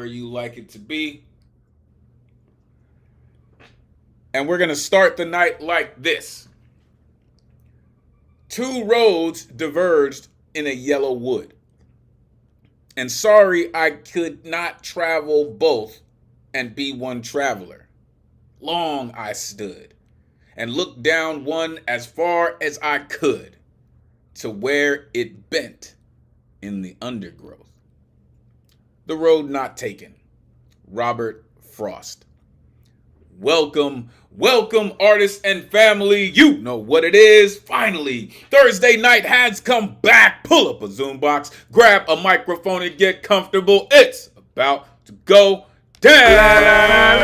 you like it to be. And we're going to start the night like this. Two roads diverged in a yellow wood. And sorry I could not travel both and be one traveler. Long I stood and looked down one as far as I could to where it bent in the undergrowth. The road not taken. Robert Frost. Welcome, welcome, artists and family. You know what it is. Finally, Thursday night has come back. Pull up a Zoom box, grab a microphone, and get comfortable. It's about to go down.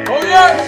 Oh, yeah.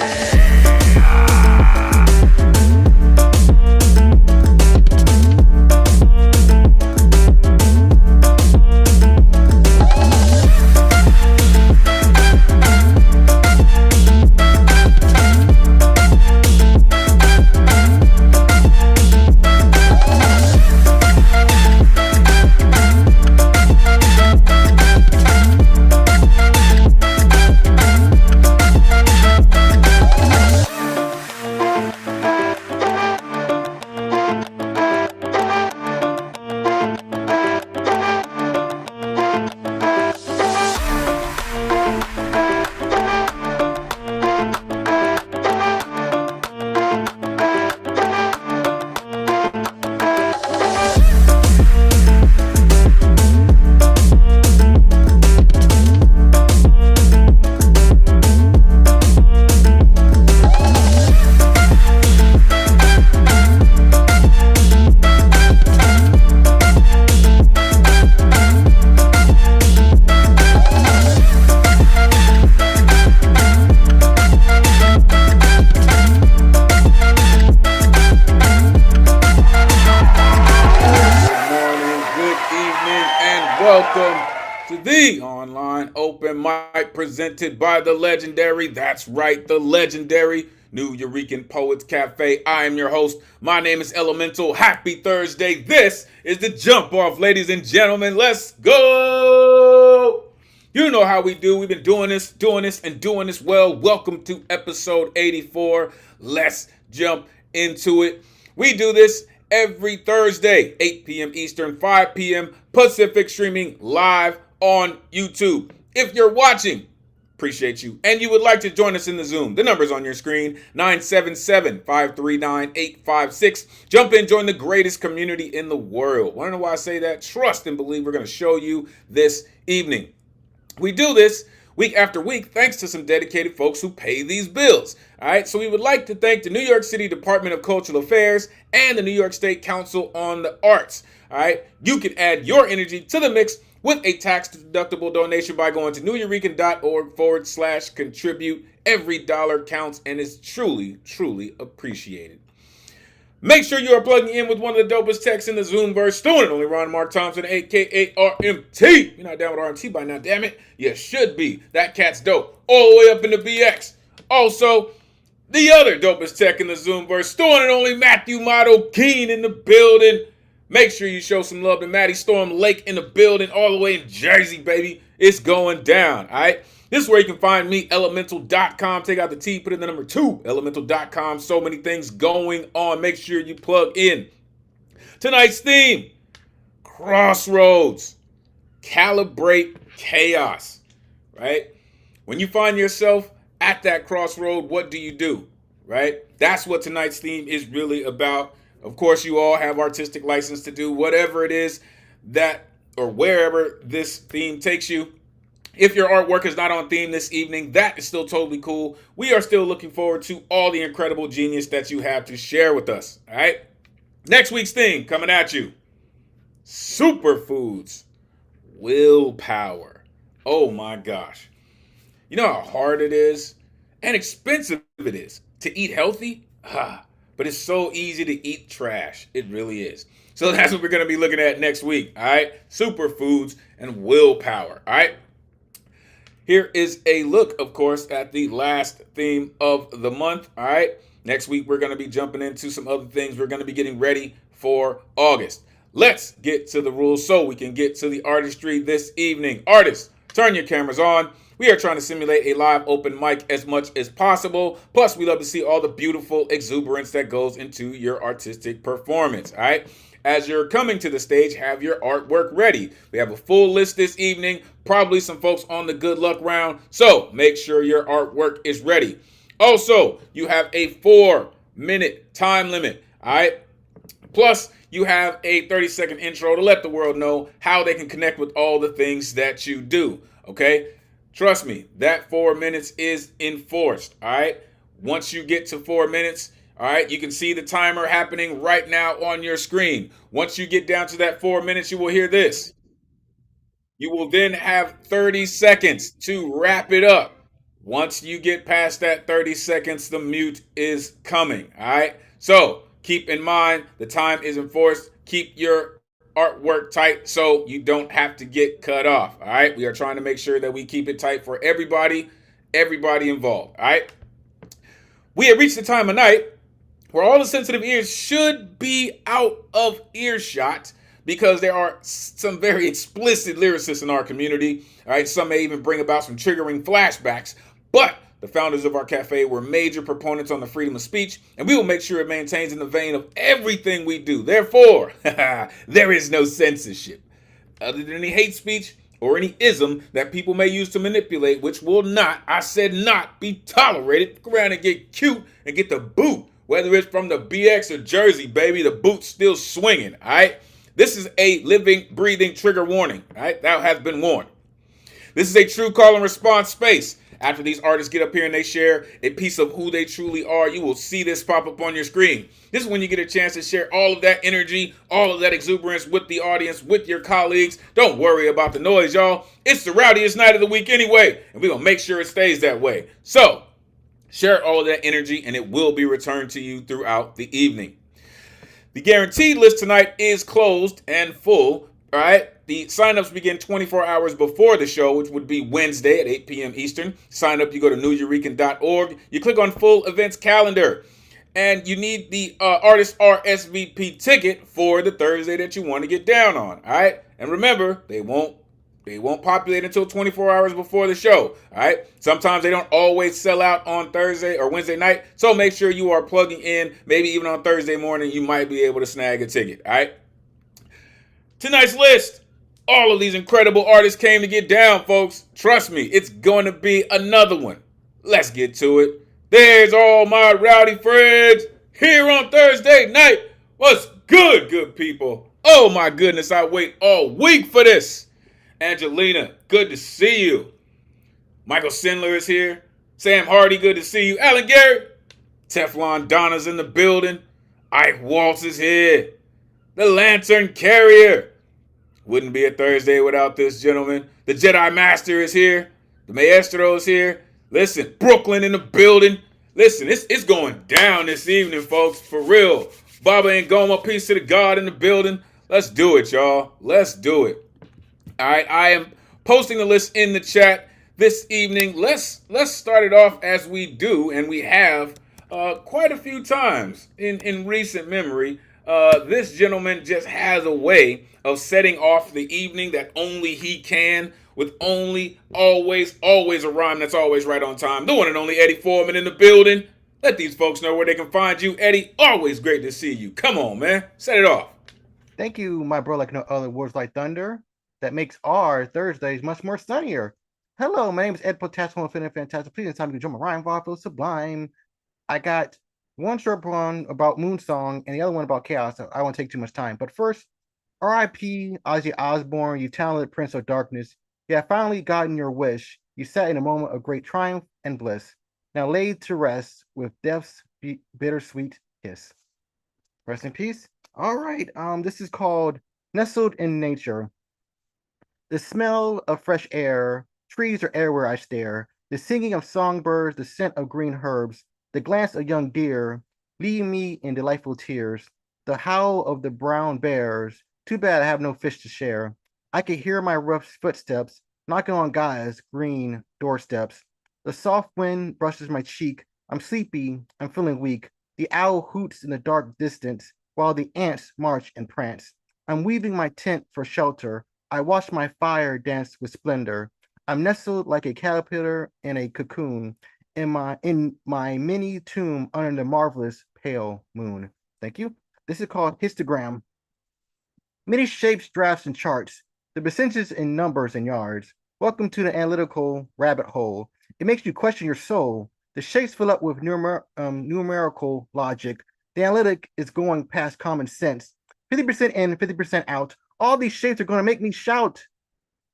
Presented by the legendary, that's right, the legendary New Eurekan Poets Cafe. I am your host. My name is Elemen2al. Happy Thursday. This is the jump off, ladies and gentlemen. Let's go. You know how we do. We've been doing this well. Welcome to episode 84. Let's jump into it. We do this every Thursday, 8 p.m. Eastern, 5 p.m. Pacific, streaming live on YouTube. If you're watching, appreciate you, and you would like to join us in the Zoom, the number's on your screen, 977-539-856. Jump in, join the greatest community in the world. Want to know why I say that? Trust and believe we're going to show you this evening. We do this week after week thanks to some dedicated folks who pay these bills. All right, so we would like to thank the New York City Department of Cultural Affairs and the New York State Council on the Arts. All right, you can add your energy to the mix with a tax-deductible donation by going to neweurekan.org/contribute. Every dollar counts and is truly, truly appreciated. Make sure you are plugging in with one of the dopest techs in the Zoomverse, doing it only Ron Mark Thompson, a.k.a. RMT. You're not down with RMT by now, damn it. You should be. That cat's dope. All the way up in the BX. Also, the other dopest tech in the Zoomverse, doing it only Matthew Motto Keen in the building. Make sure you show some love to Maddie Storm Lake in the building, all the way in Jersey, baby. It's going down, all right? This is where you can find me, Elemen2al.com. Take out the T, put in the number 2, Elemen2al.com. So many things going on. Make sure you plug in. Tonight's theme, Crossroads. Calibrate chaos, right? When you find yourself at that crossroad, what do? Right? That's what tonight's theme is really about. Of course, you all have artistic license to do whatever it is that or wherever this theme takes you. If your artwork is not on theme this evening, that is still totally cool. We are still looking forward to all the incredible genius that you have to share with us. All right. Next week's theme coming at you. Superfoods. Willpower. Oh my gosh. You know how hard it is and expensive it is to eat healthy? But it's so easy to eat trash. It really is. So that's what we're going to be looking at next week. All right. Superfoods and willpower. All right. Here is a look, of course, at the last theme of the month. All right. Next week, we're going to be jumping into some other things. We're going to be getting ready for August. Let's get to the rules so we can get to the artistry this evening. Artists, turn your cameras on. We are trying to simulate a live open mic as much as possible. Plus, we love to see all the beautiful exuberance that goes into your artistic performance. All right. As you're coming to the stage, have your artwork ready. We have a full list this evening, probably some folks on the good luck round. So make sure your artwork is ready. Also, you have a 4-minute time limit. All right. Plus, you have a 30-second intro to let the world know how they can connect with all the things that you do. Okay. Trust me, that 4 minutes is enforced. All right. Once you get to 4 minutes, all right, you can see the timer happening right now on your screen. Once you get down to that 4 minutes, you will hear this. You will then have 30 seconds to wrap it up. Once you get past that 30 seconds, the mute is coming. All right. So keep in mind the time is enforced. Keep your artwork tight so you don't have to get cut off. All right. We are trying to make sure that we keep it tight for everybody involved. All right. We have reached the time of night where all the sensitive ears should be out of earshot because there are some very explicit lyricists in our community. All right, some may even bring about some triggering flashbacks, but the founders of our cafe were major proponents on the freedom of speech, and we will make sure it maintains in the vein of everything we do. Therefore, there is no censorship. Other than any hate speech or any ism that people may use to manipulate, which will not, I said not, be tolerated. Go around and get cute and get the boot. Whether it's from the BX or Jersey, baby, the boot's still swinging, all right? This is a living, breathing trigger warning, all right? That has been warned. This is a true call and response space. After these artists get up here and they share a piece of who they truly are, you will see this pop up on your screen. This is when you get a chance to share all of that energy, all of that exuberance with the audience, with your colleagues. Don't worry about the noise, y'all. It's the rowdiest night of the week anyway, and we're going to make sure it stays that way. So, share all of that energy, and it will be returned to you throughout the evening. The guaranteed list tonight is closed and full. All right. The signups begin 24 hours before the show, which would be Wednesday at 8 p.m. Eastern. Sign up, you go to neweurekan.org. You click on full events calendar, and you need the artist RSVP ticket for the Thursday that you want to get down on. All right. And remember, they won't populate until 24 hours before the show. All right. Sometimes they don't always sell out on Thursday or Wednesday night. So make sure you are plugging in. Maybe even on Thursday morning, you might be able to snag a ticket. All right. Tonight's list. All of these incredible artists came to get down, folks. Trust me, it's going to be another one. Let's get to it. There's all my rowdy friends here on Thursday night. What's good people? Oh my goodness, I wait all week for this. Angelina, good to see you. Michael Sindler is here. Sam Hardy, good to see you. Alan Garrett. Teflon Donna's in the building. Ike Waltz is here. The Lantern Carrier. Wouldn't be a Thursday without this gentleman. The Jedi Master is here. The Maestro is here. Listen, Brooklyn in the building. Listen, it's going down this evening, folks. For real. Baba and Goma, peace to the God in the building. Let's do it, y'all. Let's do it. All right, I am posting the list in the chat this evening. Let's start it off as we do, and we have quite a few times in recent memory. This gentleman just has a way of setting off the evening that only he can, with only always a rhyme that's always right on time. The one and only Eddie Foreman in the building. Let these folks know where they can find you. Eddie, always great to see you. Come on, man. Set it off. Thank you, my bro, like no other words like thunder. That makes our Thursdays much more sunnier. Hello, my name is Ed Potassium, feeling fantastic. Please, time to join my rhyme feel sublime. I got one short one about Moon Song and the other one about Chaos. So I won't take too much time. But first, R.I.P. Ozzy Osbourne, you talented Prince of Darkness. You have finally gotten your wish. You sat in a moment of great triumph and bliss. Now laid to rest with death's bittersweet kiss. Rest in peace. All right. This is called Nestled in Nature. The smell of fresh air, trees are everywhere I stare. The singing of songbirds, the scent of green herbs, the glance of young deer, leave me in delightful tears. The howl of the brown bears, too bad I have no fish to share. I can hear my rough footsteps knocking on Gaia's green doorsteps. The soft wind brushes my cheek. I'm sleepy, I'm feeling weak. The owl hoots in the dark distance, while the ants march and prance. I'm weaving my tent for shelter. I watch my fire dance with splendor. I'm nestled like a caterpillar in a cocoon in my mini tomb under the marvelous pale moon. Thank you. This is called histogram. Many shapes, drafts, and charts. The percentages in numbers and yards. Welcome to the analytical rabbit hole. It makes you question your soul. The shapes fill up with numerical logic. The analytic is going past common sense. 50% in, 50% out. All these shapes are going to make me shout.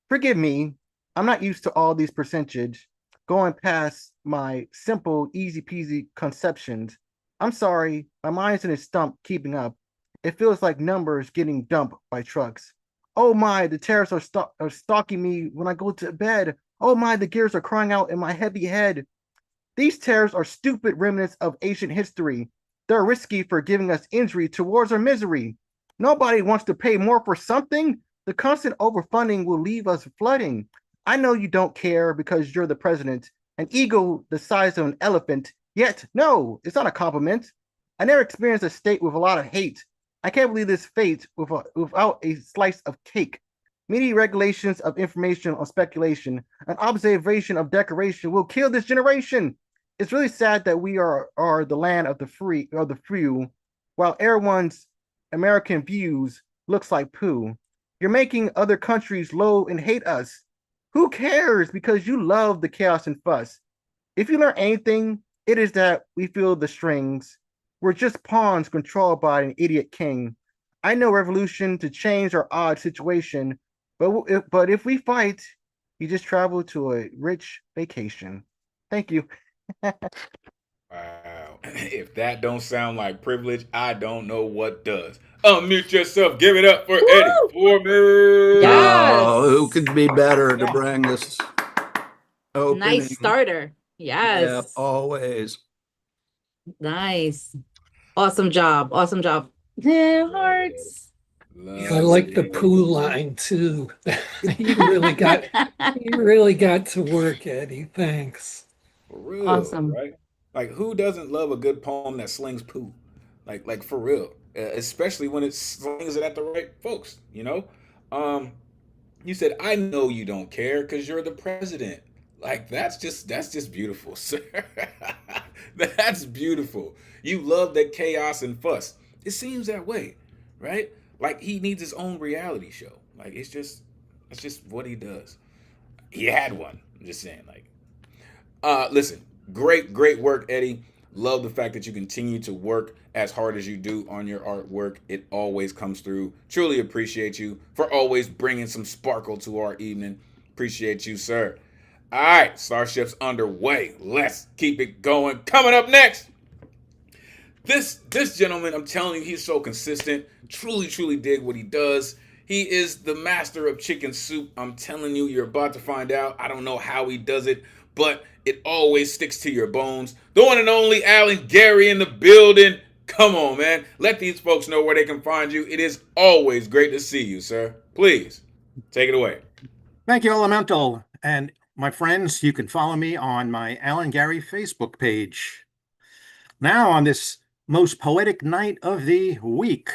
Forgive me. I'm not used to all these percentage going past my simple, easy peasy conceptions. I'm sorry. My mind's in a stump keeping up. It feels like numbers getting dumped by trucks. Oh my, the terrors are stalking me when I go to bed. Oh my, the gears are crying out in my heavy head. These terrors are stupid remnants of ancient history. They're risky for giving us injury towards our misery. Nobody wants to pay more for something. The constant overfunding will leave us flooding. I know you don't care because you're the president, an ego the size of an elephant. Yet, no, it's not a compliment. I never experienced a state with a lot of hate. I can't believe this fate without a slice of cake. Many regulations of information on speculation, an observation of decoration will kill this generation. It's really sad that we are the land of the free or the few, while everyone's American views looks like poo. You're making other countries loathe and hate us. Who cares? Because you love the chaos and fuss. If you learn anything, it is that we feel the strings. We're just pawns controlled by an idiot king. I know revolution to change our odd situation, but if we fight, you just travel to a rich vacation. Thank you. Wow. If that don't sound like privilege, I don't know what does. Unmute yourself. Give it up for Eddie Woo! Foreman. Oh, who Yes. could be better to bring this opening? Nice starter. Yeah, Yes. always. Nice. Awesome job. Awesome job. Yeah, hearts. Yeah, I like the poo line too. You really got to work, Eddie. Thanks. For real, Awesome. right? Like, who doesn't love a good poem that slings poo? Like for real, especially when it slings it at the right folks. Um, you said, "I know you don't care because you're the president." Like that's just beautiful, sir. That's beautiful. You love that chaos and fuss. It seems that way, right? Like he needs his own reality show. Like it's just what he does. He had one. I'm just saying, like, listen, great work, Eddie. Love the fact that you continue to work as hard as you do on your artwork. It always comes through. Truly appreciate you for always bringing some sparkle to our evening. Appreciate you, sir. All right, Starship's underway. Let's keep it going. Coming up next, this gentleman, I'm telling you, he's so consistent. Truly dig what he does. He is the master of chicken soup. I'm telling you, you're about to find out. I don't know how he does it, but it always sticks to your bones. The one and only Alan Gary in the building. Come on, man. Let these folks know where they can find you. It is always great to see you, sir. Please, take it away. Thank you, Elemental. And my friends, you can follow me on my Alan Gary Facebook page. Now, on this most poetic night of the week,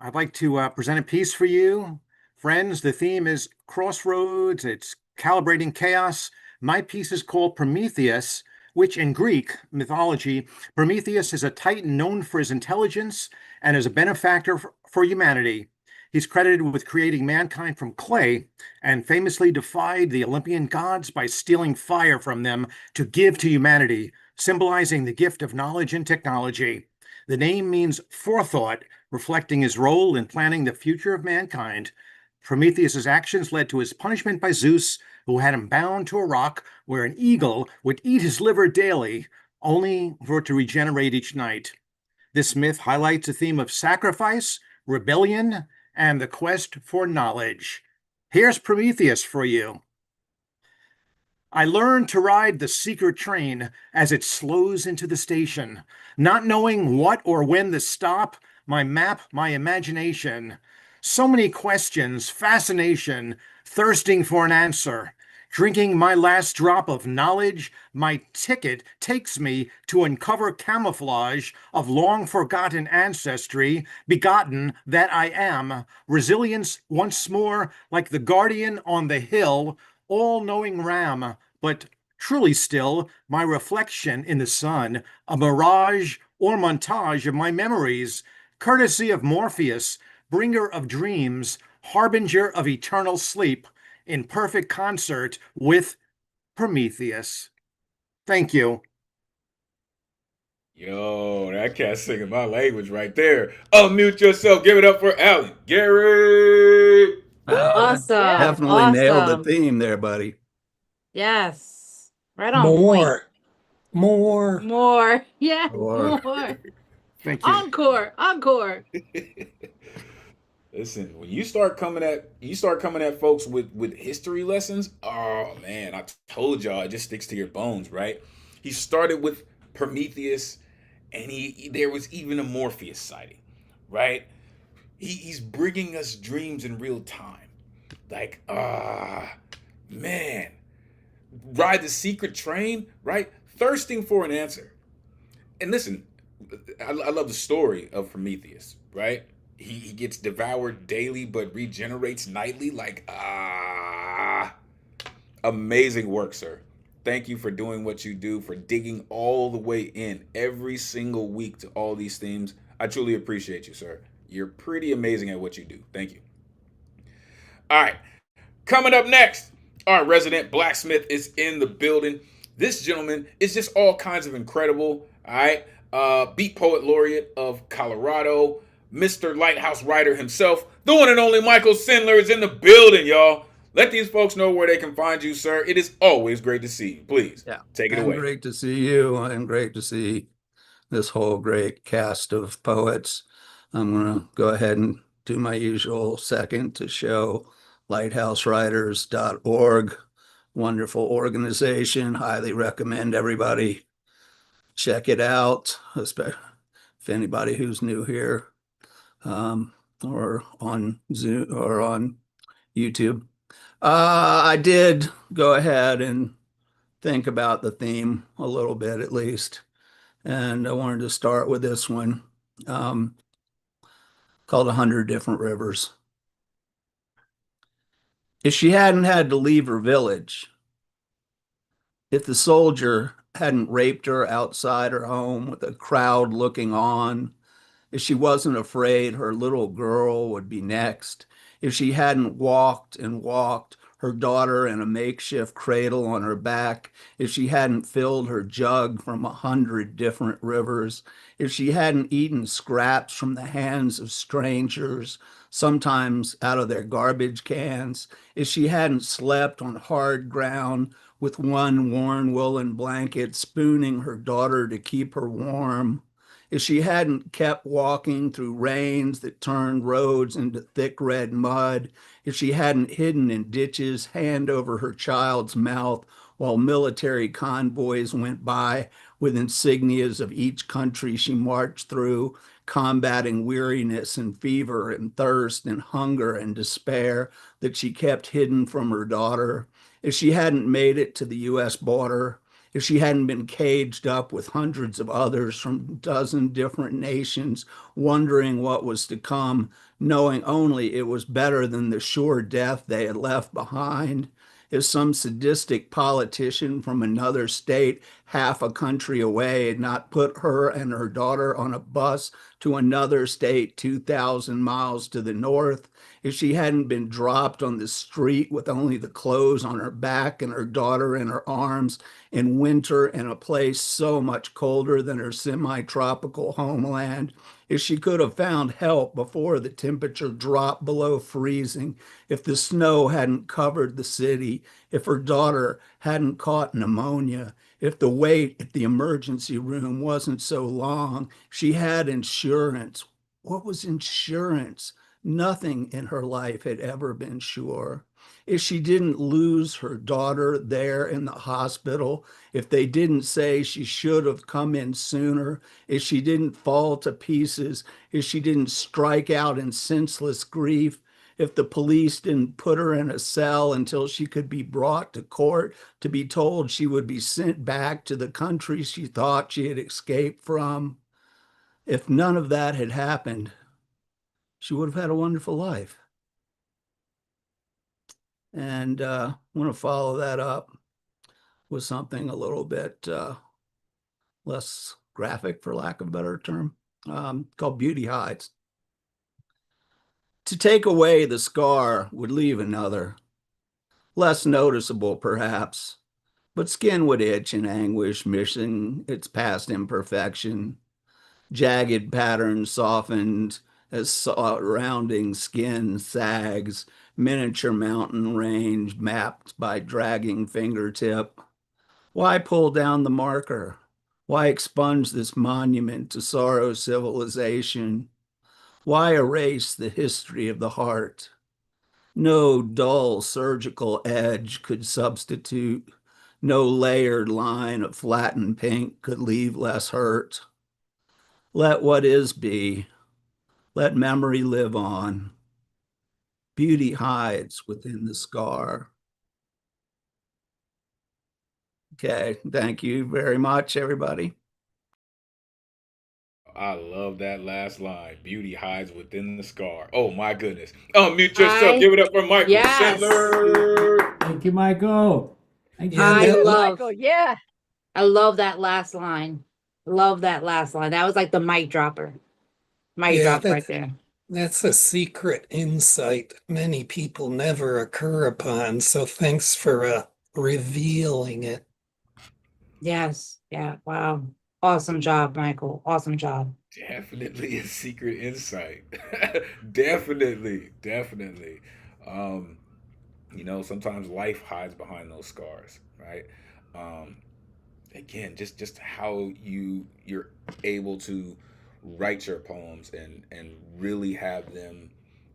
I'd like to present a piece for you. Friends, the theme is Crossroads. It's calibrating chaos. My piece is called Prometheus, which in Greek mythology, Prometheus is a titan known for his intelligence and as a benefactor for humanity. He's credited with creating mankind from clay and famously defied the Olympian gods by stealing fire from them to give to humanity, symbolizing the gift of knowledge and technology. The name means forethought, reflecting his role in planning the future of mankind. Prometheus's actions led to his punishment by Zeus, who had him bound to a rock where an eagle would eat his liver daily, only for it to regenerate each night. This myth highlights a theme of sacrifice, rebellion, and the quest for knowledge. Here's Prometheus for you. I learned to ride the secret train as it slows into the station, not knowing what or when to stop, my map, my imagination. So many questions, fascination, thirsting for an answer. Drinking my last drop of knowledge, my ticket takes me to uncover camouflage of long forgotten ancestry, begotten that I am, resilience once more, like the guardian on the hill, all-knowing ram, but truly still my reflection in the sun, a mirage or montage of my memories, courtesy of Morpheus, bringer of dreams, harbinger of eternal sleep, in perfect concert with Prometheus. Thank you. Yo, that cat's singing my language right there. Unmute yourself. Give it up for Alan Gary. Wow, Awesome. definitely nailed the Awesome. theme there, buddy. Yes. Right on point. More. More. Yeah, Or more. Thank you. Encore. Encore. Listen, when you start coming at folks with history lessons, oh man, I told y'all it just sticks to your bones, right? He started with Prometheus, and there was even a Morpheus sighting, right? He's bringing us dreams in real time, like man, ride the secret train, right? Thirsting for an answer. And listen, I love the story of Prometheus, right? He gets devoured daily but regenerates nightly. Like, amazing work, sir. Thank you for doing what you do, for digging all the way in every single week to all these themes. I truly appreciate you, sir. You're pretty amazing at what you do. Thank you. All right. Coming up next, our resident blacksmith is in the building. This gentleman is just all kinds of incredible. All right. Beat Poet Laureate of Colorado, Mr. Lighthouse Writer himself, the one and only Michael Sindler is in the building, y'all. Let these folks know where they can find you, sir. It is always great to see you. Please, take it away. Great to see you, and great to see this whole great cast of poets. I'm going to go ahead and do my usual second to show lighthousewriters.org. Wonderful organization. Highly recommend everybody check it out, especially if anybody who's new here or on Zoom or on YouTube. I did go ahead and think about the theme a little bit at least. And I wanted to start with this one called 100 Different Rivers. If she hadn't had to leave her village, if the soldier hadn't raped her outside her home with a crowd looking on, if she wasn't afraid her little girl would be next, if she hadn't walked and walked her daughter in a makeshift cradle on her back, if she hadn't filled her jug from 100 different rivers, if she hadn't eaten scraps from the hands of strangers, sometimes out of their garbage cans, if she hadn't slept on hard ground with one worn woolen blanket, spooning her daughter to keep her warm, if she hadn't kept walking through rains that turned roads into thick red mud, if she hadn't hidden in ditches, hand over her child's mouth, while military convoys went by with insignias of each country she marched through, combating weariness and fever and thirst and hunger and despair that she kept hidden from her daughter, if she hadn't made it to the U.S. border, if she hadn't been caged up with hundreds of others from a dozen different nations, wondering what was to come, knowing only it was better than the sure death they had left behind, if some sadistic politician from another state, half a country away, had not put her and her daughter on a bus to another state 2,000 miles to the north, if she hadn't been dropped on the street with only the clothes on her back and her daughter in her arms in winter in a place so much colder than her semi-tropical homeland, if she could have found help before the temperature dropped below freezing, if the snow hadn't covered the city, if her daughter hadn't caught pneumonia, if the wait at the emergency room wasn't so long, she had insurance. What was insurance? Nothing in her life had ever been sure. If she didn't lose her daughter there in the hospital, if they didn't say she should have come in sooner, if she didn't fall to pieces, if she didn't strike out in senseless grief, if the police didn't put her in a cell until she could be brought to court to be told she would be sent back to the country she thought she had escaped from, if none of that had happened, she would have had a wonderful life. And I want to follow that up with something a little bit less graphic, for lack of a better term, called Beauty Hides. To take away the scar would leave another, less noticeable perhaps, but skin would itch in anguish, missing its past imperfection. Jagged patterns softened as surrounding skin sags, miniature mountain range mapped by dragging fingertip. Why pull down the marker? Why expunge this monument to sorrow's civilization? Why erase the history of the heart? No dull surgical edge could substitute. No layered line of flattened pink could leave less hurt. Let what is be. Let memory live on. Beauty hides within the scar. Okay, thank you very much, everybody. I love that last line. Beauty hides within the scar. Oh my goodness. Unmute yourself. Give it up for Michael Yes. Sandler. Thank you, Michael. Thank you. Yeah, I that- love, Michael, yeah. I love that last line. Love that last line. That was like the mic dropper. Mic Yeah, drop that- right there. That's a secret insight many people never occur upon. So thanks for revealing it. Yes. Yeah. Wow. Awesome job, Michael. Awesome job. Definitely a secret insight. Definitely. You know, sometimes life hides behind those scars, right? Again, just how you're able to write your poems and really have them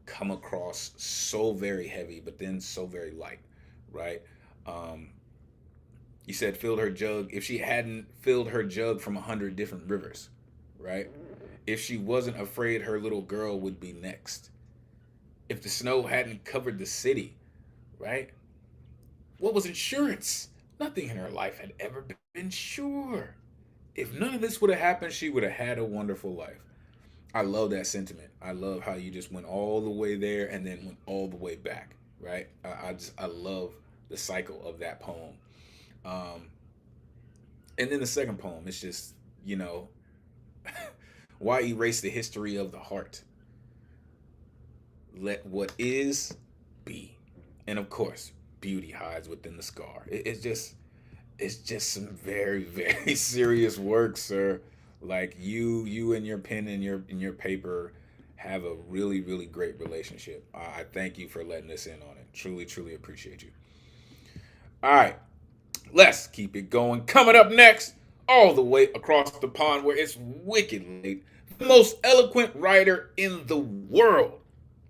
come across so very heavy, but then so very light, right? You said filled her jug. If she hadn't filled her jug from 100 different rivers, right? If she wasn't afraid her little girl would be next. If the snow hadn't covered the city, right? What was insurance? Nothing in her life had ever been sure. If none of this would have happened, she would have had a wonderful life. I love that sentiment. I love how you just went all the way there and then went all the way back, right? I love the cycle of that poem. And then the second poem, it's just, you know, why erase the history of the heart? Let what is be. And of course, beauty hides within the scar. It's just some very, very serious work, sir. Like you and your pen and your paper have a really, really great relationship. I thank you for letting us in on it. Truly, truly appreciate you. All right, let's keep it going. Coming up next, all the way across the pond where it's wicked late, the most eloquent writer in the world.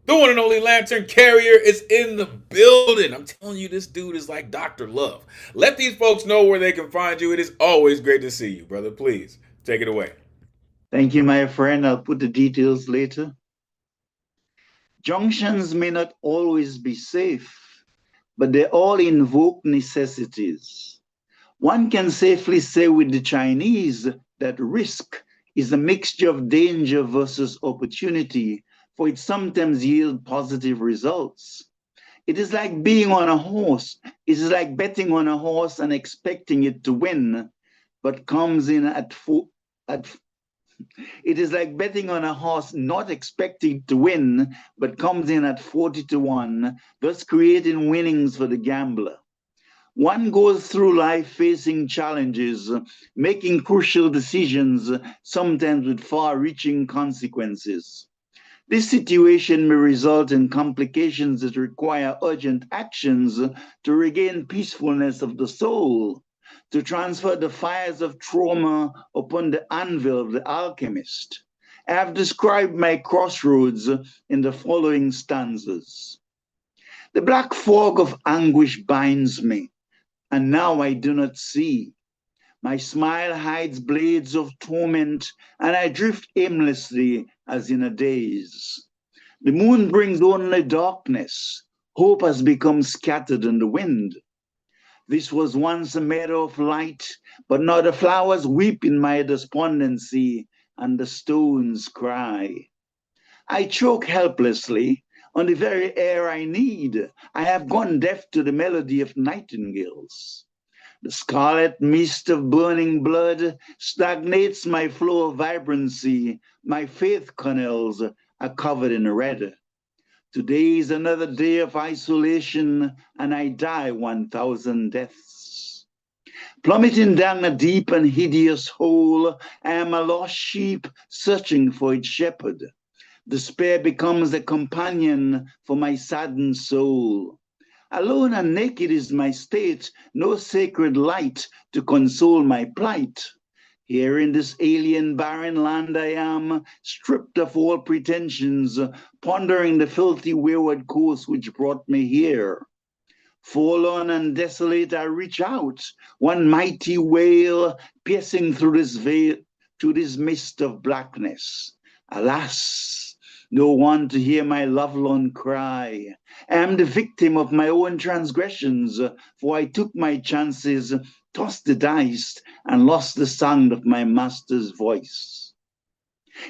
The one and only Lantern Carrier is in the building. I'm telling you, this dude is like Dr. Love. Let these folks know where they can find you. It is always great to see you, brother. Please, take it away. Thank you, my friend. I'll put the details later. Junctions may not always be safe, but they all invoke necessities. One can safely say with the Chinese that risk is a mixture of danger versus opportunity, for it sometimes yields positive results. It is like being on a horse. It is like betting on a horse and expecting it to win, but comes in it is like betting on a horse not expecting to win, but comes in at 40-1, thus creating winnings for the gambler. One goes through life facing challenges, making crucial decisions, sometimes with far-reaching consequences. This situation may result in complications that require urgent actions to regain peacefulness of the soul, to transfer the fires of trauma upon the anvil of the alchemist. I have described my crossroads in the following stanzas. The black fog of anguish binds me, and now I do not see. My smile hides blades of torment, and I drift aimlessly as in a daze. The moon brings only darkness. Hope has become scattered in the wind. This was once a meadow of light, but now the flowers weep in my despondency, and the stones cry. I choke helplessly on the very air I need. I have gone deaf to the melody of nightingales. The scarlet mist of burning blood stagnates my flow of vibrancy. My faith canals are covered in red. Today is another day of isolation, and I die 1,000 deaths. Plummeting down a deep and hideous hole, I am a lost sheep searching for its shepherd. Despair becomes a companion for my saddened soul. Alone and naked is my state, no sacred light to console my plight. Here in this alien barren land I am, stripped of all pretensions, pondering the filthy wayward course which brought me here. Forlorn and desolate I reach out, one mighty wail piercing through this veil, through this mist of blackness. Alas, no one to hear my lovelorn cry. I am the victim of my own transgressions, for I took my chances, tossed the dice, and lost the sound of my master's voice.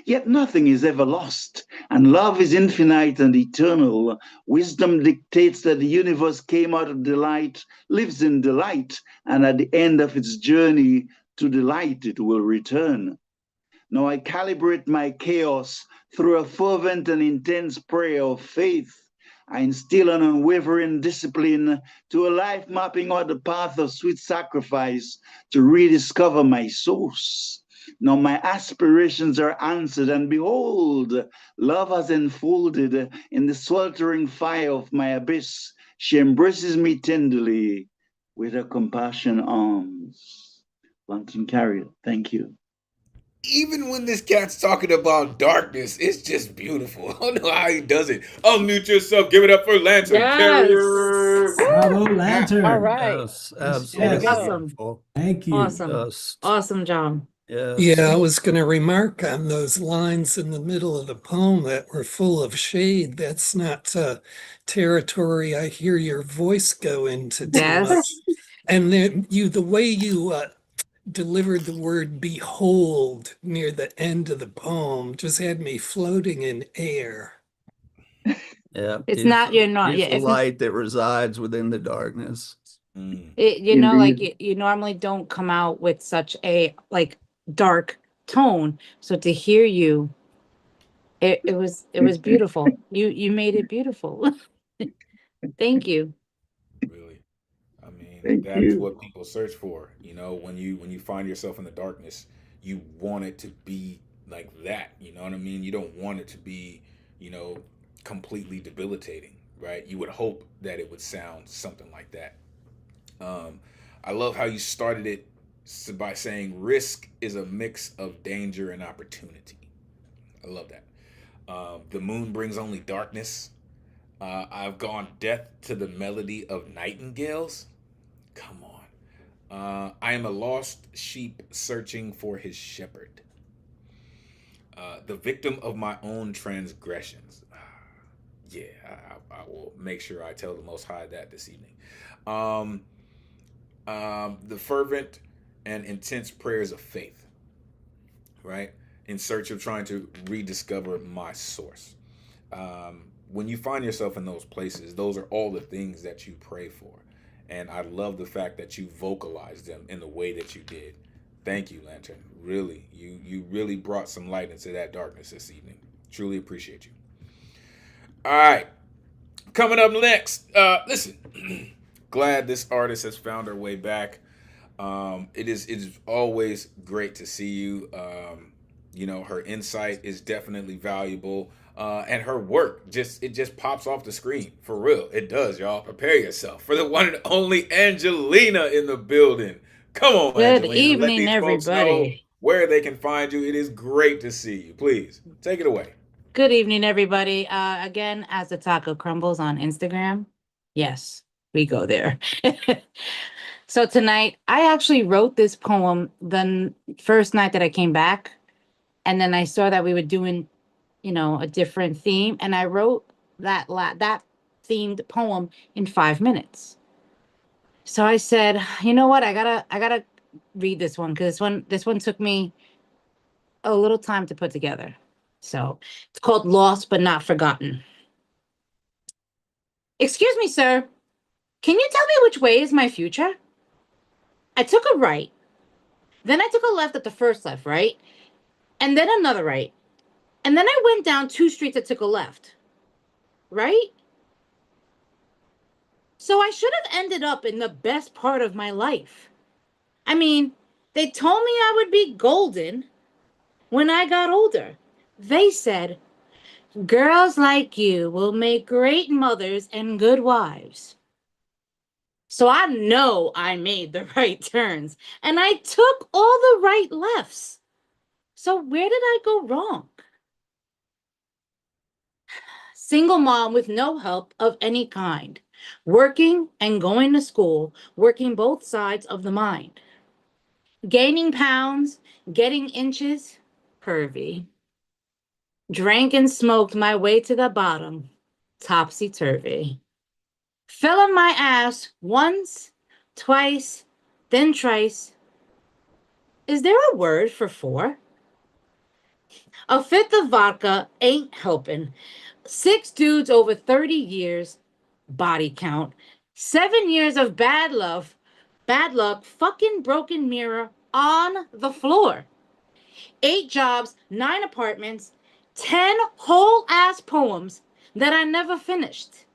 Yet nothing is ever lost, and love is infinite and eternal. Wisdom dictates that the universe came out of delight, lives in delight, and at the end of its journey to delight it will return. Now I calibrate my chaos through a fervent and intense prayer of faith. I instill an unwavering discipline to a life mapping out the path of sweet sacrifice to rediscover my source. Now my aspirations are answered, and behold, love has enfolded in the sweltering fire of my abyss. She embraces me tenderly with her compassion arms. Lantern Carrier, thank you. Even when this cat's talking about darkness, it's just beautiful. I don't know how he does it. Unmute yourself. Give it up for Lantern Yes. Carrier. Bravo, Lantern. All right. Yes, Yes, absolutely. yes. Awesome. Wonderful. Thank you. Awesome. Just, Awesome job. yes. Yeah, I was going to remark on those lines in the middle of the poem that were full of shade. That's not territory I hear your voice go into too Yes. much. And then the way you delivered the word behold near the end of the poem just had me floating in air. Yeah. It's not, you're not. He's Yeah, the it's light that resides within the darkness. you know, like Indeed. you normally don't come out with such a like dark tone. So to hear you, it was beautiful. You made it beautiful. Thank you. Really. I mean, Thank that's you. what people search for. You know, when you find yourself in the darkness, you want it to be like that. You know what I mean? You don't want it to be, you know, completely debilitating, right? You would hope that it would sound something like that. I love how you started it by saying risk is a mix of danger and opportunity. I love that. The moon brings only darkness. I've gone deaf to the melody of nightingales. Come on. I am a lost sheep searching for his shepherd. The victim of my own transgressions. Yeah, I will make sure I tell the Most High that this evening. The fervent and intense prayers of faith, right? In search of trying to rediscover my source. When you find yourself in those places, those are all the things that you pray for. And I love the fact that you vocalized them in the way that you did. Thank you, Lantern. Really, you really brought some light into that darkness this evening. Truly appreciate you. All right. Coming up next, listen, glad this artist has found her way back. It is always great to see you. You know, her insight is definitely valuable. And her work just pops off the screen. For real. It does, y'all. Prepare yourself for the one and only Angelina in the building. Come on, Good Angelina. Let evening, these folks know everybody. where they can find you. It is great to see you. Please take it away. Good evening, everybody. Again, as the taco crumbles on Instagram. Yes, we go there. So tonight, I actually wrote this poem the first night that I came back. And then I saw that we were doing a different theme, and I wrote that themed poem in 5 minutes. So I said, you know what? I gotta read this one, because this one took me a little time to put together. So it's called Lost But Not Forgotten. Excuse me, sir. Can you tell me which way is my future? I took a right. Then I took a left at the first left, right? And then another right. And then I went down 2 streets and took a left. Right? So I should have ended up in the best part of my life. I mean, they told me I would be golden when I got older. They said, girls like you will make great mothers and good wives. So I know I made the right turns, and I took all the right lefts. So where did I go wrong? Single mom with no help of any kind, working and going to school, working both sides of the mind. Gaining pounds, getting inches, pervy. Drank and smoked my way to the bottom, topsy-turvy. Fell on my ass once, twice, then thrice. Is there a word for 4? A fifth of vodka ain't helping. 6 dudes over 30 years, body count. 7 years of bad luck, fucking broken mirror on the floor. 8 jobs, 9 apartments, 10 whole ass poems that I never finished.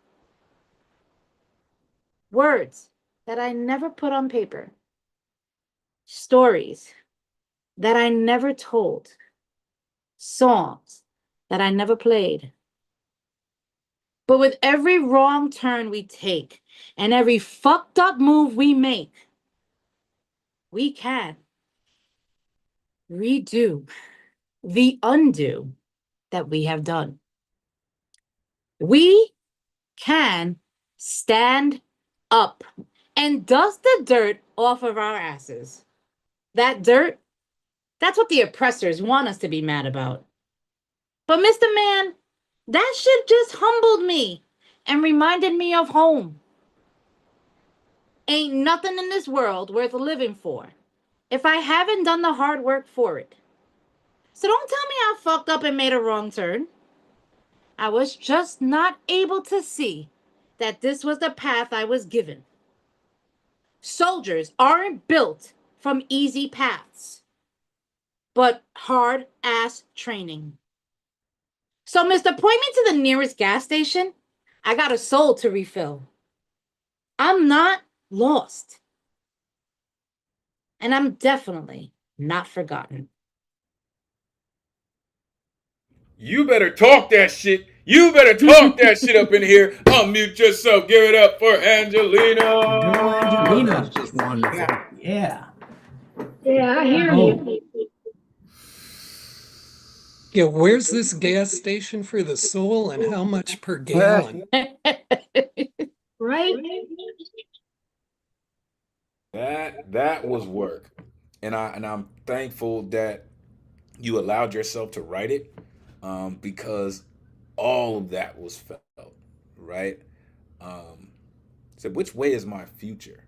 Words that I never put on paper. Stories that I never told. Songs that I never played. But with every wrong turn we take and every fucked up move we make, we can redo the undo that we have done. We can stand up and dust the dirt off of our asses. That dirt, that's what the oppressors want us to be mad about. But Mr. Man, that shit just humbled me and reminded me of home. Ain't nothing in this world worth living for if I haven't done the hard work for it. So don't tell me I fucked up and made a wrong turn. I was just not able to see that this was the path I was given. Soldiers aren't built from easy paths, but hard-ass training. So, mister, point me to the nearest gas station. I got a soul to refill. I'm not lost. And I'm definitely not forgotten. You better talk that shit. You better talk that shit up in here. Unmute yourself. Give it up for Angelina. Go, Angelina. That's just wonderful. Yeah. Yeah, I hear you. Yeah, where's this gas station for the soul and how much per gallon? Right? That was work. And I'm thankful that you allowed yourself to write it, because all of that was felt, right? So which way is my future,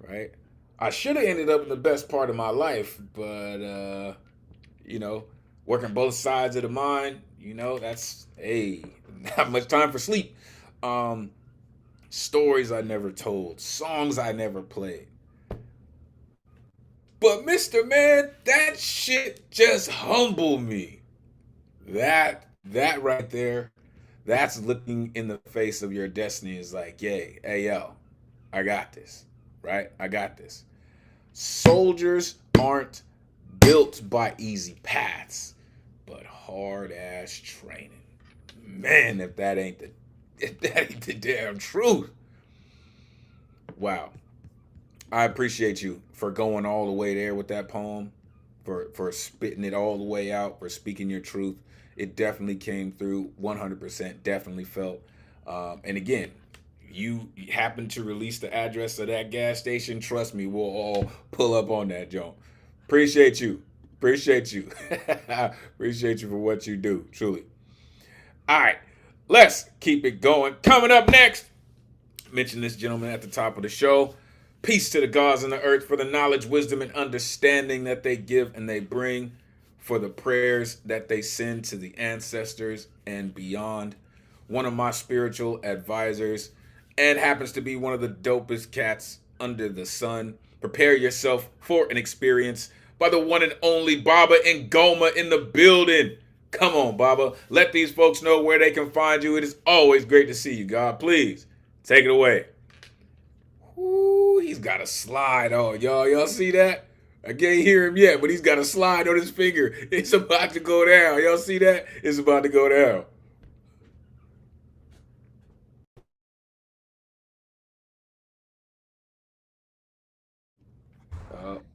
right? I should have ended up in the best part of my life, but working both sides of the mind, that's not much time for sleep. Stories I never told, songs I never played. But Mr. Man, that shit just humbled me. That right there, that's looking in the face of your destiny is like, yay, hey yo, I got this, right? I got this. Soldiers aren't built by easy paths, but hard ass training. Man, if that ain't the damn truth. Wow. I appreciate you for going all the way there with that poem, for spitting it all the way out, for speaking your truth. It definitely came through 100%, definitely felt. And again, you happen to release the address of that gas station, trust me, we'll all pull up on that, Joan. Appreciate you. Appreciate you. Appreciate you for what you do, truly. All right, let's keep it going. Coming up next, mention this gentleman at the top of the show. Peace to the gods on the earth for the knowledge, wisdom, and understanding that they give and they bring, for the prayers that they send to the ancestors and beyond. One of my spiritual advisors, and happens to be one of the dopest cats under the sun. Prepare yourself for an experience by the one and only Baba Ngoma in the building. Come on, Baba. Let these folks know where they can find you. It is always great to see you, God. Please, take it away. Ooh, he's got a slide on, y'all. Y'all see that? I can't hear him yet, but he's got a slide on his finger. It's about to go down. Y'all see that? It's about to go down.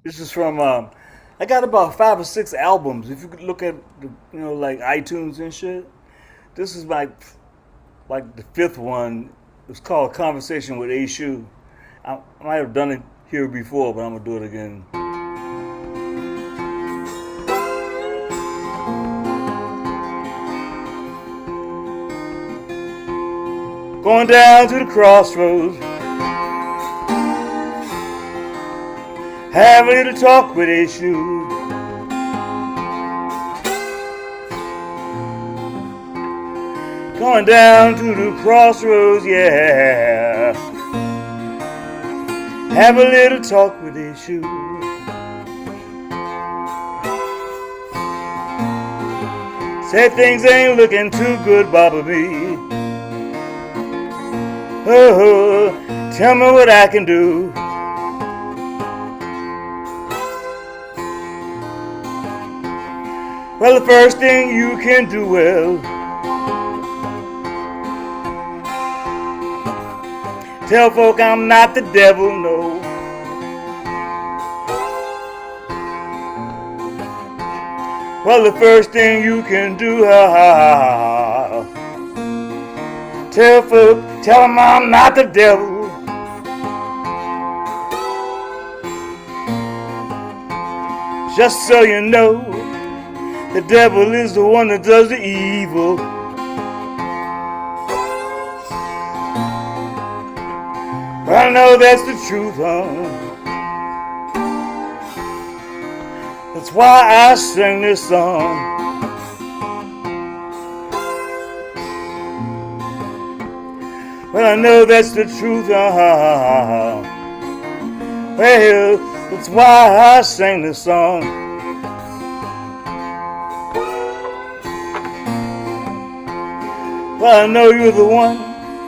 This is from I got about 5 or 6 albums. If you could look at the, like iTunes and shit. This is like the 5th one. It's called Conversation with A Shu. I might have done it here before, but I'm gonna do it again. Going down to the crossroads, have a little talk with A Shu. Going down to the crossroads, yeah. Have a little talk with A Shu. Say things ain't looking too good, Baba B. Oh, tell me what I can do. Well, the first thing you can do, well, tell folk I'm not the devil, no. Well, the first thing you can do, tell folk, tell them I'm not the devil. Just so you know, the devil is the one that does the evil. I know that's the truth, That's why I sing this song. Well, I know that's the truth, Well, that's why I sing this song. Well, I know you're the one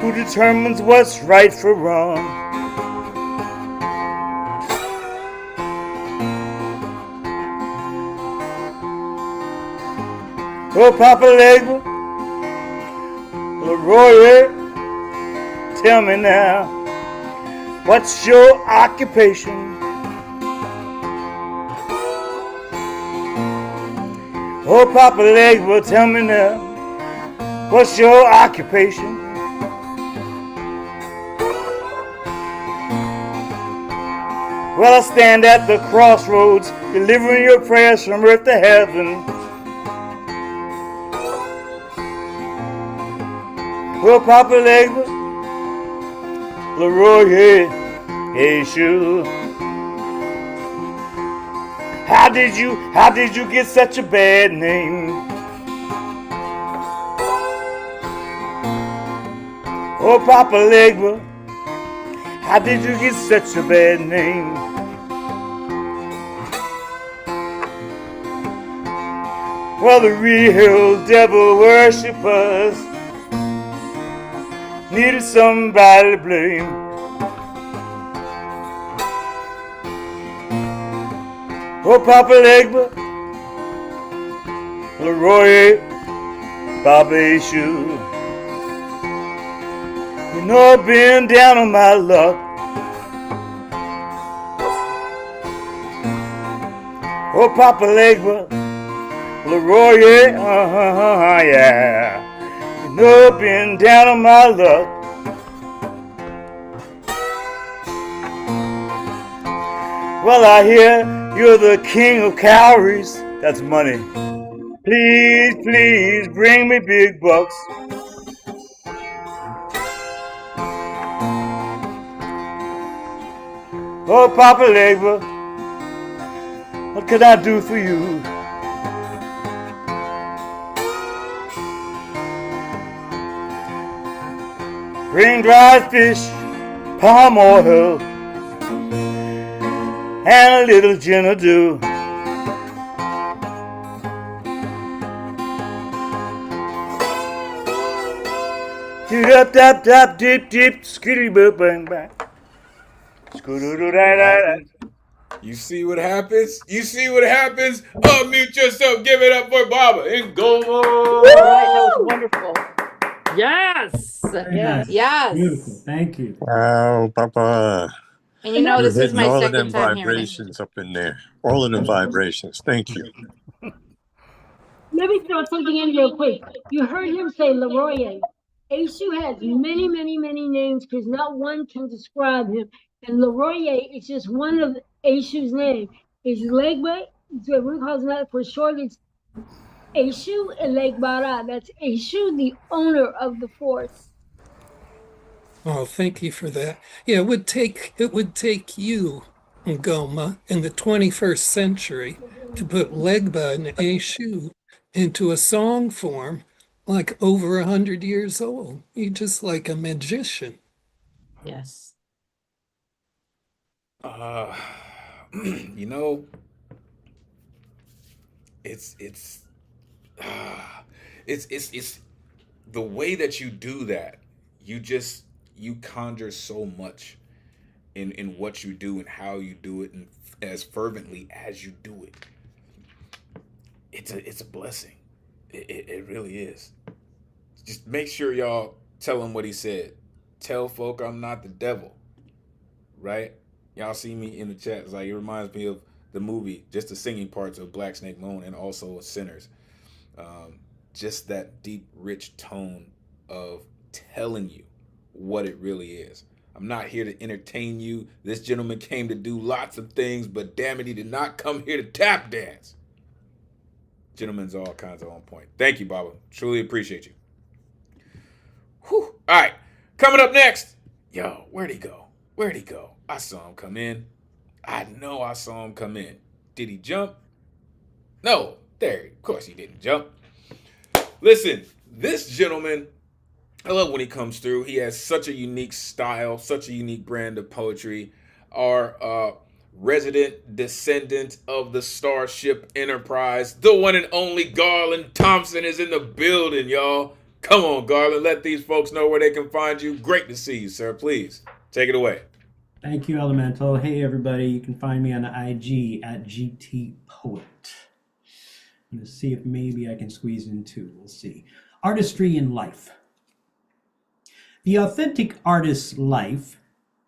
who determines what's right from wrong. Oh, Papa Legba, Leroy, tell me now, what's your occupation? Oh, Papa Legba, tell me now, what's your occupation? Well, I stand at the crossroads, delivering your prayers from earth to heaven. Well, Papa Legba, Leroy, hey, Shu. How did you get such a bad name? Oh, Papa Legba, how did you get such a bad name? Well, the real devil worshippers needed somebody to blame. Oh, Papa Legba, Leroy, Baba Shu. You know I've been down on my luck. Oh, Papa Legba, Leroy, yeah. You know I've been down on my luck. Well, I hear you're the king of calories. That's money. Please, please bring me big bucks. Oh, Papa Legba, what can I do for you? Bring dried fish, palm oil, and a little gin or do. Dip, dap, dap, dip, dip, skitty, boop, bang, bang. You see what happens? You see what happens? Unmute yourself. Give it up for Baba and Goma. All right, that was wonderful. Yes. Very nice. Yes. Beautiful. Thank you. Wow, Papa. And you know, You're this is hitting my all of second them time hearing it. vibrations up in there. All of them vibrations. Thank you. Let me throw something in real quick. You heard him say Leroy. Eshu has many, many, many names because not one can describe him. And Leroy is just one of Eshu's names. It's Legba, it's what we call that for short. It's Eshu and Legbara. That's Eshu, the owner of the force. Oh, thank you for that. Yeah, it would take you, Ngoma, in the 21st century to put Legba and Eshu into a song form like over 100 years old. You're just like a magician. Yes. You know, it's the way that you do that. You conjure so much in what you do and how you do it, and as fervently as you do it. It's a blessing. It really is. Just make sure y'all tell him what he said. Tell folk I'm not the devil. Right? Y'all see me in the chat. It's like, it reminds me of the movie, just the singing parts of Black Snake Moan and also Sinners. Just that deep, rich tone of telling you what it really is. I'm not here to entertain you. This gentleman came to do lots of things, but damn it, he did not come here to tap dance. Gentlemen's all kinds of on point. Thank you, Baba. Truly appreciate you. Whew. All right. Coming up next. Yo, where'd he go? Where'd he go? I saw him come in. I know I saw him come in. Did he jump? No. There. Of course he didn't jump. Listen, this gentleman, I love when he comes through. He has such a unique style, such a unique brand of poetry. Our resident descendant of the Starship Enterprise, the one and only Garland Thompson is in the building, y'all. Come on, Garland. Let these folks know where they can find you. Great to see you, sir. Please, take it away. Thank you, Elemental. Hey, everybody. You can find me on IG at GTPoet. I'm going to see if maybe I can squeeze in two. We'll see. Artistry in life. The authentic artist's life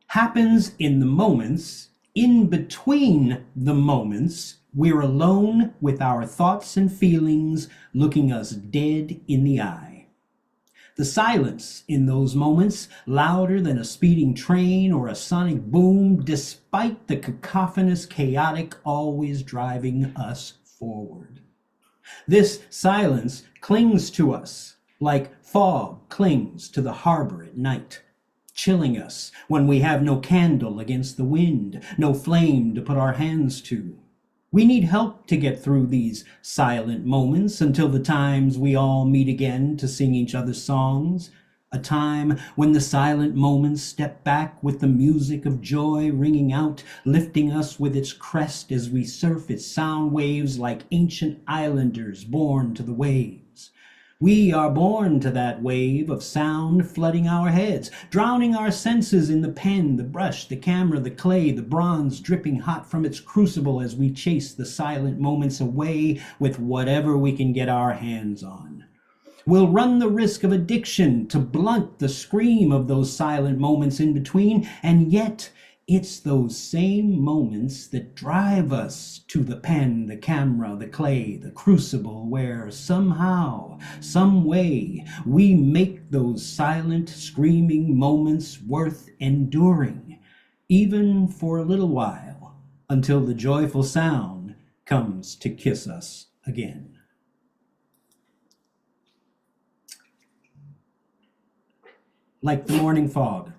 happens in the moments. In between the moments, we're alone with our thoughts and feelings looking us dead in the eye. The silence in those moments, louder than a speeding train or a sonic boom, despite the cacophonous, chaotic, always driving us forward. This silence clings to us like fog clings to the harbor at night, chilling us when we have no candle against the wind, no flame to put our hands to. We need help to get through these silent moments until the times we all meet again to sing each other's songs. A time when the silent moments step back with the music of joy ringing out, lifting us with its crest as we surf its sound waves like ancient islanders born to the waves. We are born to that wave of sound flooding our heads, drowning our senses in the pen, the brush, the camera, the clay, the bronze dripping hot from its crucible as we chase the silent moments away with whatever we can get our hands on. We'll run the risk of addiction to blunt the scream of those silent moments in between, and yet it's those same moments that drive us to the pen, the camera, the clay, the crucible, where somehow, some way, we make those silent, screaming moments worth enduring, even for a little while, until the joyful sound comes to kiss us again. Like the morning fog.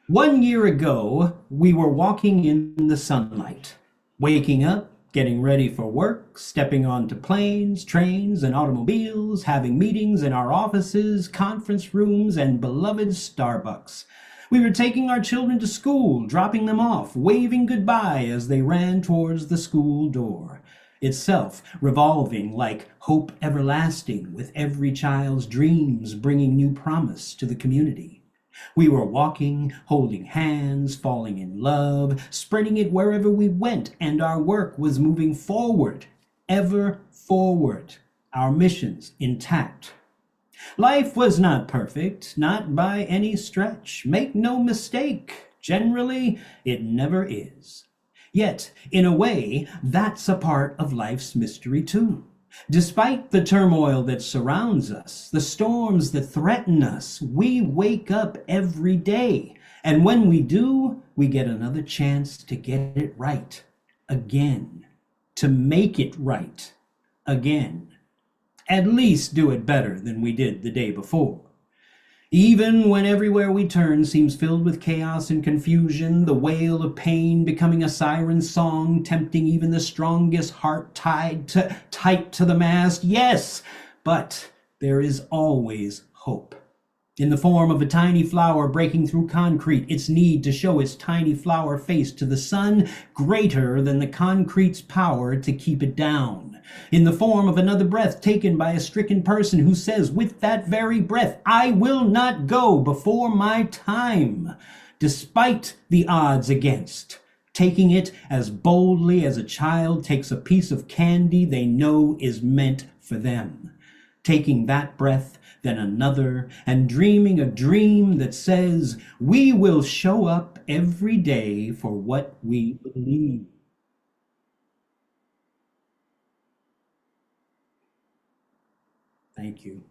1 year ago, we were walking in the sunlight, waking up, getting ready for work, stepping onto planes, trains, and automobiles, having meetings in our offices, conference rooms, and beloved Starbucks. We were taking our children to school, dropping them off, waving goodbye as they ran towards the school door, itself revolving like hope everlasting, with every child's dreams bringing new promise to the community. We were walking, holding hands, falling in love, spreading it wherever we went, and our work was moving forward, ever forward, our missions intact. Life was not perfect, not by any stretch. Make no mistake, generally, it never is. Yet, in a way, that's a part of life's mystery too. Despite the turmoil that surrounds us, the storms that threaten us, we wake up every day. And when we do, we get another chance to get it right again, to make it right again. At least do it better than we did the day before. Even when everywhere we turn seems filled with chaos and confusion, the wail of pain becoming a siren song, tempting even the strongest heart tight to the mast. Yes, but there is always hope. In the form of a tiny flower breaking through concrete, its need to show its tiny flower face to the sun, greater than the concrete's power to keep it down. In the form of another breath taken by a stricken person who says with that very breath, I will not go before my time, despite the odds against, taking it as boldly as a child takes a piece of candy they know is meant for them. Taking that breath, then another, and dreaming a dream that says, we will show up every day for what we believe. Thank you.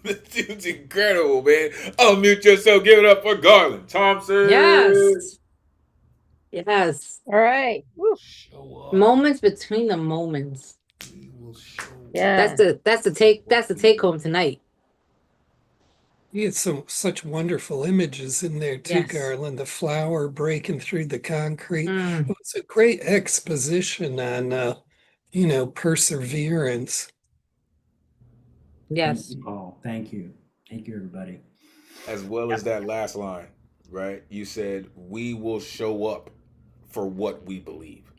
This dude's incredible, man. Unmute yourself. Give it up for Garland Thompson. Yes. Yes. All right. Woo. Show up. Moments between the moments. We will show up. Yeah. That's the take home tonight. You had such wonderful images in there too, Yes. Garland. The flower breaking through the concrete. Mm. It was a great exposition on, perseverance. Yes. Thank you, Paul. Thank you. Thank you, everybody. As well as that last line, right? You said, we will show up for what we believe,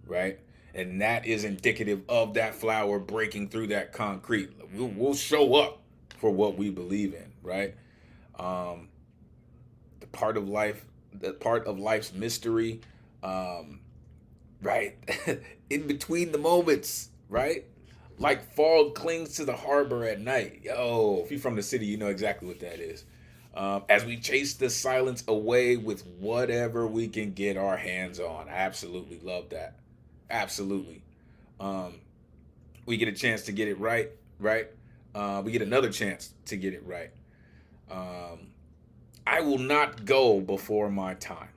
right? And that is indicative of that flower breaking through that concrete. We'll show up for what we believe in, right? The part of life's mystery, right? In between the moments, right? Like fog clings to the harbor at night. Yo, if you're from the city, you know exactly what that is. As we chase the silence away with whatever we can get our hands on. I absolutely love that. Absolutely. We get a chance to get it right, right? We get another chance to get it right. I will not go before my time.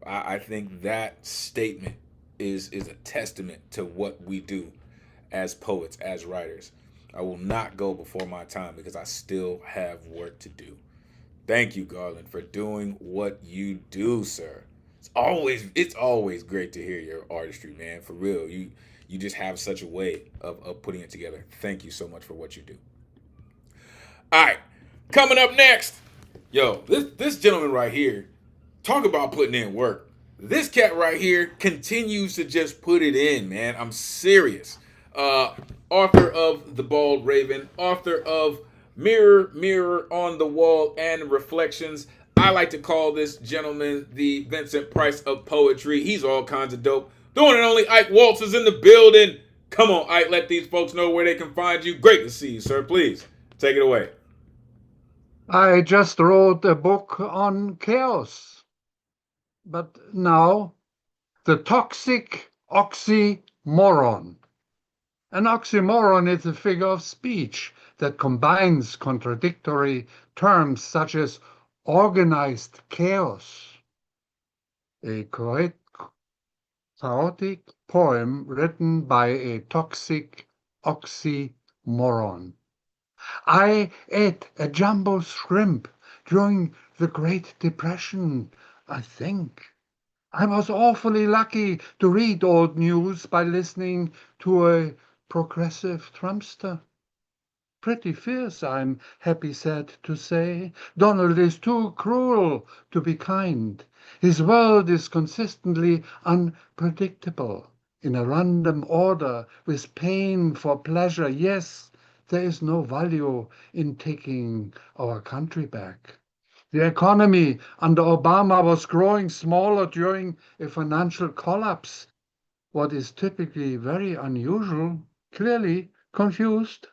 I think that statement is a testament to what we do as poets, as writers. I will not go before my time because I still have work to do. Thank you, Garland, for doing what you do, sir. It's always great to hear your artistry, man. For real. You just have such a way of putting it together. Thank you so much for what you do. All right, coming up next. Yo, this gentleman right here, talk about putting in work. This cat right here continues to just put it in, man. I'm serious. Author of The Bald Raven, author of Mirror, Mirror on the Wall, and Reflections. I like to call this gentleman the Vincent Price of poetry. He's all kinds of dope. The one and only Ike Waltz is in the building. Come on, Ike, let these folks know where they can find you. Great to see you, sir. Please, take it away. I just wrote a book on chaos. But now, the toxic oxymoron. An oxymoron is a figure of speech that combines contradictory terms such as organized chaos, a chaotic poem written by a toxic oxymoron. I ate a jumbo shrimp during the Great Depression, I think. I was awfully lucky to read old news by listening to a progressive Trumpster. Pretty fierce, I'm happy sad to say. Donald is too cruel to be kind. His world is consistently unpredictable, in a random order, with pain for pleasure. Yes, there is no value in taking our country back. The economy under Obama was growing smaller during a financial collapse, what is typically very unusual. Clearly confused.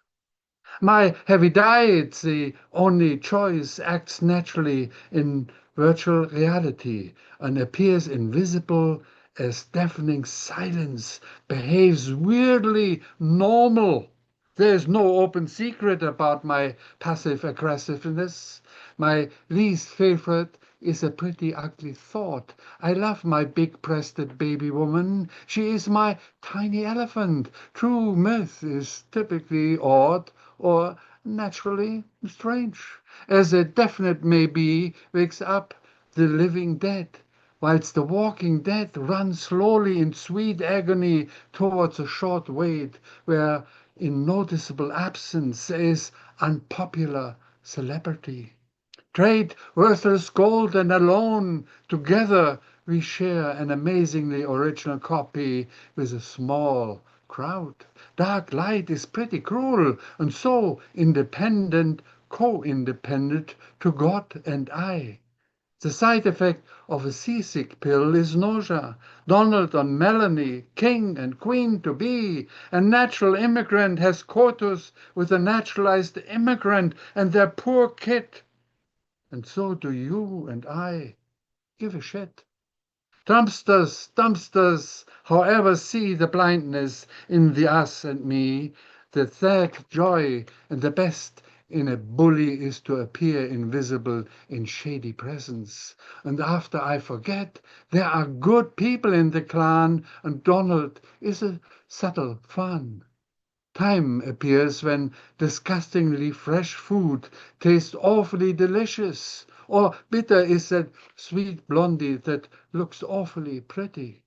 My heavy diet, the only choice, acts naturally in virtual reality and appears invisible as deafening silence, behaves weirdly normal. There's no open secret about my passive aggressiveness. My least favorite is a pretty ugly thought. I love my big-breasted baby woman. She is my tiny elephant. True myth is typically odd or naturally strange, as a definite maybe wakes up the living dead, whilst the walking dead run slowly in sweet agony towards a short wait where in noticeable absence is unpopular celebrity. Trade worthless gold and alone, together we share an amazingly original copy with a small crowd. Dark light is pretty cruel and so independent, co-independent to God and I. The side effect of a seasick pill is nausea. Donald and Melanie, king and queen to be. A natural immigrant has coitus with a naturalized immigrant and their poor kid. And so do you and I. Give a shit. Dumpsters, however, see the blindness in the us and me, the third joy, and the best in a bully is to appear invisible in shady presence. And after I forget, there are good people in the clan, and Donald is a subtle fun. Time appears when disgustingly fresh food tastes awfully delicious, or bitter is that sweet blondie that looks awfully pretty.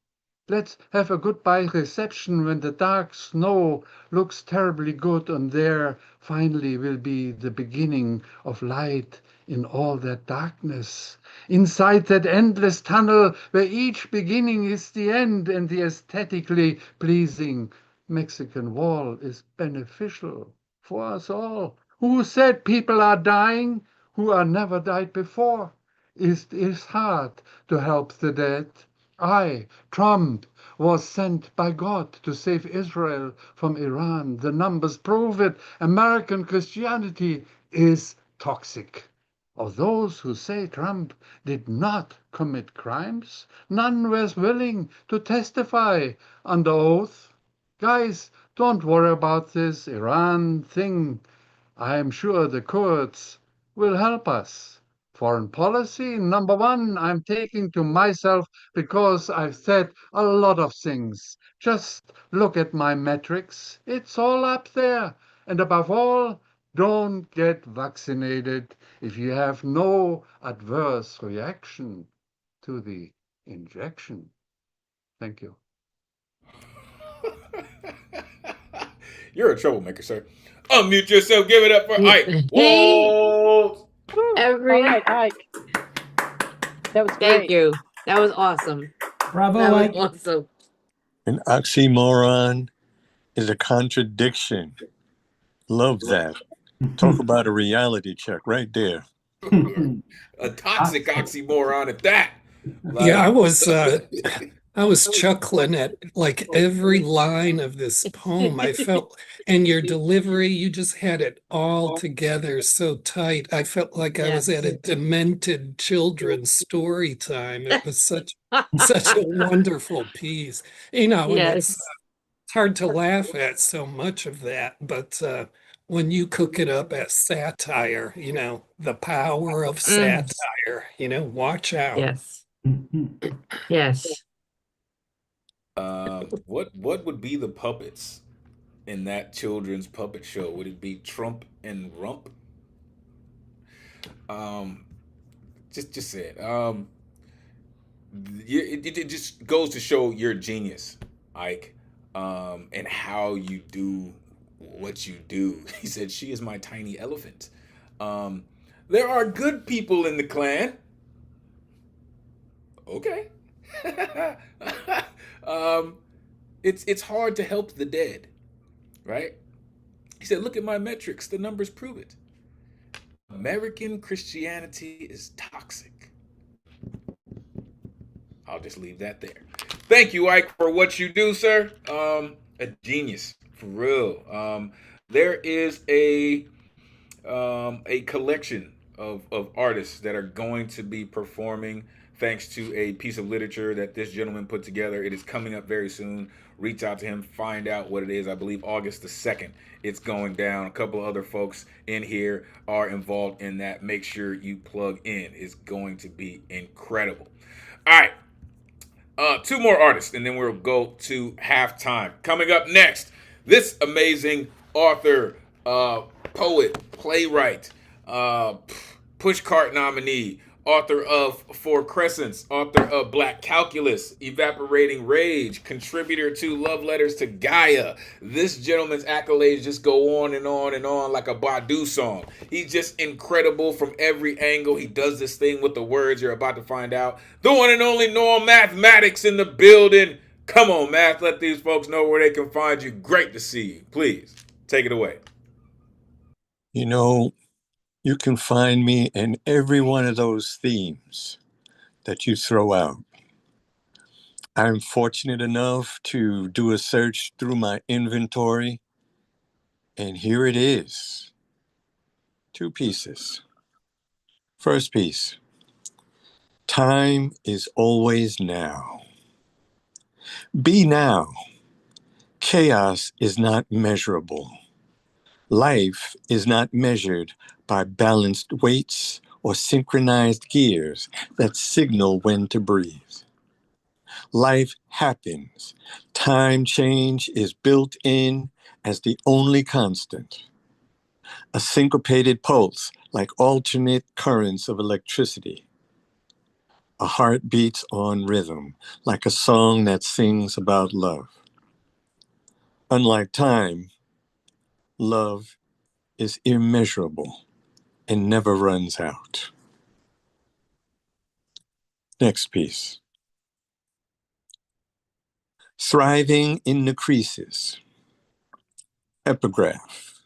Let's have a goodbye reception when the dark snow looks terribly good, and there finally will be the beginning of light in all that darkness. Inside that endless tunnel where each beginning is the end, and the aesthetically pleasing Mexican wall is beneficial for us all. Who said people are dying who are never died before? It is hard to help the dead. I, Trump, was sent by God to save Israel from Iran. The numbers prove it. American Christianity is toxic. Of those who say Trump did not commit crimes, none was willing to testify under oath. Guys, don't worry about this Iran thing. I am sure the Kurds will help us. Foreign policy, number one, I'm taking to myself because I've said a lot of things. Just look at my metrics. It's all up there. And above all, don't get vaccinated if you have no adverse reaction to the injection. Thank you. You're a troublemaker, sir. Unmute yourself. Give it up for Ike. Whoa! Every All right, Ike. That was great. thank you. That was awesome. Bravo, That was Ike. awesome. An oxymoron is a contradiction. Love that. Talk about a reality check right there. A toxic oxymoron at that. Yeah, I was chuckling at like every line of this poem. I felt, and your delivery, you just had it all together so tight. I felt like I was at a demented children's story time. It was such a wonderful piece. And it's hard to laugh at so much of that, but when you cook it up as satire, the power of satire, watch out. Yes. Yes. What would be the puppets in that children's puppet show? Would it be Trump and Rump? Um, just say it. It just goes to show your genius, Ike, and how you do what you do. He said, "She is my tiny elephant." Um, there are good people in the clan. Okay. um, it's hard to help the dead, right? He said, "Look at my metrics. The numbers prove it. American Christianity is toxic." I'll just leave that there. Thank you, Ike, for what you do, sir. A genius, for real. There is a collection of artists that are going to be performing thanks to a piece of literature that this gentleman put together. It is coming up very soon. Reach out to him, find out what it is. I believe August the 2nd, it's going down. A couple of other folks in here are involved in that. Make sure you plug in. It's going to be incredible. All right. Two more artists, and then we'll go to halftime. Coming up next, this amazing author, poet, playwright, pushcart nominee, author of Four Crescents, author of Black Calculus, Evaporating Rage, contributor to Love Letters to Gaia. This gentleman's accolades just go on and on and on like a Badu song. He's just incredible from every angle. He does this thing with the words you're about to find out. The one and only Noel Mathematics in the building. Come on, Math. Let these folks know where they can find you. Great to see you. Please, take it away. You know, you can find me in every one of those themes that you throw out. I'm fortunate enough to do a search through my inventory, and here it is. 2 pieces. First piece, time is always now. Be now. Chaos is not measurable. Life is not measured by balanced weights or synchronized gears that signal when to breathe. Life happens. Time change is built in as the only constant. A syncopated pulse like alternate currents of electricity. A heart beats on rhythm like a song that sings about love. Unlike time, love is immeasurable and never runs out. Next piece. Thriving in the creases. Epigraph.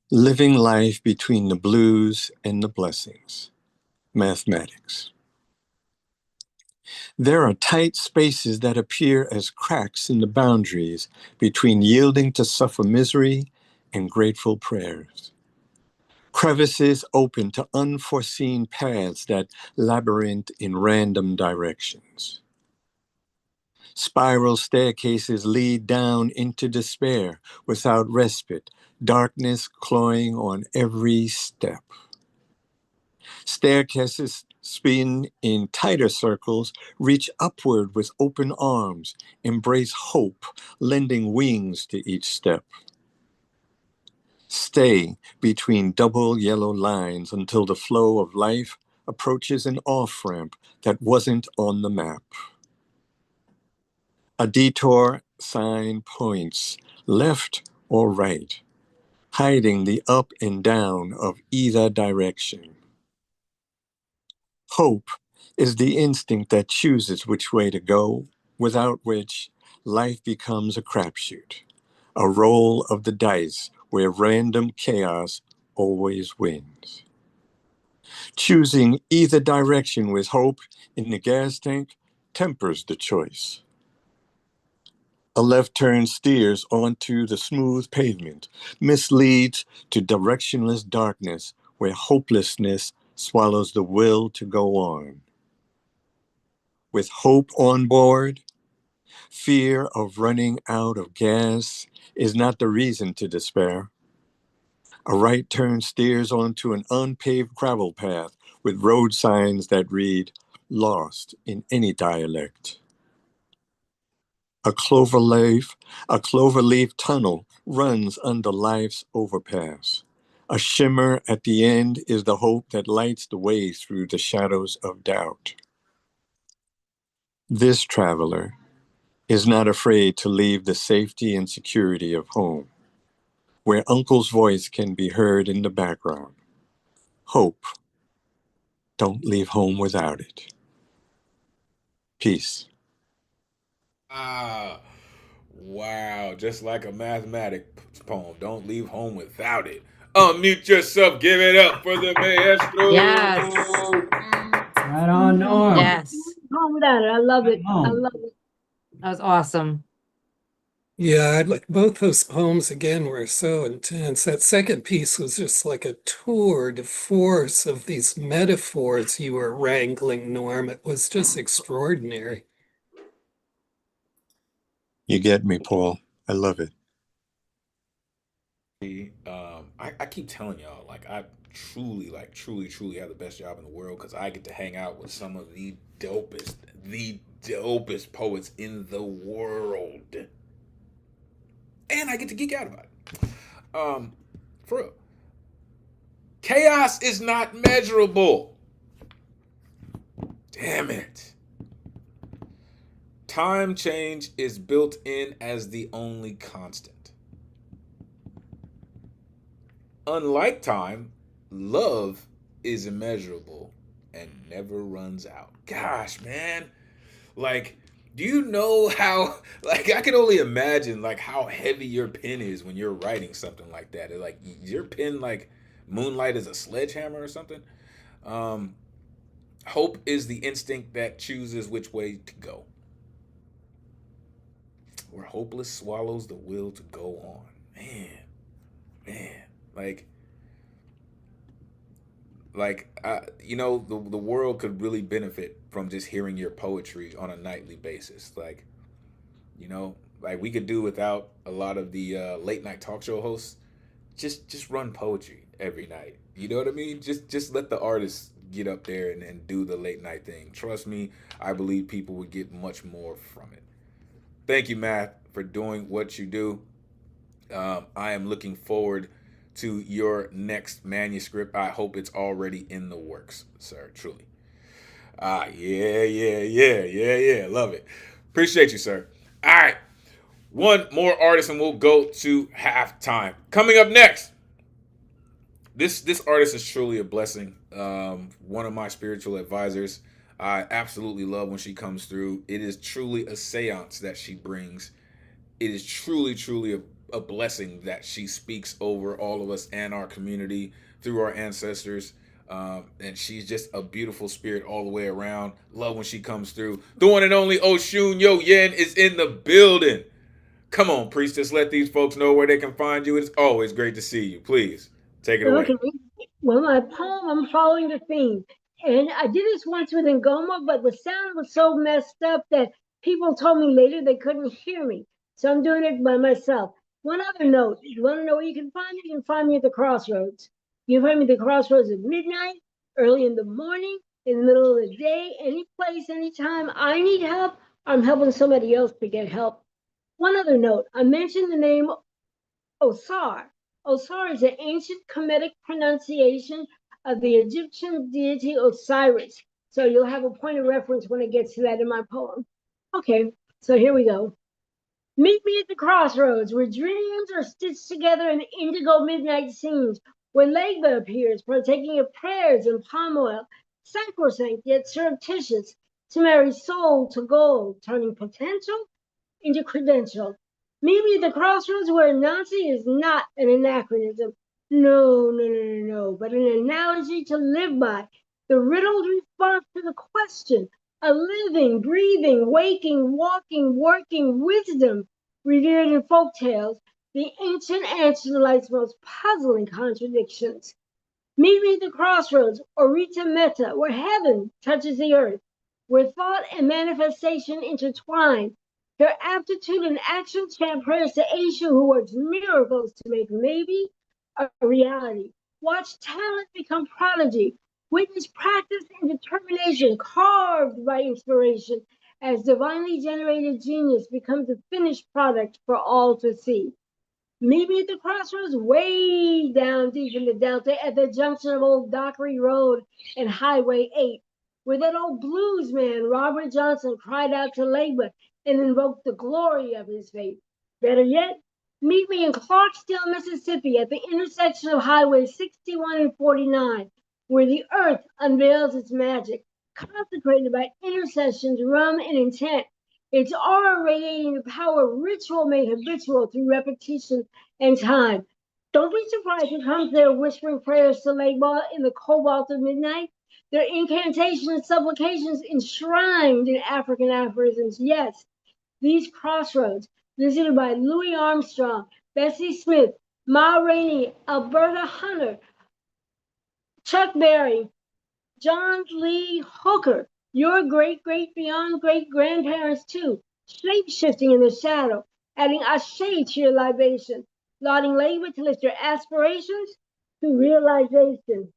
Living life between the blues and the blessings. Mathematics. There are tight spaces that appear as cracks in the boundaries between yielding to suffer misery and grateful prayers. Crevices open to unforeseen paths that labyrinth in random directions. Spiral staircases lead down into despair without respite, darkness clawing on every step. Staircases spin in tighter circles, reach upward with open arms, embrace hope, lending wings to each step. Stay between double yellow lines until the flow of life approaches an off-ramp that wasn't on the map. A detour sign points left or right, hiding the up and down of either direction. Hope is the instinct that chooses which way to go, without which life becomes a crapshoot, a roll of the dice where random chaos always wins. Choosing either direction with hope in the gas tank tempers the choice. A left turn steers onto the smooth pavement, misleads to directionless darkness where hopelessness swallows the will to go on. With hope on board, fear of running out of gas is not the reason to despair. A right turn steers onto an unpaved gravel path with road signs that read, "Lost" in any dialect. A cloverleaf tunnel runs under life's overpass. A shimmer at the end is the hope that lights the way through the shadows of doubt. This traveler is not afraid to leave the safety and security of home, where uncle's voice can be heard in the background. Hope. Don't leave home without it. Peace. Ah, wow. Just like a mathematics poem. Don't leave home without it. Unmute yourself. Give it up for the maestro. Yes. Right on, Norm. Yes. Home without it. I love it. I Home. love it. That was awesome. Yeah, I'd like both those poems again were so intense. That second piece was just like a tour de force of these metaphors you were wrangling, Norm. It was just extraordinary. You get me, Paul. I love it. I keep telling y'all, like, I truly have the best job in the world because I get to hang out with some of the dopest poets in the world. And I get to geek out about it. For real. Chaos is not measurable. Damn it. Time change is built in as the only constant. Unlike time, love is immeasurable and never runs out. Gosh, man. Like, do you know how, like, I can only imagine, like, how heavy your pen is when you're writing something like that. Like, your pen, like, moonlight is a sledgehammer or something. Hope is the instinct that chooses which way to go. Where hopeless swallows the will to go on. Man. You know, the world could really benefit from just hearing your poetry on a nightly basis. Like, you know, like we could do without a lot of the late night talk show hosts. Just run poetry every night. You know what I mean? Just let the artists get up there and do the late night thing. Trust me, I believe people would get much more from it. Thank you, Matt, for doing what you do. I am looking forward to your next manuscript. I hope it's already in the works, sir. Truly. Yeah. Love it. Appreciate you, sir. All right. One more artist and we'll go to halftime. Coming up next. This artist is truly a blessing. One of my spiritual advisors. I absolutely love when she comes through. It is truly a seance that she brings. It is truly a blessing that she speaks over all of us and our community through our ancestors. And she's just a beautiful spirit all the way around. Love when she comes through. The one and only Oshun Yo Yen is in the building. Come on, priestess, let these folks know where they can find you. It's always great to see you. Please, take it away. Okay. Well, my poem, I'm following the theme. And I did this once with Ngoma, but the sound was so messed up that people told me later they couldn't hear me. So I'm doing it by myself. One other note, you want to know where you can find me? You can find me at the crossroads. You can find me at the crossroads at midnight, early in the morning, in the middle of the day, any place, anytime I need help, I'm helping somebody else to get help. One other note, I mentioned the name Osar. Osar is an ancient Kemetic pronunciation of the Egyptian deity Osiris. So you'll have a point of reference when it gets to that in my poem. Okay, so here we go. Meet me at the crossroads where dreams are stitched together in indigo midnight scenes, where Legba appears, partaking of prayers and palm oil, sacrosanct yet surreptitious, to marry soul to gold, turning potential into credential. Meet me at the crossroads where Nazi is not an anachronism. No, but an analogy to live by. The riddled response to the question. A living, breathing, waking, walking, working wisdom revered in folk tales. The ancient answer to life's most puzzling contradictions. Meet me at the crossroads, Orita Meta, where heaven touches the earth, where thought and manifestation intertwine. Their aptitude and action chant prayers to Eshu, who works miracles to make maybe a reality. Watch talent become prodigy. Witness practice and determination carved by inspiration. as divinely generated genius becomes a finished product for all to see. Meet me at the crossroads way down deep in the Delta at the junction of Old Dockery Road and Highway 8, where that old blues man, Robert Johnson, cried out to labor and invoked the glory of his faith. Better yet, meet me in Clarksdale, Mississippi at the intersection of Highway 61 and 49, where the earth unveils its magic, consecrated by intercessions, rum, and intent. Its aura radiating the power of ritual made habitual through repetition and time. Don't be surprised who comes there whispering prayers to Legba in the cobalt of midnight. Their incantations and supplications enshrined in African aphorisms. Yes, these crossroads, visited by Louis Armstrong, Bessie Smith, Ma Rainey, Alberta Hunter, Chuck Berry, John Lee Hooker, your great beyond great grandparents too, shape shifting in the shadow, adding ashe to your libation, lauding labor to lift your aspirations to realization.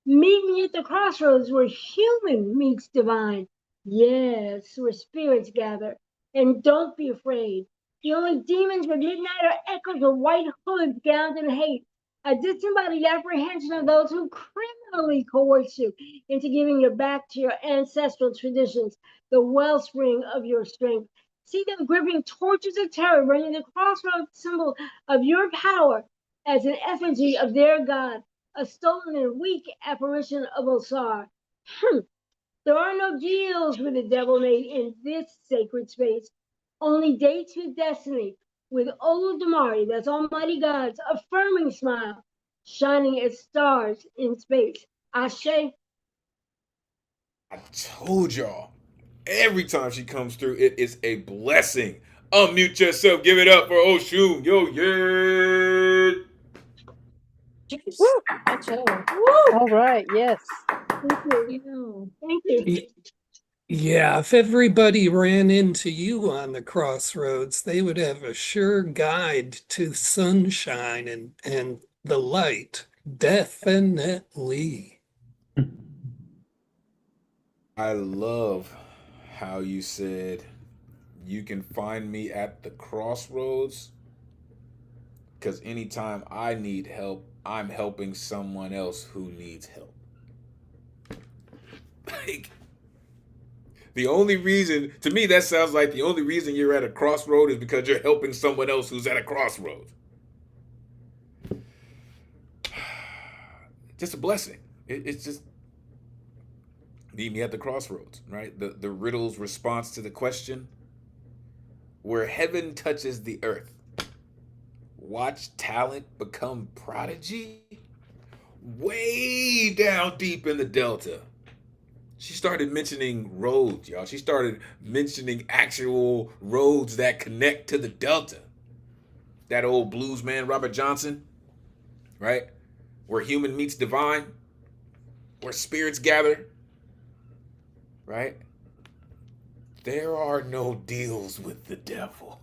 Meet me at the crossroads where human meets divine. Yes, where spirits gather. And don't be afraid. The only demons with midnight are echoes of white hoods gowned in hate, a disembodied apprehension of those who criminally coerce you into giving your back to your ancestral traditions, the wellspring of your strength. See them gripping torches of terror, bringing the crossroads symbol of your power as an effigy of their god, a stolen and weak apparition of Osar. There are no deals with the devil made in this sacred space, only dates with destiny, with old Damari, that's Almighty God's affirming smile, shining as stars in space. Ashe. I told y'all, every time she comes through, it is a blessing. Unmute yourself, give it up for Oshun. Yo, yeah. Jeez. Woo! Much better. All right, yes. Thank you. Thank you. Yeah, if everybody ran into you on the crossroads, they would have a sure guide to sunshine and the light. Definitely. I love how you said you can find me at the crossroads, because anytime I need help, I'm helping someone else who needs help. Like, the only reason, to me, that sounds like the only reason you're at a crossroad is because you're helping someone else who's at a crossroad. Just a blessing. It's just, meet me at the crossroads, right? The riddle's response to the question, where heaven touches the earth, watch talent become prodigy. Way down deep in the Delta, she started mentioning roads, y'all. She started mentioning actual roads that connect to the Delta. That old blues man, Robert Johnson, right? Where human meets divine, where spirits gather, right? There are no deals with the devil.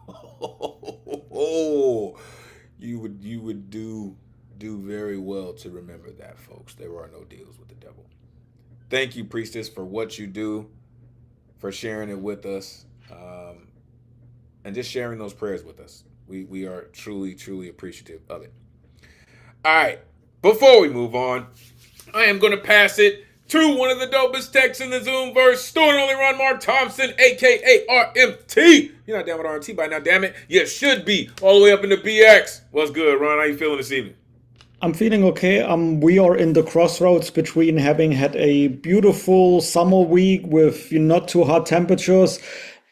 You would do very well to remember that, folks. There are no deals with the devil. Thank you, Priestess, for what you do, for sharing it with us, and just sharing those prayers with us. We are truly appreciative of it. All right, before we move on, I am going to pass it to one of the dopest techs in the Zoomverse, student only Ron Mark Thompson, a.k.a. RMT. You're not down with RMT by now, damn it. You should be, all the way up in the BX. What's good, Ron? How you feeling this evening? I'm feeling okay. We are in the crossroads between having had a beautiful summer week with not too hot temperatures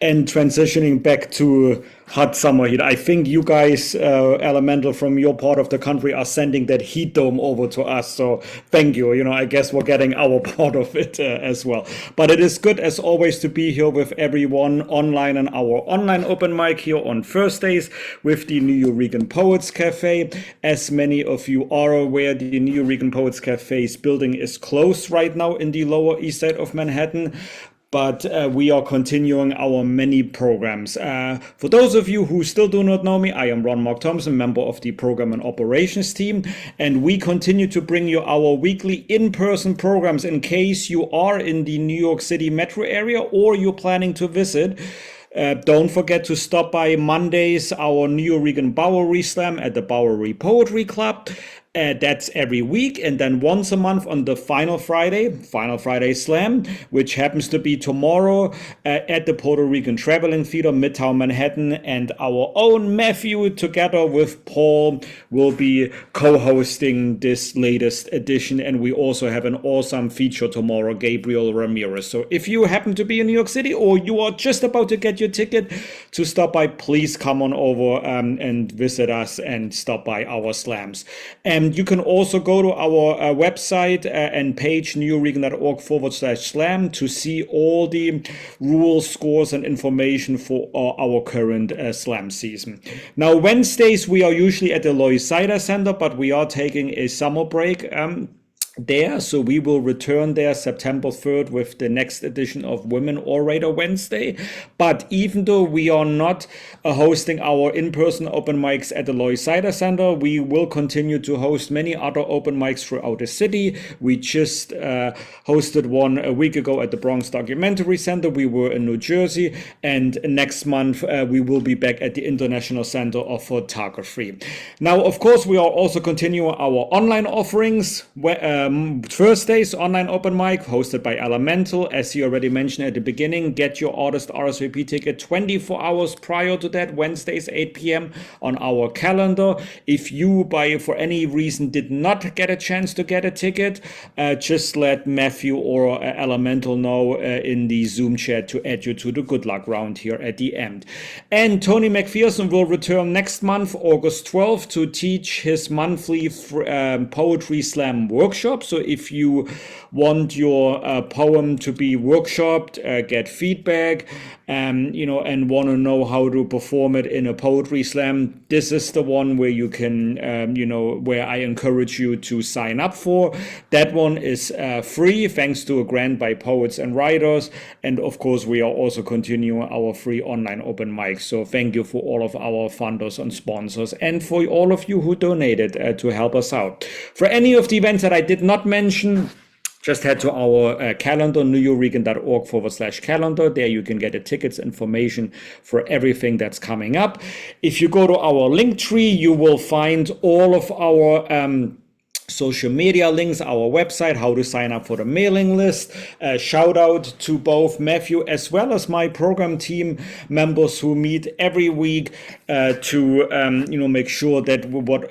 and transitioning back to hot summer heat. I think you guys, Elemental, from your part of the country are sending that heat dome over to us. So thank you. I guess we're getting our part of it as well. But it is good, as always, to be here with everyone online and our online open mic here on Thursdays with the New Eurekan Poets Cafe. As many of you are aware, the New Eurekan Poets Cafe's building is closed right now in the Lower East Side of Manhattan. but we are continuing our many programs. For those of you who still do not know me, I am Ron Mark Thompson, member of the program and operations team, and we continue to bring you our weekly in-person programs in case you are in the New York City metro area or you're planning to visit. Don't forget to stop by Mondays, our New Oregon Bowery Slam at the Bowery Poetry Club. That's every week, and then once a month on the Final Friday Slam, which happens to be tomorrow at the Puerto Rican Traveling Theater, Midtown Manhattan, and our own Matthew, together with Paul, will be co-hosting this latest edition, and we also have an awesome feature tomorrow, Gabriel Ramirez. So if you happen to be in New York City or you are just about to get your ticket to stop by, please come on over and visit us and stop by our slams. And you can also go to our website and page neworegon.org/slam to see all the rules, scores, and information for our current slam season. Now, Wednesdays, we are usually at the Lois Cider Center, but we are taking a summer break there, so we will return there September 3rd with the next edition of Women Orator Wednesday. But even though we are not hosting our in-person open mics at the Lois Cider Center, we will continue to host many other open mics throughout the city. We just hosted one a week ago at the Bronx Documentary Center. We were in New Jersey, and next month we will be back at the International Center of Photography. Now, of course, we are also continuing our online offerings. Thursdays online open mic hosted by Elemen2al. As you already mentioned at the beginning, get your artist RSVP ticket 24 hours prior to that, Wednesdays 8 p.m. on our calendar. If you for any reason did not get a chance to get a ticket, just let Matthew or Elemen2al know in the Zoom chat to add you to the good luck round here at the end. And Tony McPherson will return next month, August 12th, to teach his monthly poetry slam workshop. So if you want your poem to be workshopped, get feedback, and want to know how to perform it in a poetry slam, this is the one where you can, where I encourage you to sign up for. That one is free, thanks to a grant by Poets and Writers. And of course, we are also continuing our free online open mic. So thank you for all of our funders and sponsors, and for all of you who donated to help us out. For any of the events that I did not mention, just head to our calendar, neworegon.org/calendar. There you can get the tickets information for everything that's coming up. If you go to our link tree, you will find all of our social media links, our website, how to sign up for the mailing list. Shout out to both Matthew as well as my program team members who meet every week to make sure that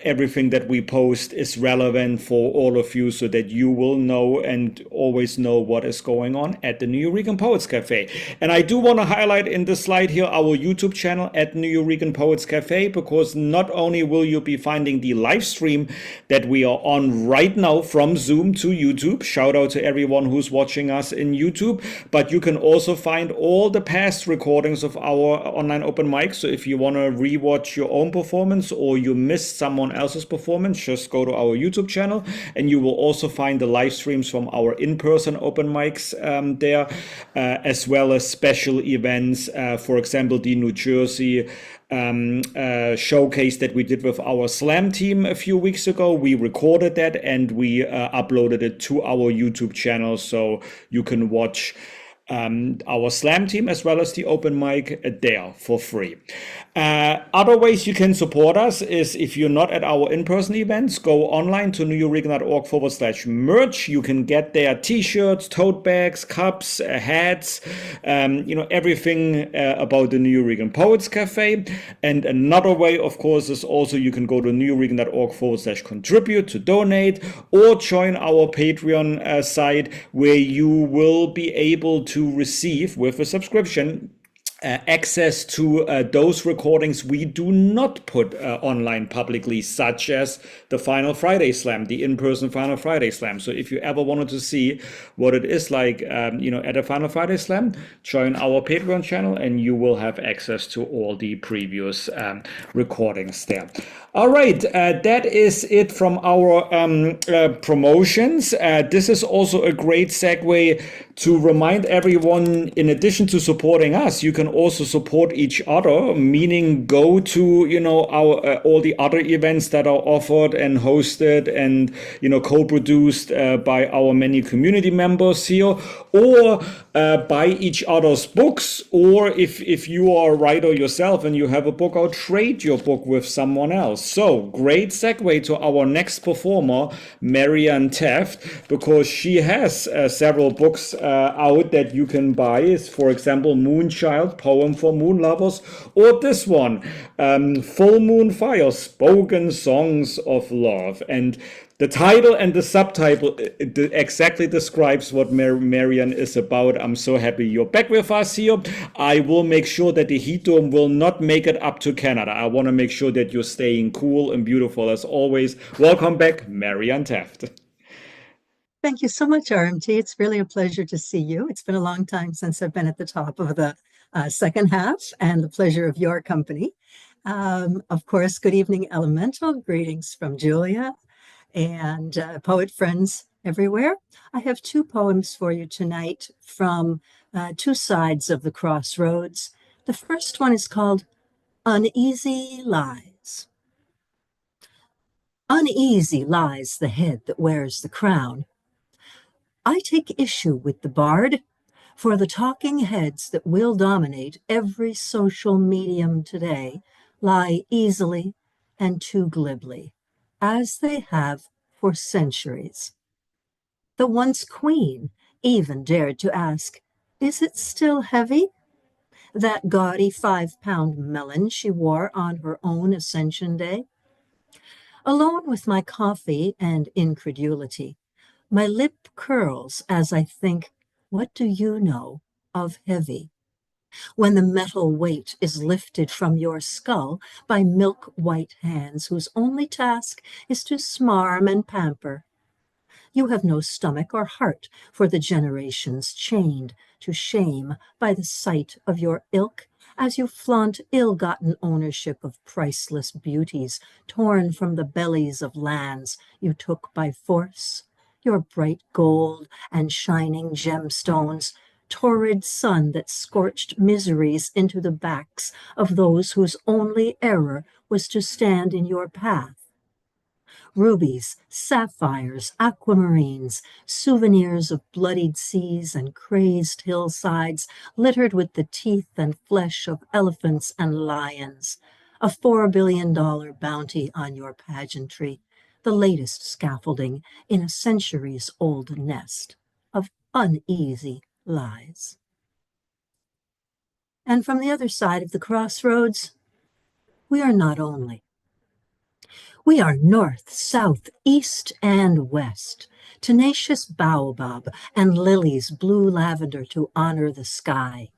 everything that we post is relevant for all of you, so that you will know and always know what is going on at the New Oregon Poets Cafe. And I do want to highlight in this slide here our YouTube channel at New Oregon Poets Cafe, because not only will you be finding the live stream that we are on right now from Zoom to YouTube, shout out to everyone who's watching us in YouTube, but you can also find all the past recordings of our online open mic. So if you want to rewatch your own performance or you missed someone else's performance, just go to our YouTube channel, and you will also find the live streams from our in-person open mics there, as well as special events, for example the New Jersey showcase that we did with our slam team a few weeks ago. We recorded that and we uploaded it to our YouTube channel, so you can watch our slam team as well as the open mic there for free. Other ways you can support us is, if you're not at our in-person events, go online to neworegon.org/merch. You can get there t-shirts, tote bags, cups, hats, everything about the New Oregon Poets Cafe. And another way, of course, is also you can go to neworegon.org/contribute to donate, or join our Patreon site, where you will be able to receive, with a subscription, access to those recordings we do not put online publicly, such as the Final Friday Slam, the in-person Final Friday Slam. So if you ever wanted to see what it is like, at a Final Friday Slam, join our Patreon channel and you will have access to all the previous recordings there. All right, that is it from our promotions. This is also a great segue to remind everyone, in addition to supporting us, you can also support each other, meaning go to, our all the other events that are offered and hosted and, co-produced by our many community members here, or buy each other's books, or if you are a writer yourself and you have a book, or trade your book with someone else. So great segue to our next performer, Marianne Taft, because she has several books out that you can buy. For example, Moonchild, Poem for Moon Lovers, or this one, Full Moon Fire, Spoken Songs of Love. And the title and the subtitle exactly describes what Marianne is about. I'm so happy you're back with us here. I will make sure that the heat dome will not make it up to Canada. I want to make sure that you're staying cool and beautiful as always. Welcome back, Marianne Taft. Thank you so much, RMT. It's really a pleasure to see you. It's been a long time since I've been at the top of the second half, and the pleasure of your company. Of course, good evening, Elemental. Greetings from Julia and poet friends everywhere. I have two poems for you tonight from two sides of the crossroads. The first one is called Uneasy Lies. Uneasy lies the head that wears the crown. I take issue with the bard, for the talking heads that will dominate every social medium today lie easily and too glibly, as they have for centuries. The once queen even dared to ask, "Is it still heavy?" That gaudy 5-pound melon she wore on her own Ascension Day. Alone with my coffee and incredulity, my lip curls as I think, what do you know of heavy? When the metal weight is lifted from your skull by milk-white hands whose only task is to smarm and pamper. You have no stomach or heart for the generations chained to shame by the sight of your ilk as you flaunt ill-gotten ownership of priceless beauties torn from the bellies of lands you took by force. Your bright gold and shining gemstones, torrid sun that scorched miseries into the backs of those whose only error was to stand in your path. Rubies, sapphires, aquamarines, souvenirs of bloodied seas and crazed hillsides littered with the teeth and flesh of elephants and lions. A $4 billion bounty on your pageantry, the latest scaffolding in a centuries-old nest of uneasy lies. And from the other side of the crossroads, we are not only. We are north, south, east, and west, tenacious baobab and lilies blue lavender to honor the sky.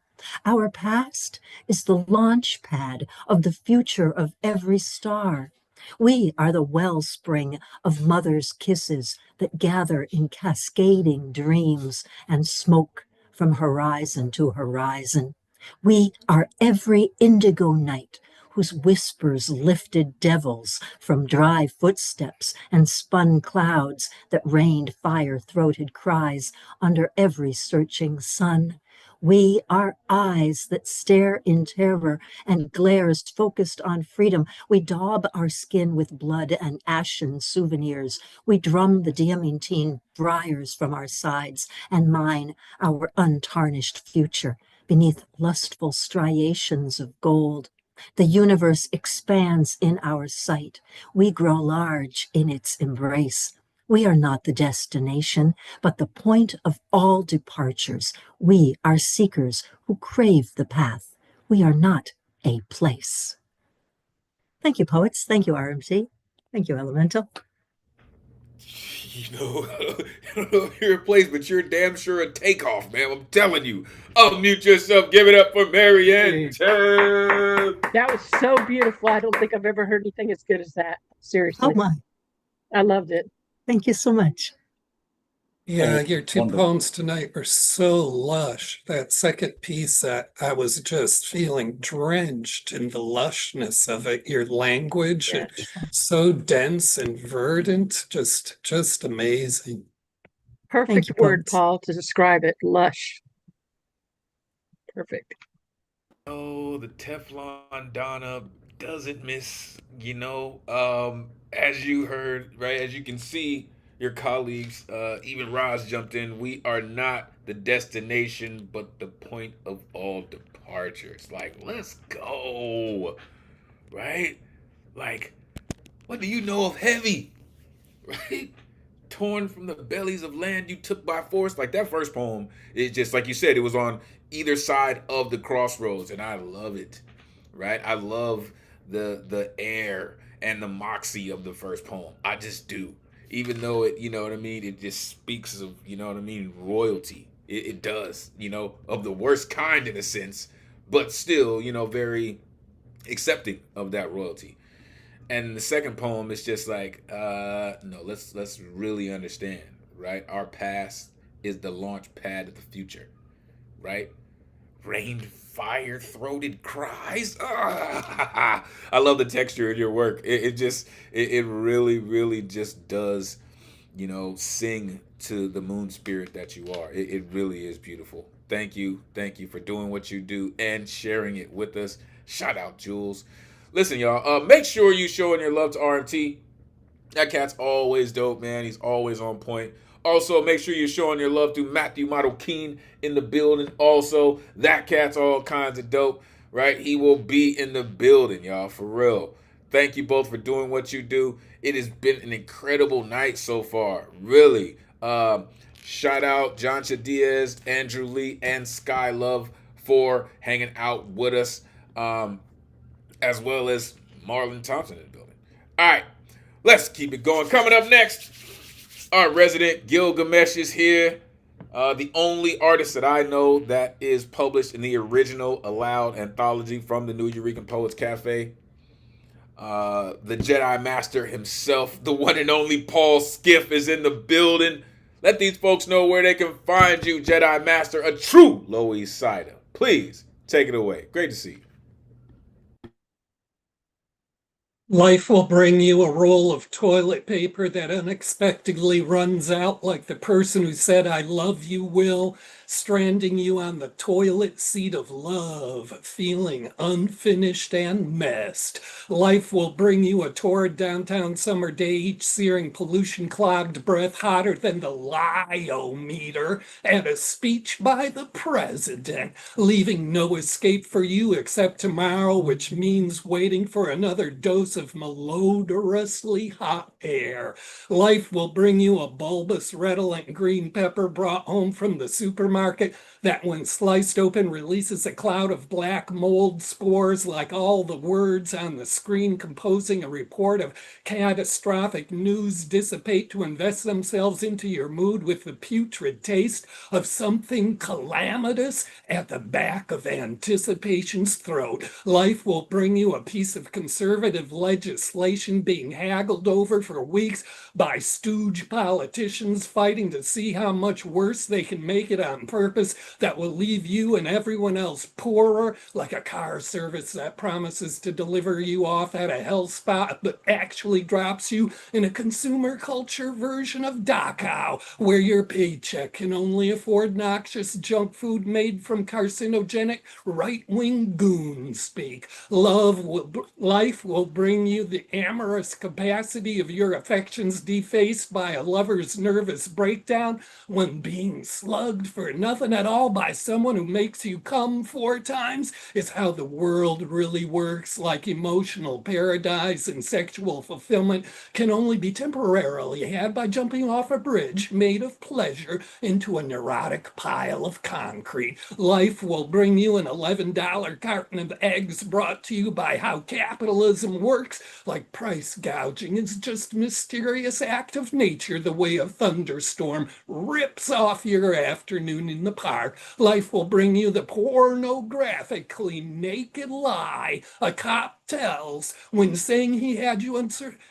Our past is the launch pad of the future of every star. We are the wellspring of mother's kisses that gather in cascading dreams and smoke from horizon to horizon. We are every indigo night whose whispers lifted devils from dry footsteps and spun clouds that rained fire-throated cries under every searching sun. We are eyes that stare in terror and glares focused on freedom. We daub our skin with blood and ashen souvenirs. We drum the diamantine briars from our sides and mine our untarnished future beneath lustful striations of gold. The universe expands in our sight. We grow large in its embrace. We are not the destination, but the point of all departures. We are seekers who crave the path. We are not a place. Thank you, poets. Thank you, RMT. Thank you, Elemental. You're a place, but you're damn sure a takeoff, man. I'm telling you. Unmute yourself. Give it up for Marianne. That was so beautiful. I don't think I've ever heard anything as good as that. Seriously. Oh, my. I loved it. Thank you so much. Yeah, your two poems tonight were so lush. That second piece, that I was just feeling drenched in the lushness of it. Your language, so dense and verdant, just amazing. Perfect you, word, poet. Paul, to describe it. Lush. Perfect. Oh, the Teflon Donna doesn't miss, as you heard, right? As you can see, your colleagues, even Roz jumped in. We are not the destination, but the point of all departures. Like, let's go, right? Like, what do you know of heavy, right? Torn from the bellies of land you took by force. Like that first poem is just like you said, it was on either side of the crossroads, and I love it. Right? I love the air and the moxie of the first poem. I just do. Even though it, you know what I mean, it just speaks of, you know what I mean, royalty. It does, of the worst kind in a sense, but still, very accepting of that royalty. And the second poem is just like, no, let's really understand, right? Our past is the launch pad of the future, right? Rained fire throated cries. Ah! I love the texture of your work. It really, really just does, sing to the moon spirit that you are. It really is beautiful. Thank you for doing what you do and sharing it with us. Shout out, Jules. Listen, y'all. Make sure you showing your love to RMT. That cat's always dope, man. He's always on point. Also, make sure you're showing your love to Matthew Model Keen in the building. Also, that cat's all kinds of dope, right? He will be in the building, y'all, for real. Thank you both for doing what you do. It has been an incredible night so far, really. Shout out John Diaz, Andrew Lee, and Sky Love for hanging out with us, as well as Marlon Thompson in the building. All right, let's keep it going. Coming up next, our resident Gilgamesh is here. The only artist that I know that is published in the original Aloud anthology from the New Eureka Poets Cafe. The Jedi Master himself, the one and only Paul Skiff, is in the building. Let these folks know where they can find you, Jedi Master, a true Lower East Sider. Please take it away. Great to see you. Life will bring you a roll of toilet paper that unexpectedly runs out, like the person who said, I love you will, stranding you on the toilet seat of love, feeling unfinished and messed. Life will bring you a torrid downtown summer day, each searing pollution-clogged breath hotter than the liometer, and a speech by the president, leaving no escape for you except tomorrow, which means waiting for another dose of malodorously hot air. Life will bring you a bulbous, redolent green pepper brought home from the supermarket that, when sliced open, releases a cloud of black mold spores like all the words on the screen composing a report of catastrophic news dissipate to invest themselves into your mood with the putrid taste of something calamitous at the back of anticipation's throat. Life will bring you a piece of conservative legislation being haggled over for weeks by stooge politicians fighting to see how much worse they can make it on purpose, that will leave you and everyone else poorer, like a car service that promises to deliver you off at a hell spot but actually drops you in a consumer culture version of Dachau, where your paycheck can only afford noxious junk food made from carcinogenic right-wing goon speak. Life will bring you the amorous capacity of your affections defaced by a lover's nervous breakdown when being slugged for nothing at all by someone who makes you come 4 times is how the world really works. Like emotional paradise and sexual fulfillment can only be temporarily had by jumping off a bridge made of pleasure into a neurotic pile of concrete. Life will bring you an $11 carton of eggs brought to you by how capitalism works, like price gouging is just a mysterious act of nature, the way a thunderstorm rips off your afternoon in the park. Life will bring you the pornographically naked lie, a cop tells when saying he had you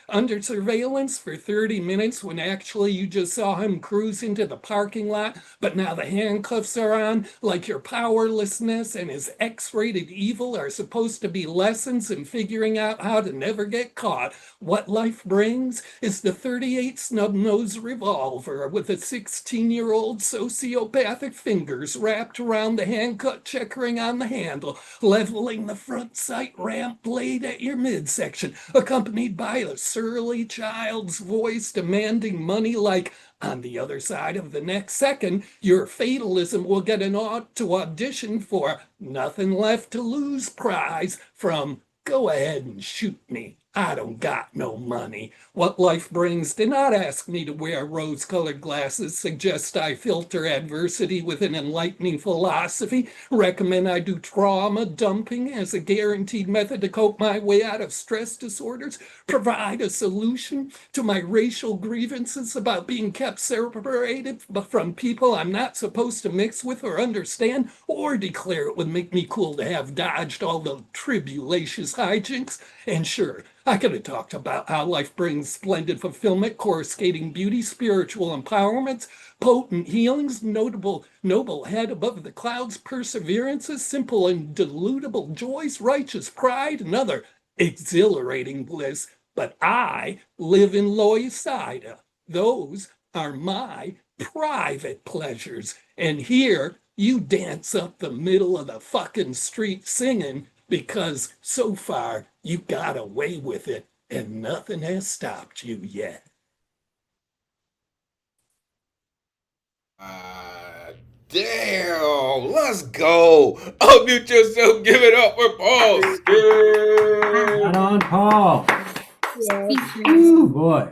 under surveillance for 30 minutes when actually you just saw him cruise into the parking lot, but now the handcuffs are on, like your powerlessness and his X-rated evil are supposed to be lessons in figuring out how to never get caught. What life brings is the 38 snub-nosed revolver with a 16-year-old sociopathic fingers wrapped around the hand-cut checkering on the handle, leveling the front sight ramp blade at your midsection, accompanied by a surly child's voice demanding money like, on the other side of the next second, your fatalism will get an to audition for Nothing Left to Lose prize from Go Ahead and Shoot Me. I don't got no money. What life brings did not ask me to wear rose-colored glasses, suggest I filter adversity with an enlightening philosophy, recommend I do trauma dumping as a guaranteed method to cope my way out of stress disorders, provide a solution to my racial grievances about being kept separated from people I'm not supposed to mix with or understand, or declare it would make me cool to have dodged all the tribulacious hijinks. And sure, I could have talked about how life brings splendid fulfillment, coruscating beauty, spiritual empowerments, potent healings, noble head above the clouds, perseverances, simple and deludible joys, righteous pride, and other exhilarating bliss. But I live in Loisaida. Those are my private pleasures. And here you dance up the middle of the fucking street singing because so far you got away with it and nothing has stopped you yet. Damn, let's go. Unmute yourself, give it up for Paul. Right on, Paul. Yes. Ooh, boy.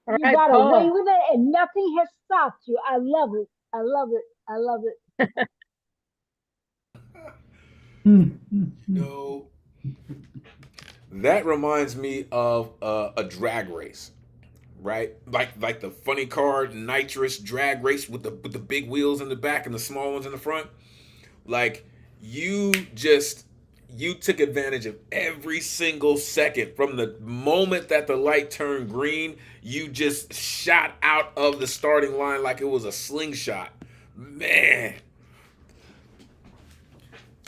All You right, got Paul. away with it and nothing has stopped you. I love it. I love it. I love it. No. That reminds me of a drag race, right? Like the funny car nitrous drag race with the big wheels in the back and the small ones in the front. Like you took advantage of every single second from the moment that the light turned green. You just shot out of the starting line like it was a slingshot. Man.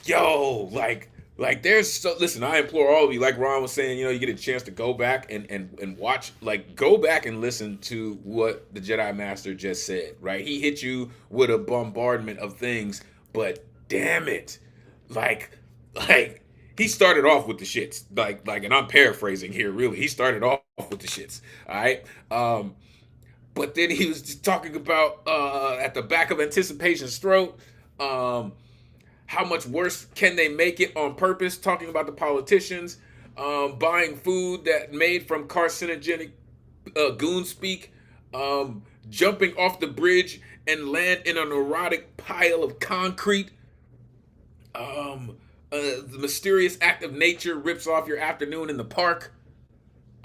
Yo, like there's so listen, I implore all of you, like Ron was saying, you get a chance to go back and watch, like go back and listen to what the Jedi Master just said, right? He hit you with a bombardment of things, but damn it, like he started off with the shits, like and I'm paraphrasing here, really. He started off with the shits, all right? But then he was just talking about at the back of Anticipation's throat, how much worse can they make it on purpose, talking about the politicians, buying food that made from carcinogenic goon speak, jumping off the bridge and land in a neurotic pile of concrete. The mysterious act of nature rips off your afternoon in the park.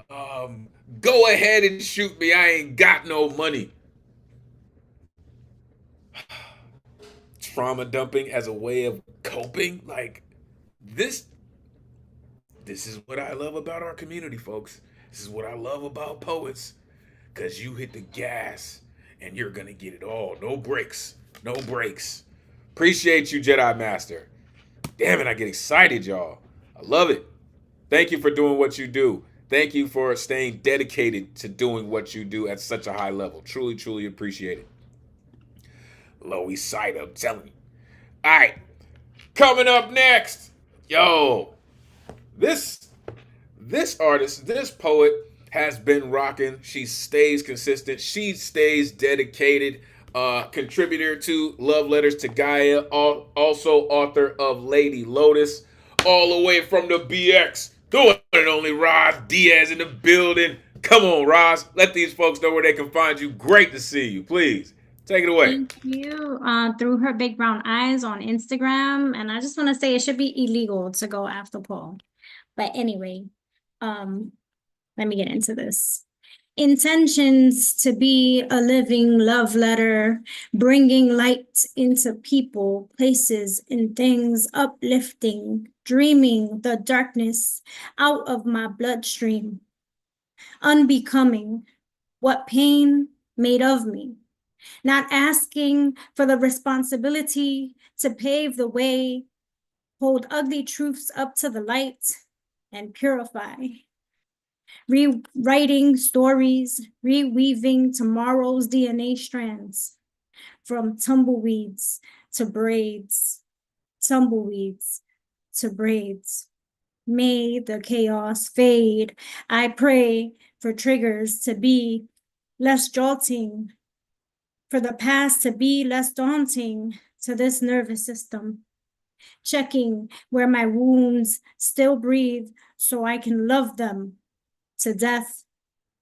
Go ahead and shoot me, I ain't got no money. Trauma dumping as a way of coping, like this is what I love about our community, folks. This is what I love about poets, because you hit the gas and you're gonna get it all. No breaks. Appreciate you, Jedi Master. Damn it, I get excited, y'all. I love it. Thank you for doing what you do. Thank you for staying dedicated to doing what you do at such a high level. Truly appreciate it. Lowy side, I'm telling you. All right, coming up next, yo, this artist, this poet has been rocking. She stays consistent. She stays dedicated. Contributor to Love Letters to Gaia, also author of Lady Lotus, all the way from the BX. The one and only Roz Diaz in the building. Come on, Roz. Let these folks know where they can find you. Great to see you. Please. Take it away. Thank you. Through Her Big Brown Eyes on Instagram. And I just want to say it should be illegal to go after Paul. But anyway, let me get into this. Intentions to be a living love letter, bringing light into people, places, and things, uplifting, dreaming the darkness out of my bloodstream, unbecoming what pain made of me, not asking for the responsibility to pave the way, hold ugly truths up to the light, and purify. Rewriting stories, reweaving tomorrow's DNA strands, from tumbleweeds to braids, tumbleweeds to braids. May the chaos fade. I pray for triggers to be less jolting, for the past to be less daunting to this nervous system. Checking where my wounds still breathe so I can love them to death,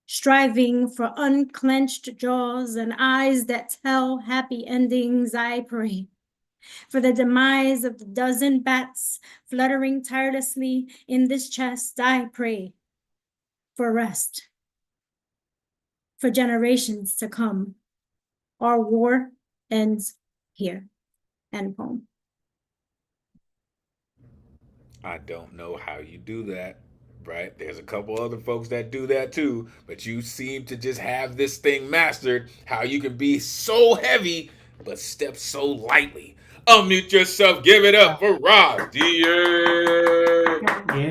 striving for unclenched jaws and eyes that tell happy endings. I pray for the demise of the dozen bats fluttering tirelessly in this chest. I pray for rest, for generations to come. Our war ends here. End poem. I don't know how you do that, right? There's a couple other folks that do that too, but you seem to just have this thing mastered, how you can be so heavy but step so lightly. Unmute yourself, give it up for Roz. Yeah,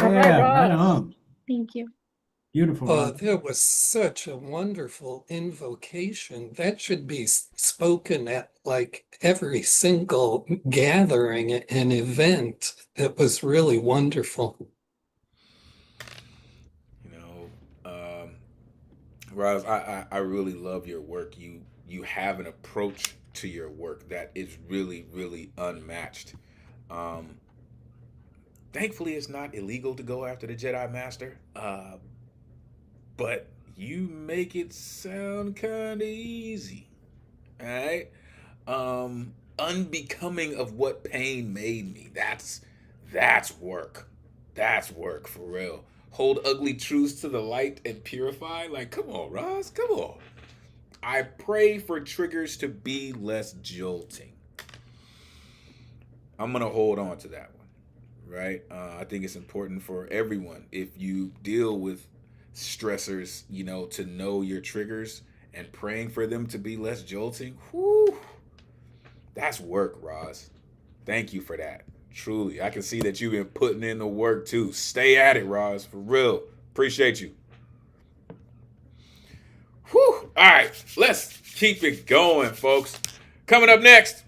right on. Thank you. Beautiful. Oh, that was such a wonderful invocation. That should be spoken at like every single gathering and event. It was really wonderful. You know, Roz, I really love your work. You have an approach to your work that is really, really unmatched. Um, Thankfully, it's not illegal to go after the Jedi Master, but you make it sound kind of easy. All right, unbecoming of what pain made me. That's work. That's work for real. Hold ugly truths to the light and purify. Like, come on, Roz, come on. I pray for triggers to be less jolting. I'm gonna hold on to that one, right? I think it's important for everyone, if you deal with stressors, to know your triggers and praying for them to be less jolting. Whew, that's work, Roz. Thank you for that. Truly, I can see that you've been putting in the work too. Stay at it, Roz, for real. Appreciate you. Whew. All right, let's keep it going, folks. Coming up next,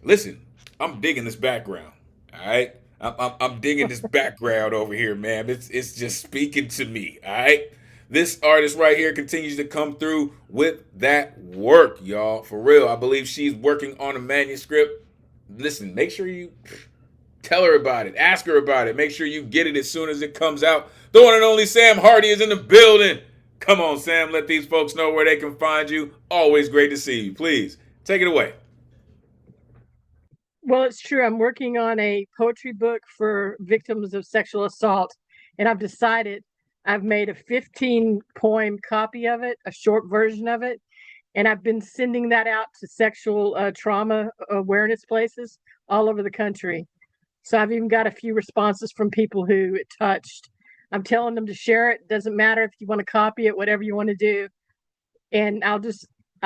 listen, I'm digging this background. All right, I'm digging this background over here, man. It's just speaking to me. All right, this artist right here continues to come through with that work, y'all. For real, I believe she's working on a manuscript. Listen, make sure you tell her about it. Ask her about it. Make sure you get it as soon as it comes out. The one and only Sam Hardy is in the building. Come on, Sam. Let these folks know where they can find you. Always great to see you. Please, take it away. Well, it's true. I'm working on a poetry book for victims of sexual assault, and I've decided I've made a 15-poem copy of it, a short version of it, and I've been sending that out to sexual trauma awareness places all over the country. So I've even got a few responses from people who it touched. I'm telling them to share it. Doesn't matter if you want to copy it, whatever you want to do. And I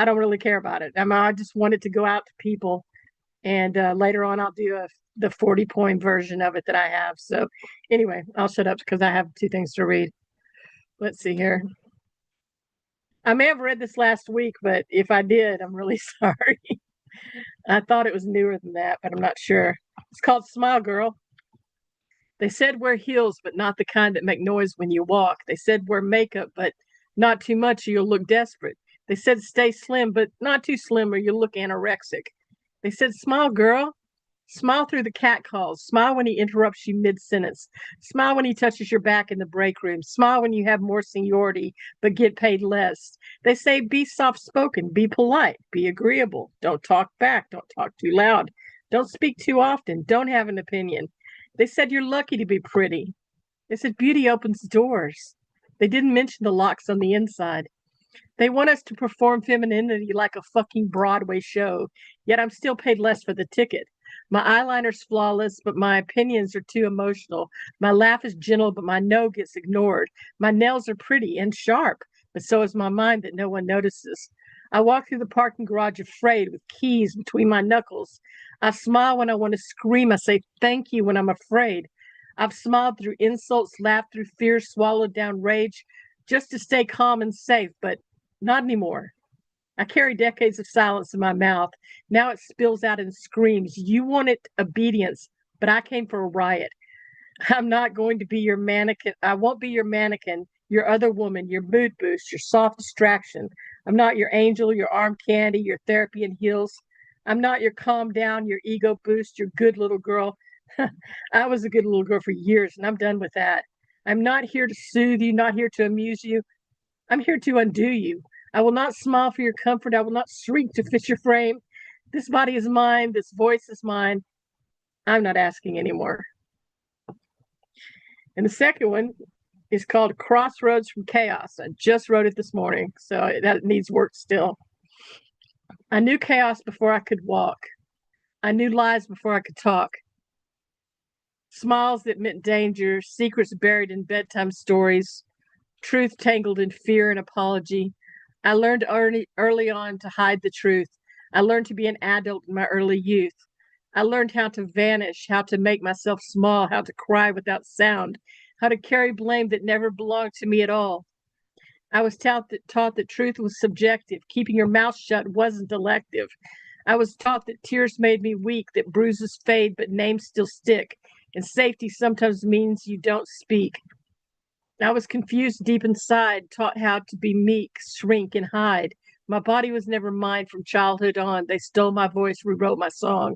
don't really care about it. I just want it to go out to people. And later on, I'll do the 40-poem version of it that I have. So anyway, I'll shut up because I have 2 things to read. Let's see here. I may have read this last week, but if I did, I'm really sorry. I thought it was newer than that, but I'm not sure. It's called Smile Girl. They said wear heels, but not the kind that make noise when you walk. They said wear makeup, but not too much or you'll look desperate. They said stay slim, but not too slim or you'll look anorexic. They said smile, girl. Smile through the catcalls. Smile when he interrupts you mid-sentence. Smile when he touches your back in the break room. Smile when you have more seniority but get paid less. They say be soft-spoken, be polite, be agreeable. Don't talk back, don't talk too loud. Don't speak too often, don't have an opinion. They said you're lucky to be pretty. They said beauty opens doors. They didn't mention the locks on the inside. They want us to perform femininity like a fucking Broadway show, yet I'm still paid less for the ticket. My eyeliner's flawless, but my opinions are too emotional. My laugh is gentle, but my no gets ignored. My nails are pretty and sharp, but so is my mind that no one notices. I walk through the parking garage afraid with keys between my knuckles. I smile when I want to scream. I say thank you when I'm afraid. I've smiled through insults, laughed through fear, swallowed down rage, just to stay calm and safe, but not anymore. I carry decades of silence in my mouth. Now it spills out in screams. You wanted obedience, but I came for a riot. I'm not going to be your mannequin. I won't be your mannequin, your other woman, your mood boost, your soft distraction. I'm not your angel, your arm candy, your therapy and heels. I'm not your calm down, your ego boost, your good little girl. I was a good little girl for years, and I'm done with that. I'm not here to soothe you, not here to amuse you. I'm here to undo you. I will not smile for your comfort. I will not shriek to fit your frame. This body is mine. This voice is mine. I'm not asking anymore. And the second one is called Crossroads from Chaos. I just wrote it this morning, so that needs work still. I knew chaos before I could walk. I knew lies before I could talk. Smiles that meant danger, secrets buried in bedtime stories, truth tangled in fear and apology. I learned early on to hide the truth. I learned to be an adult in my early youth. I learned how to vanish, how to make myself small, how to cry without sound, how to carry blame that never belonged to me at all. I was taught that truth was subjective. Keeping your mouth shut wasn't elective. I was taught that tears made me weak, that bruises fade, but names still stick. And safety sometimes means you don't speak. I was confused deep inside, taught how to be meek, shrink, and hide. My body was never mine from childhood on. They stole my voice, rewrote my song.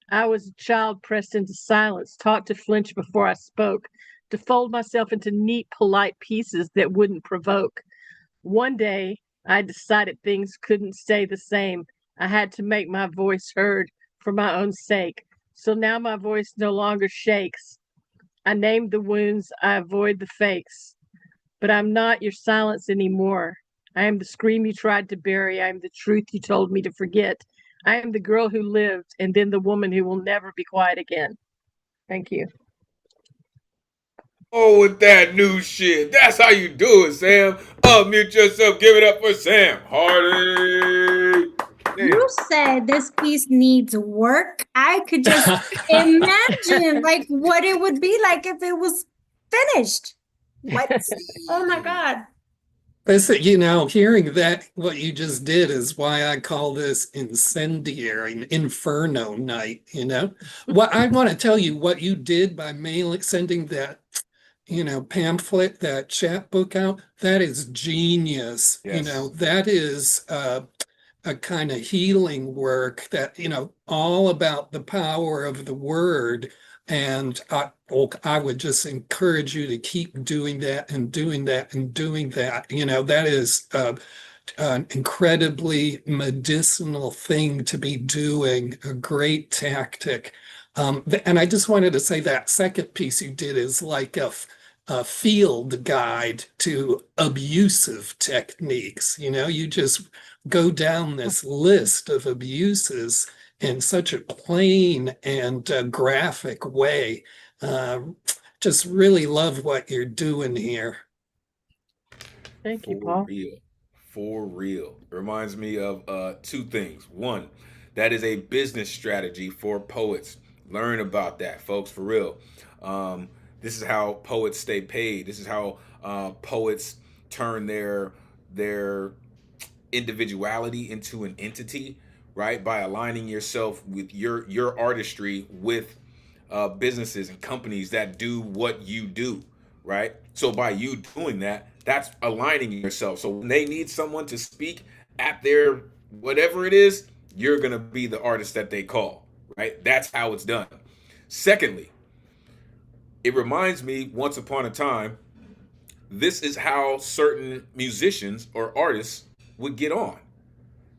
I was a child pressed into silence, taught to flinch before I spoke, to fold myself into neat, polite pieces that wouldn't provoke. One day, I decided things couldn't stay the same. I had to make my voice heard for my own sake. So now my voice no longer shakes. I named the wounds, I avoid the fakes. But I'm not your silence anymore. I am the scream you tried to bury. I am the truth you told me to forget. I am the girl who lived and then the woman who will never be quiet again. Thank you. Oh, with that new shit. That's how you do it, Sam. Unmute yourself. Give it up for Sam Hardy. You said this piece needs work. I could just imagine like what it would be like if it was finished. What? Oh my God. Listen, hearing that, what you just did is why I call this incendiary, inferno night, What I want to tell you, what you did by sending that, pamphlet, that chat book out, that is genius. Yes. That is a kind of healing work that, all about the power of the word. And I would just encourage you to keep doing that and doing that and doing that. That is an incredibly medicinal thing to be doing, a great tactic. And I just wanted to say that second piece you did is like a field guide to abusive techniques. You just go down this list of abuses in such a plain and graphic way. Just really love what you're doing here. Thank you, Paul. For real. It reminds me of two things. One, that is a business strategy for poets. Learn about that, folks, for real. This is how poets stay paid. This is how poets turn their individuality into an entity, right? By aligning yourself with your artistry with businesses and companies that do what you do, right? So by you doing that, that's aligning yourself. So when they need someone to speak at their whatever it is, you're gonna be the artist that they call, right? That's how it's done. Secondly, it reminds me, once upon a time, this is how certain musicians or artists would get on.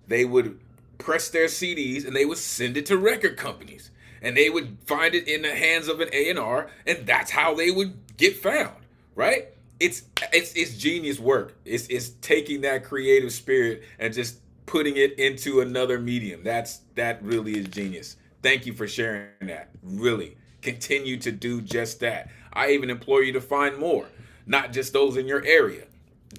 They would press their CDs and they would send it to record companies. And they would find it in the hands of an A&R, and that's how they would get found, right? it's genius work. It's taking that creative spirit and just putting it into another medium. That really is genius. Thank you for sharing that. Really, continue to do just that. I even implore you to find more, not just those in your area.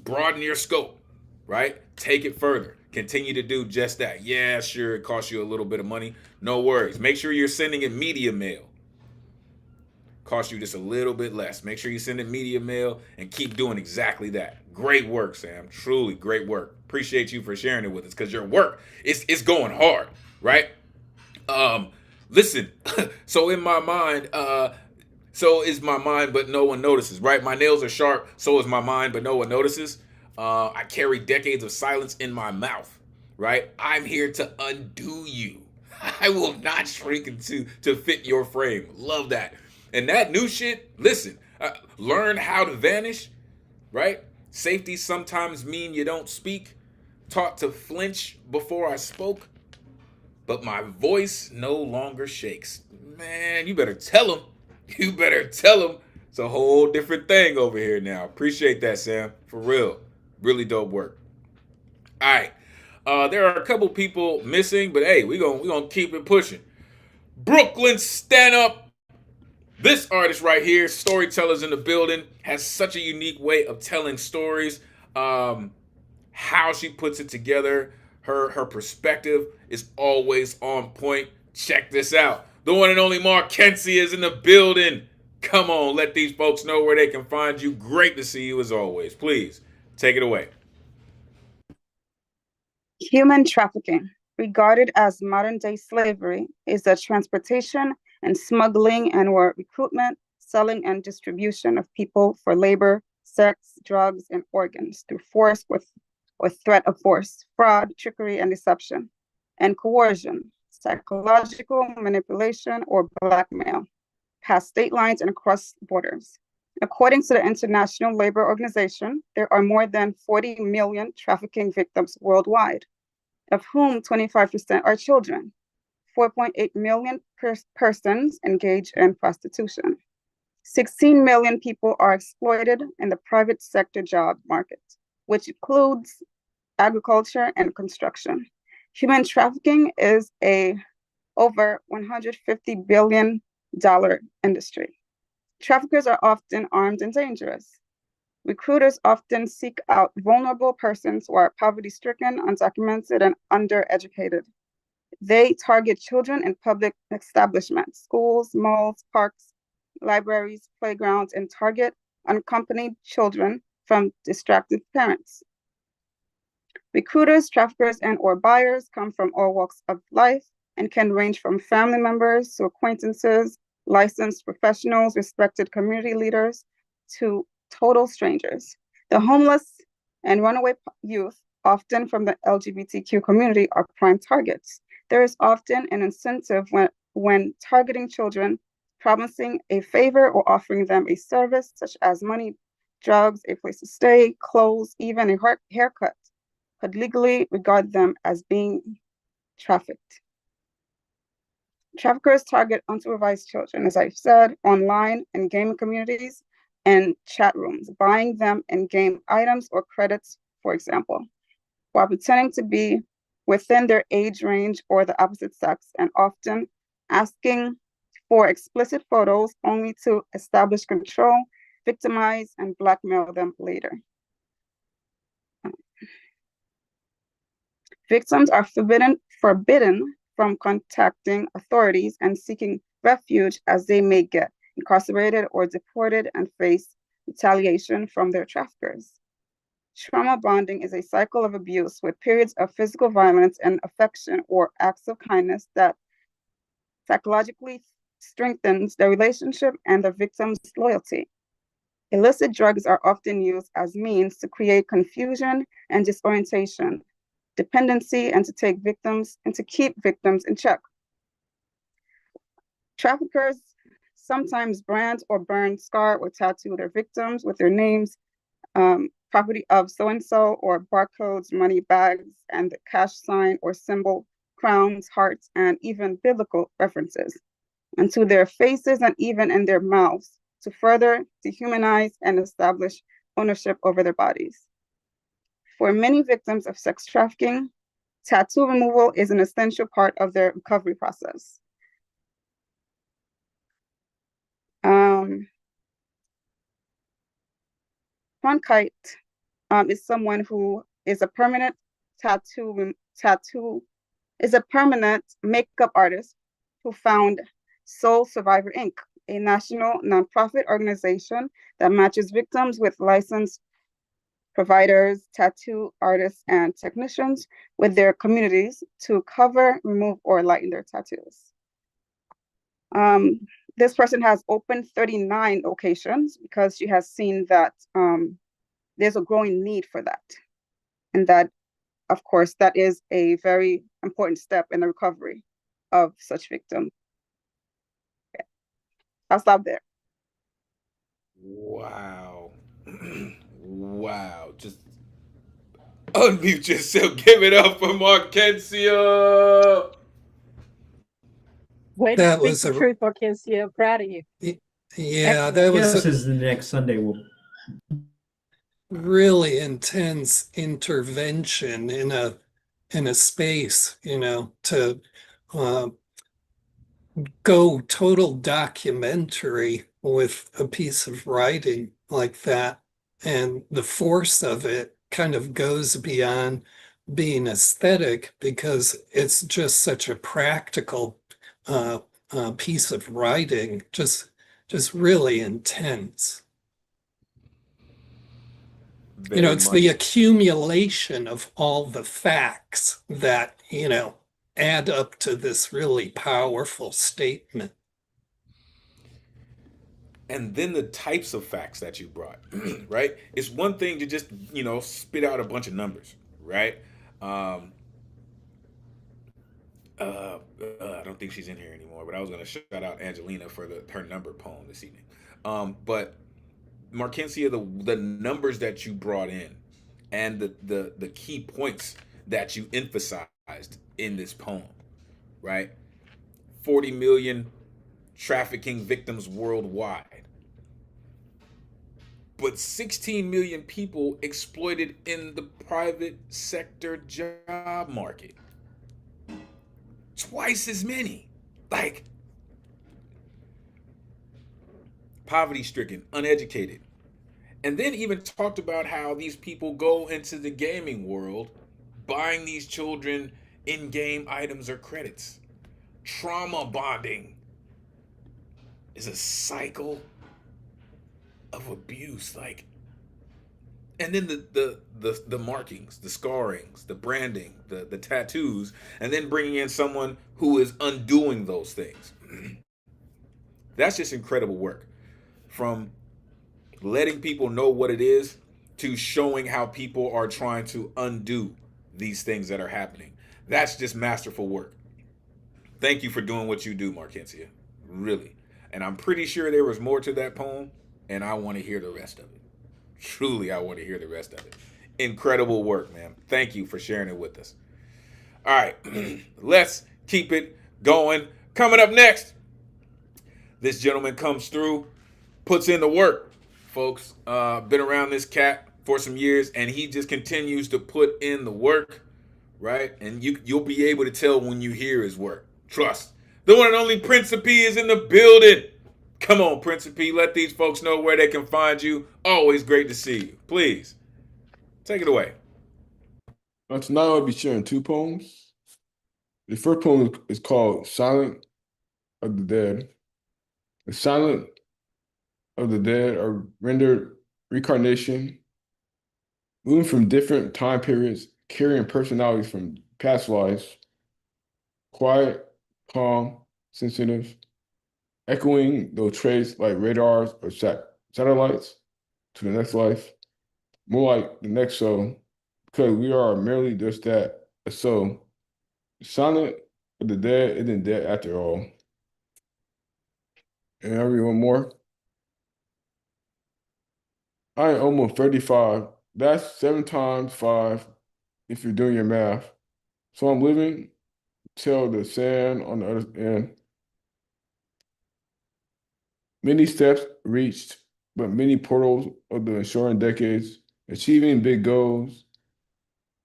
Broaden your scope, right? Take it further. Continue to do just that. Yeah, sure, it costs you a little bit of money. No worries. Make sure you're sending it media mail. Cost you just a little bit less. Make sure you send it media mail and keep doing exactly that. Great work, Sam. Truly great work. Appreciate you for sharing it with us because your work it's going hard, right? Listen, so in my mind, so is my mind, but no one notices, right? My nails are sharp, so is my mind, but no one notices. I carry decades of silence in my mouth, right? I'm here to undo you. I will not shrink to fit your frame. Love that. And that new shit, listen, learn how to vanish, right? Safety sometimes mean you don't speak. Taught to flinch before I spoke, but my voice no longer shakes. Man, you better tell him. You better tell him. It's a whole different thing over here now. Appreciate that, Sam. For real. Really dope work. All right. There are a couple people missing, but hey, we gonna keep it pushing. Brooklyn, stand up. This artist right here, storytellers in the building, has such a unique way of telling stories. How she puts it together, her perspective is always on point. Check this out. The one and only Markensi is in the building. Come on, let these folks know where they can find you. Great to see you as always. Please, take it away. Human trafficking, regarded as modern-day slavery, is the transportation and smuggling and/or recruitment, selling, and distribution of people for labor, sex, drugs, and organs through force or threat of force, fraud, trickery, and deception, and coercion, psychological manipulation, or blackmail, past state lines and across borders. According to the International Labor Organization, there are more than 40 million trafficking victims worldwide, of whom 25% are children. 4.8 million persons engage in prostitution. 16 million people are exploited in the private sector job market, which includes agriculture and construction. Human trafficking is a over $150 billion industry. Traffickers are often armed and dangerous. Recruiters often seek out vulnerable persons who are poverty-stricken, undocumented, and undereducated. They target children in public establishments, schools, malls, parks, libraries, playgrounds, and target unaccompanied children from distracted parents. Recruiters, traffickers, and/or buyers come from all walks of life and can range from family members to acquaintances, licensed professionals, respected community leaders, to total strangers. The homeless and runaway youth, often from the LGBTQ community, are prime targets. There is often an incentive when targeting children, promising a favor or offering them a service such as money, drugs, a place to stay, clothes, even a haircut, could legally regard them as being trafficked. Traffickers target unsupervised children, as I've said, online and gaming communities and chat rooms, buying them in-game items or credits, for example, while pretending to be within their age range or the opposite sex, and often asking for explicit photos only to establish control, victimize, and blackmail them later. Victims are forbidden from contacting authorities and seeking refuge, as they may get incarcerated or deported and face retaliation from their traffickers. Trauma bonding is a cycle of abuse with periods of physical violence and affection or acts of kindness that psychologically strengthens the relationship and the victim's loyalty. Illicit drugs are often used as means to create confusion and disorientation, dependency, and to keep victims in check. Traffickers sometimes brand or burn, scar, or tattoo their victims with their names, property of so-and-so, or barcodes, money bags, and the cash sign or symbol, crowns, hearts, and even biblical references, and to their faces and even in their mouths, to further dehumanize and establish ownership over their bodies. For many victims of sex trafficking, tattoo removal is an essential part of their recovery process. Kite is someone who is a permanent makeup artist who found Soul Survivor Inc., a national nonprofit organization that matches victims with licensed providers, tattoo artists, and technicians with their communities to cover, remove, or lighten their tattoos. This person has opened 39 locations because she has seen that there's a growing need for that. And that, of course, that is a very important step in the recovery of such victims. Okay. I'll stop there. Wow. Wow. Just unmute yourself. Give it up for Markencia. Way to That speak was the a truth, Markencia. I'm proud of you. yeah, Excellent. that was Yes, a is the next Sunday. really intense intervention in a space, to go total documentary with a piece of writing like that. And the force of it kind of goes beyond being aesthetic because it's just such a practical piece of writing, just really intense. Very It's much. the accumulation of all the facts that, add up to this really powerful statement. And then the types of facts that you brought, right? It's one thing to just, spit out a bunch of numbers, right? I don't think she's in here anymore, but I was going to shout out Angelina for her number poem this evening. But Markencia, the numbers that you brought in and the key points that you emphasized in this poem, right? 40 million trafficking victims worldwide, but 16 million people exploited in the private sector job market. Twice as many. Like, poverty stricken, uneducated. And then even talked about how these people go into the gaming world buying these children in game items or credits. Trauma bonding is a cycle of abuse. Like, and then the markings, the scarrings, the branding, the tattoos, and then bringing in someone who is undoing those things. That's just incredible work. From letting people know what it is to showing how people are trying to undo these things that are happening. That's just masterful work. Thank you for doing what you do, Markencia. Really. And I'm pretty sure there was more to that poem, and I want to hear the rest of it. Truly, I want to hear the rest of it. Incredible work, man. Thank you for sharing it with us. All right, let's keep it going. Coming up next, this gentleman comes through, puts in the work, folks. Been around this cat for some years, and he just continues to put in the work, right? And you'll be able to tell when you hear his work. Trust. The one and only Principe is in the building. Come on, Principe. Let these folks know where they can find you. Always great to see you. Please, take it away. Tonight I'll be sharing two poems. The first poem is called Silent of the Dead. The silent of the dead are rendered reincarnation, moving from different time periods, carrying personalities from past lives, quiet, calm, sensitive, echoing those traits like radars or satellites to the next life, more like the next soul, because we are merely just that, a soul. Silent of the dead isn't dead after all. And I read one more. I am almost 35. That's 7 times 5 if you're doing your math. So I'm living till the sand on the other end. Many steps reached, but many portals of the ensuing decades, achieving big goals,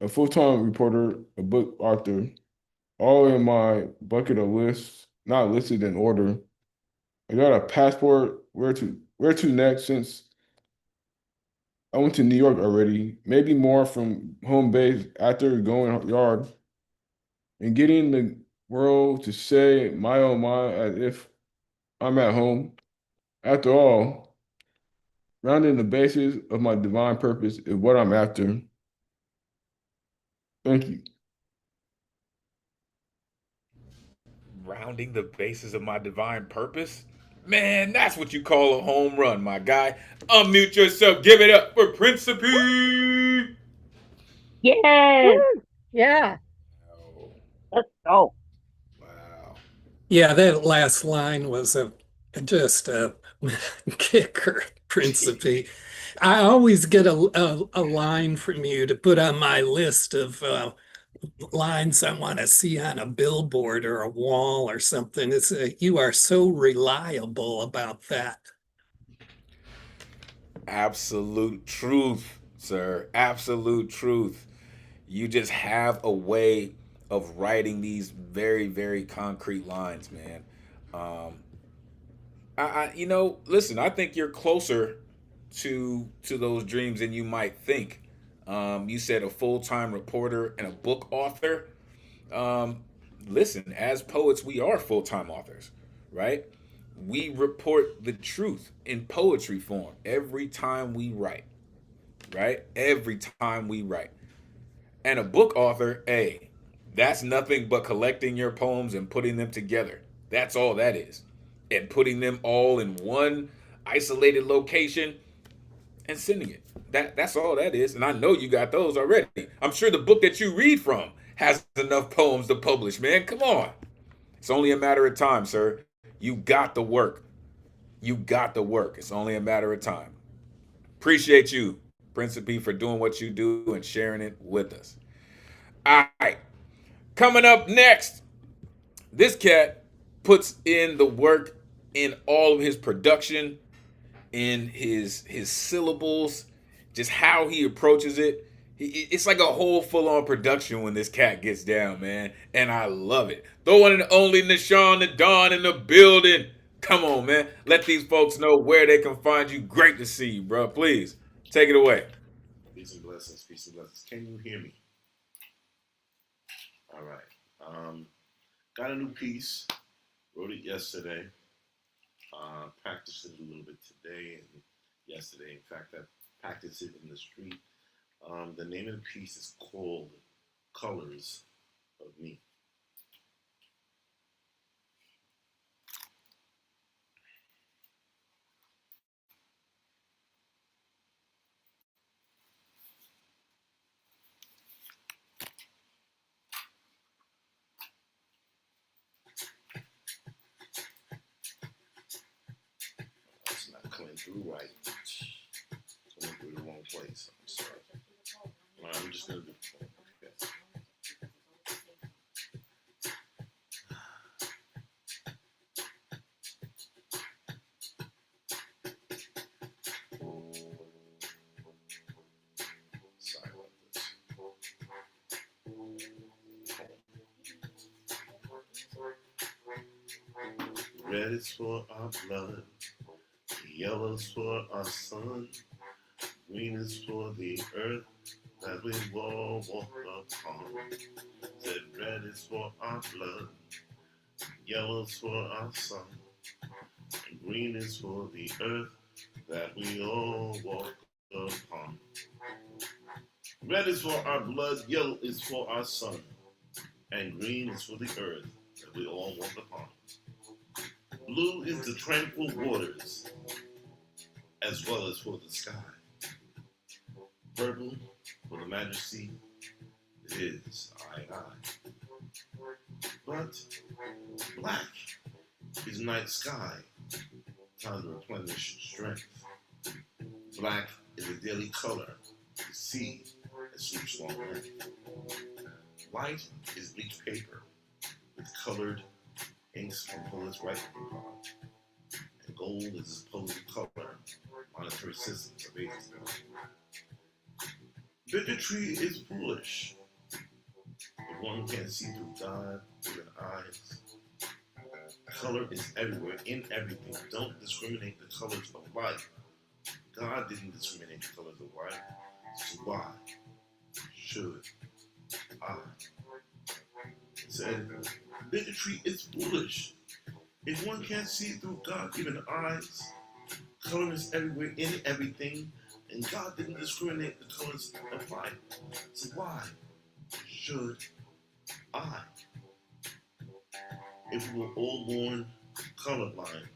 a full-time reporter, a book author, all in my bucket of lists, not listed in order. I got a passport. Where to next? Since I went to New York already, maybe more from home base after going yard and getting the world to say my oh my as if I'm at home. After all, rounding the basis of my divine purpose is what I'm after. Thank you. Rounding the bases of my divine purpose? Man, that's what you call a home run, my guy. Unmute yourself. Give it up for Principe. Yes. Woo! Yeah. Let's go. Wow. Yeah, that last line was just a kicker, Principe. I always get a line from you to put on my list of lines I want to see on a billboard or a wall or something. It's you are so reliable about that. Absolute truth, sir. Absolute truth. You just have a way of writing these very, very concrete lines, man. Um, listen, I think you're closer to those dreams than you might think. You said a full-time reporter and a book author. Um, Listen, as poets, we are full-time authors, right? We report the truth in poetry form every time we write, right? Every time we write. And a book author, hey, that's nothing but collecting your poems and putting them together. That's all that is. And putting them all in one isolated location and sending it. That's all that is. And I know you got those already. I'm sure the book that you read from has enough poems to publish, man. Come on. It's only a matter of time, sir. You got the work. You got the work. It's only a matter of time. Appreciate you, Principe, for doing what you do and sharing it with us. All right. Coming up next, this cat puts in the work in all of his production, in his syllables, just how he approaches it. It's like a whole full-on production when this cat gets down, man. And I love it. The one and only Nishan the Dawn in the building. Come on, man. Let these folks know where they can find you. Great to see you, bro. Please, take it away. Peace and blessings, peace and blessings. Can you hear me? All right. Got a new piece. Wrote it yesterday. Practiced it a little bit today and yesterday. In fact, I practiced it in the street. The name of the piece is called Colors of Me. It's not coming through right. It's coming through the wrong place. I'm sorry. All right, I'm just going to do it. Okay. Sorry about this. Red is for our blood, yellow is for our sun, green is for the earth that we all walk upon. Said red is for our blood, yellow is for our sun, and green is for the earth that we all walk upon. Red is for our blood, yellow is for our sun, and green is for the earth that we all walk upon. Blue is the tranquil waters, as well as for the sky. Purple for the majesty it is I. But black is night sky, time to replenish strength. Black is a daily color, the sea that sweeps long length. White is bleak paper, with colored inks from poets writing upon. And gold is his poetry color, monetary systems of ages. Bigotry is foolish. If one can't see through God-given eyes, color is everywhere, in everything. Don't discriminate the colors of life. God didn't discriminate the colors of life. So why should I? He said, bigotry is foolish. If one can't see through God-given eyes, color is everywhere, in everything, and God didn't discriminate the colors of life. So why should I? If we were all born colorblind,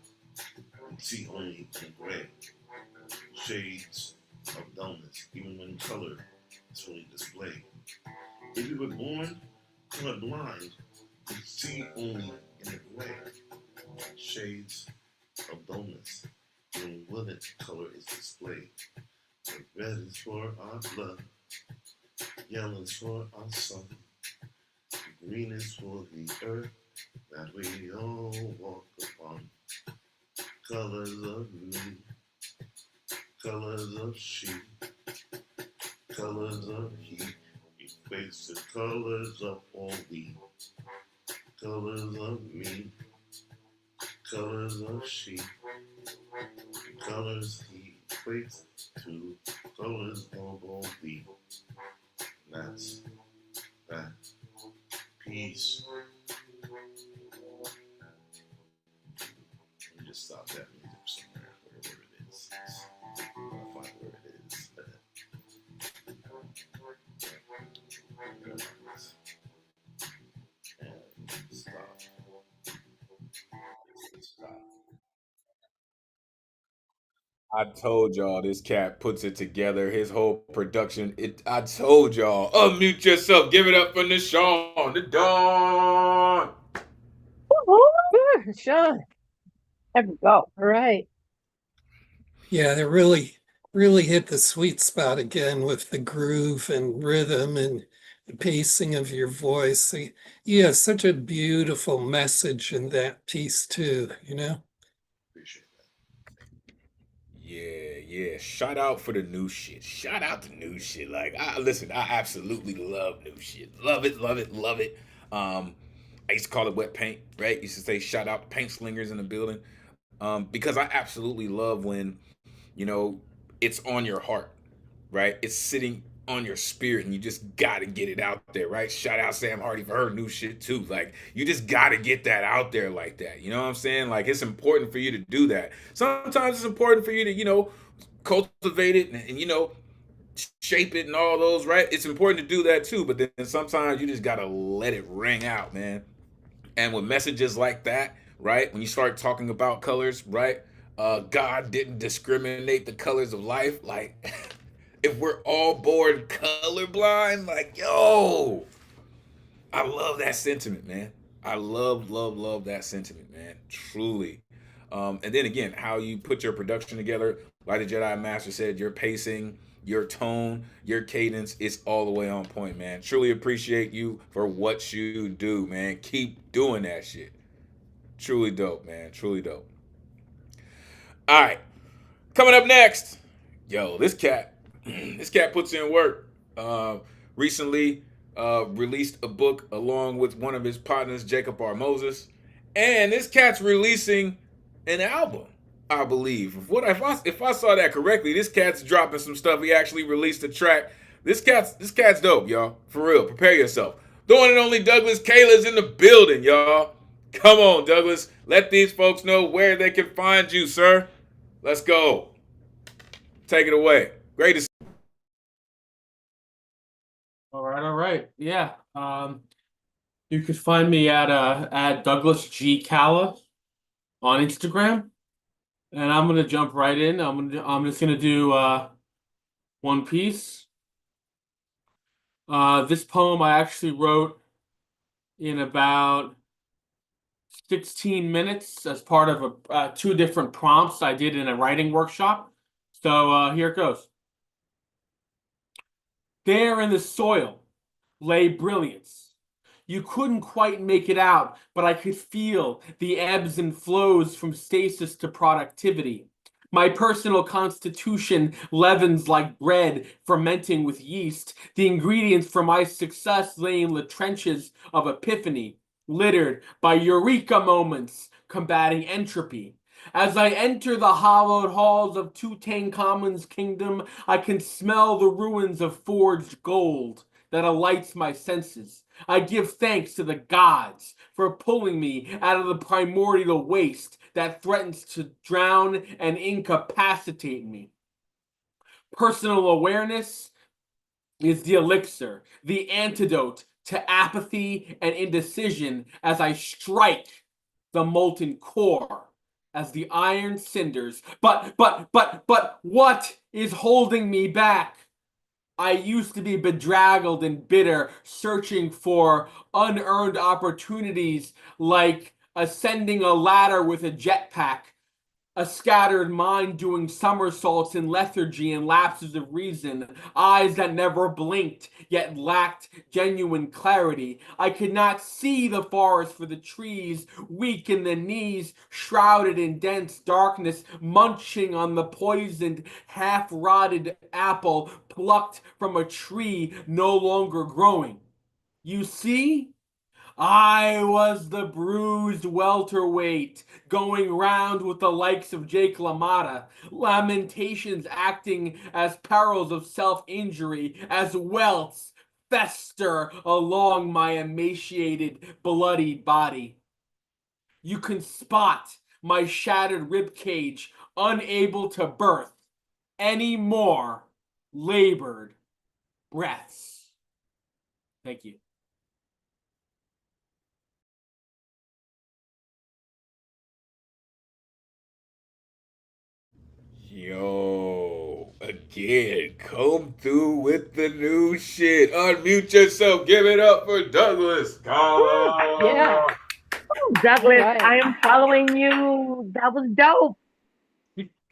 we'd see only in gray, shades of dullness, even when color is fully displayed. If we were born colorblind, we'd see only in the gray, shades of dullness, even when the color is displayed. The red is for our blood, yellow is for our sun, green is for the earth that we all walk upon. Colors of me, colors of sheep, colors of heat, equates the colors of all we. Colors of me, colors of sheep, colors he equates to colors of all we. That's that peace. Let me just stop that music somewhere, wherever it is. I'll find where it is. And stop. Stop. I told y'all this cat puts it together. His whole production. I told y'all. Unmute yourself. Give it up for Nishawn. The Dawn. Sean. There we go. All right. Yeah, they really hit the sweet spot again with the groove and rhythm and the pacing of your voice. You have such a beautiful message in that piece too, you know? Yeah. Shout out for the new shit. Shout out to new shit. Like, listen, I absolutely love new shit. Love it. I used to call it wet paint, right? Used to say shout out to paint slingers in the building. Because I absolutely love when, it's on your heart, right? It's sitting on your spirit and you just gotta get it out there, right? Shout out Sam Hardy for her new shit too. Like, you just gotta get that out there like that. You know what I'm saying? Like, it's important for you to do that. Sometimes it's important for you to, cultivate it and shape it and all those, right? It's important to do that too, but then sometimes you just gotta let it ring out, man. And with messages like that, right? When you start talking about colors, right? God didn't discriminate the colors of life. Like, if we're all born colorblind, like, yo, I love that sentiment, man. I love that sentiment, man. Truly. And then again, how you put your production together, like the Jedi Master said, your pacing, your tone, your cadence, it's all the way on point, man. Truly appreciate you for what you do, man. Keep doing that shit. Truly dope, man. Truly dope. All right. Coming up next, this cat puts in work. Recently released a book along with one of his partners, Jacob R. Moses, and this cat's releasing an album, I believe. If I saw that correctly, this cat's dropping some stuff. He actually released a track. This cat's dope, y'all. For real, prepare yourself. The one and only Douglas Kayla's in the building, y'all. Come on, Douglas. Let these folks know where they can find you, sir. Let's go. Take it away. Great to see. All right. Yeah. You could find me at Douglas G. Calla on Instagram. And I'm gonna jump right in. I'm just gonna do one piece. This poem I actually wrote in about 16 minutes as part of two different prompts I did in a writing workshop. So here it goes. There in the soil lay brilliance. You couldn't quite make it out, but I could feel the ebbs and flows from stasis to productivity. My personal constitution leavens like bread, fermenting with yeast. The ingredients for my success lay in the trenches of epiphany, littered by eureka moments, combating entropy. As I enter the hallowed halls of Tutankhamun's kingdom, I can smell the ruins of forged gold that alights my senses. I give thanks to the gods for pulling me out of the primordial waste that threatens to drown and incapacitate me. Personal awareness is the elixir, the antidote to apathy and indecision as I strike the molten core as the iron cinders. But what is holding me back? I used to be bedraggled and bitter, searching for unearned opportunities like ascending a ladder with a jetpack, a scattered mind doing somersaults in lethargy and lapses of reason, eyes that never blinked yet lacked genuine clarity. I could not see the forest for the trees, weak in the knees, shrouded in dense darkness, munching on the poisoned, half-rotted apple plucked from a tree no longer growing. You see? I was the bruised welterweight, going round with the likes of Jake LaMotta, lamentations acting as perils of self-injury, as welts fester along my emaciated, bloodied body. You can spot my shattered ribcage, unable to birth any more labored breaths. Thank you. Yo, again, come through with the new shit. Unmute yourself. Give it up for Douglas. Yeah. Douglas, Right. I am following you. That was dope.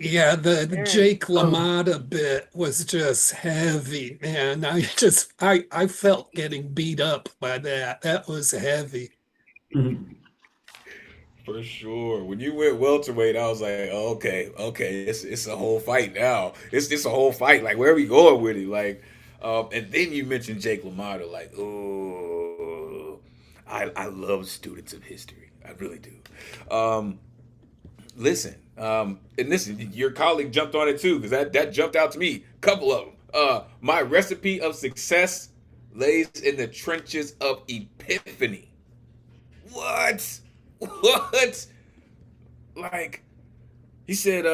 Yeah, the Very Jake cool. LaMotta bit was just heavy, man. I felt getting beat up by that. That was heavy. For sure. When you went welterweight, I was like, oh, okay, it's a whole fight now. It's a whole fight. Like, where are we going with it? Like, and then you mentioned Jake LaMotta. Like, oh, I love students of history. I really do. Listen, and listen, your colleague jumped on it too because that jumped out to me. Couple of them. My recipe of success lays in the trenches of epiphany. What? What? Like, he said,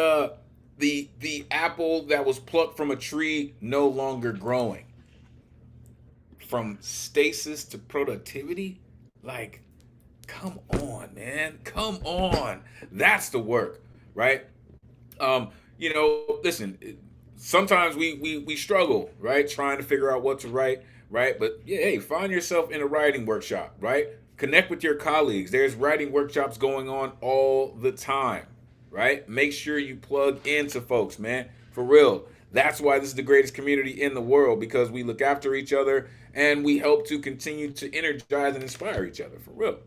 the apple that was plucked from a tree no longer growing. From stasis to productivity? Like, come on, man. Come on. That's the work, right? Listen, sometimes we struggle, right? Trying to figure out what to write, right? But yeah, hey, find yourself in a writing workshop, right? Connect with your colleagues. There's writing workshops going on all the time, right? Make sure you plug into folks, man. For real. That's why this is the greatest community in the world, because we look after each other and we help to continue to energize and inspire each other, for real.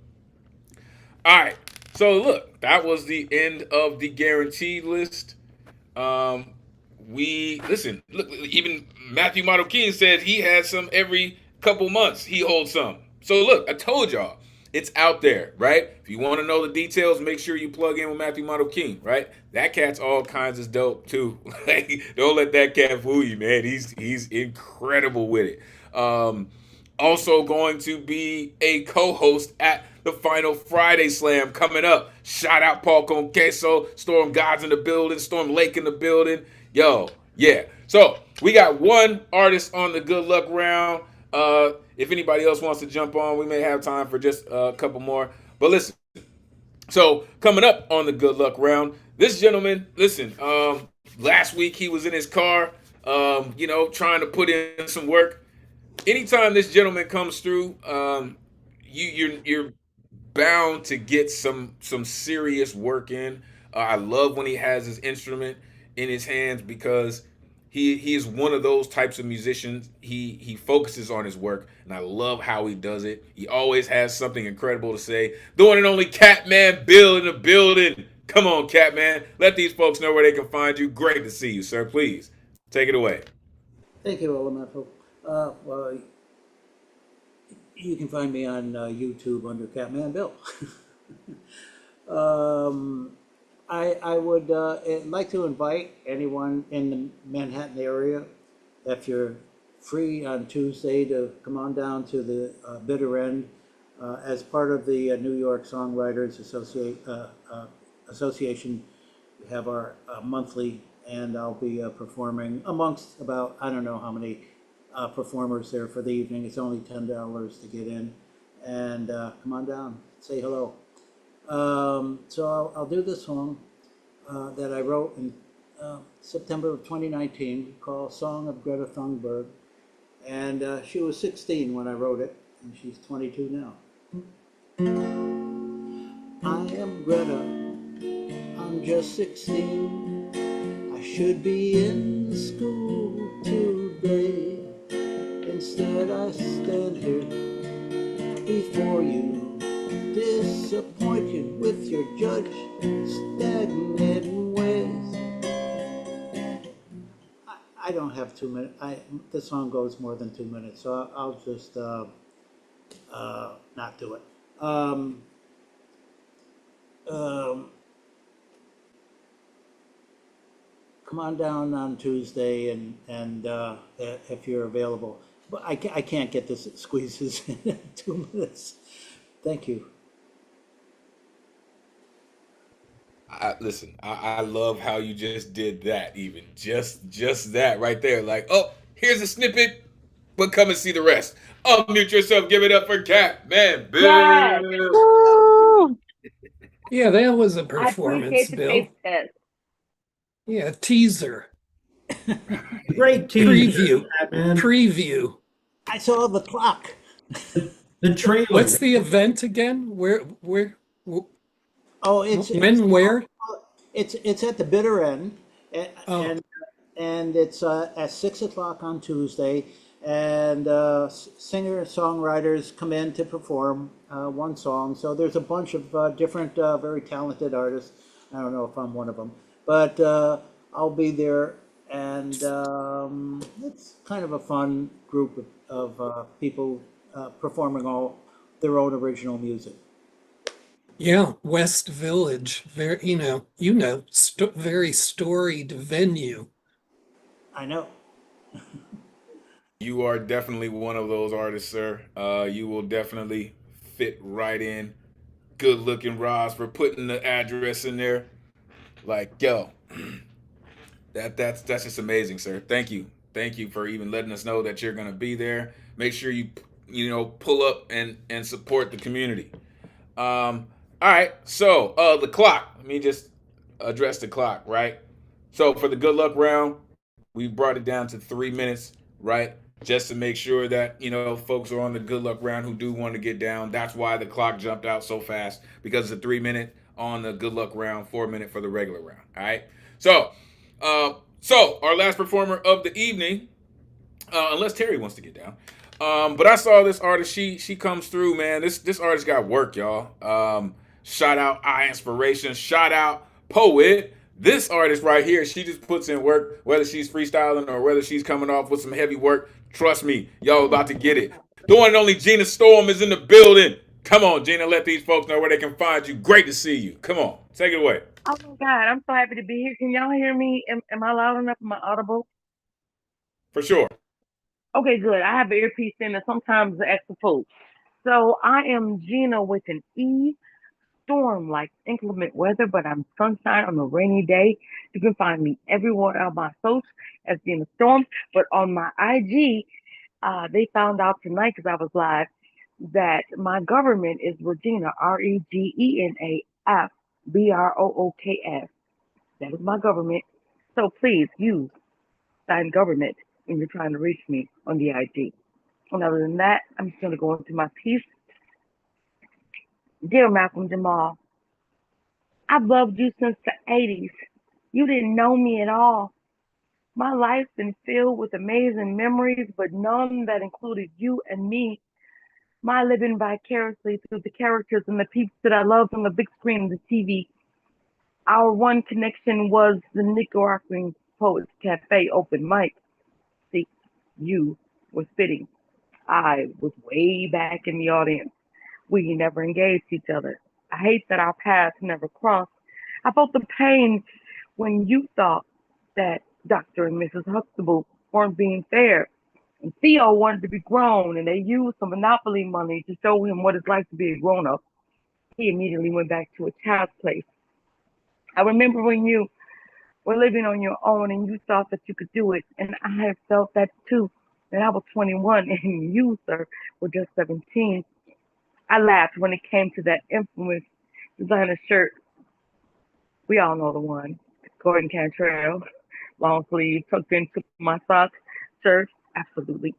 All right. So look, that was the end of the guaranteed list. We listen. Look, even Matthew Model King said he has some every couple months. He holds some. So look, I told y'all, it's out there, right? If you want to know the details, make sure you plug in with Matthew Model King, right? That cat's all kinds of dope too. Like, don't let that cat fool you, man. He's incredible with it. Also going to be a co-host at the Final Friday Slam coming up. Shout out Paul Conqueso, Storm God's in the building, Storm Lake in the building. Yo, yeah. So we got one artist on the good luck round. If anybody else wants to jump on, we may have time for just a couple more. But listen, so coming up on the good luck round, this gentleman, listen, last week he was in his car, trying to put in some work. Anytime this gentleman comes through, you're bound to get some serious work in. I love when he has his instrument in his hands because he is one of those types of musicians. He focuses on his work, and I love how he does it. He always has something incredible to say. The one and only Catman Bill in the building. Come on, Catman. Let these folks know where they can find you. Great to see you, sir. Please take it away. Thank you, Elemental. Well, you can find me on YouTube under Catman Bill. I would like to invite anyone in the Manhattan area, if you're free on Tuesday, to come on down to the Bitter End as part of the New York Songwriters Association. We have our monthly, and I'll be performing amongst about, I don't know how many performers there for the evening. It's only $10 to get in, and come on down, say hello. So I'll do this song that I wrote in September of 2019 called Song of Greta Thunberg. And she was 16 when I wrote it, and she's 22 now. I am Greta, I'm just 16. I should be in school today. Instead I stand here before you, disappointed with your judge stagnant ways. I don't have 2 minutes. The song goes more than 2 minutes, so I'll just not do it. Come on down on Tuesday, and if you're available. But I can't get this squeezes in 2 minutes. Thank you. Listen, I love how you just did that. Even just that right there. Like, oh, here's a snippet, but come and see the rest. Unmute yourself. Give it up for Catman Yes. Bill. Woo! Yeah, that was a I performance, appreciate the Bill. taste test. Yeah, teaser. Great teaser, Preview. Catman. Preview. I saw the clock. The trailer. What's the event again? Oh, it's where? It's at the Bitter End, Oh. and it's at 6 o'clock on Tuesday, and singer songwriters come in to perform one song. So there's a bunch of different very talented artists. I don't know if I'm one of them, but I'll be there, and it's kind of a fun group of people performing all their own original music. Yeah, West Village, very, very storied venue. I know. You are definitely one of those artists, sir. You will definitely fit right in. Good looking, Roz, for putting the address in there. Like, yo, that's just amazing, sir. Thank you for even letting us know that you're gonna be there. Make sure you pull up and support the community. All right, so the clock. Let me just address the clock, right? So for the good luck round, we brought it down to 3 minutes, right? Just to make sure that folks are on the good luck round who do want to get down. That's why the clock jumped out so fast, because it's a 3 minute on the good luck round, 4 minute for the regular round. All right. So our last performer of the evening, unless Terry wants to get down. But I saw this artist. She comes through, man. This artist got work, y'all. Shout out I Inspiration. Shout out Poet. This artist right here, she just puts in work, whether she's freestyling or whether she's coming off with some heavy work. Trust me, y'all about to get it. The one and only Gina Storm is in the building. Come on, Gina, let these folks know where they can find you. Great to see you. Come on, take it away. Oh my God, I'm so happy to be here. Can y'all hear me? Am I loud enough? Am I audible? For sure. Okay, good. I have an earpiece in and sometimes the extra full. So I am Gina with an E. Storm like inclement weather, but I'm sunshine on a rainy day. You can find me everywhere on my social as Gina Storm, but on my IG, they found out tonight because I was live that my government is Regina, REGENAF, That is my government. So please use sign government when you're trying to reach me on the IG. And other than that, I'm just going to go into my piece. Dear Malcolm Jamal, I've loved you since the 80s. You didn't know me at all. My life's been filled with amazing memories, but none that included you and me. My living vicariously through the characters and the peeps that I loved on the big screen of the TV. Our one connection was the Nicaraguan Poets Cafe open mic. See, you were spitting. I was way back in the audience. We never engaged each other. I hate that our paths never crossed. I felt the pain when you thought that Dr. and Mrs. Huxtable weren't being fair. And Theo wanted to be grown, and they used some monopoly money to show him what it's like to be a grown up. He immediately went back to a child's place. I remember when you were living on your own and you thought that you could do it, and I have felt that too. And I was 21, and you, sir, were just 17. I laughed when it came to that infamous designer shirt. We all know the one. Gordon Cantrell, long sleeve, tucked into my sock shirt. Absolutely.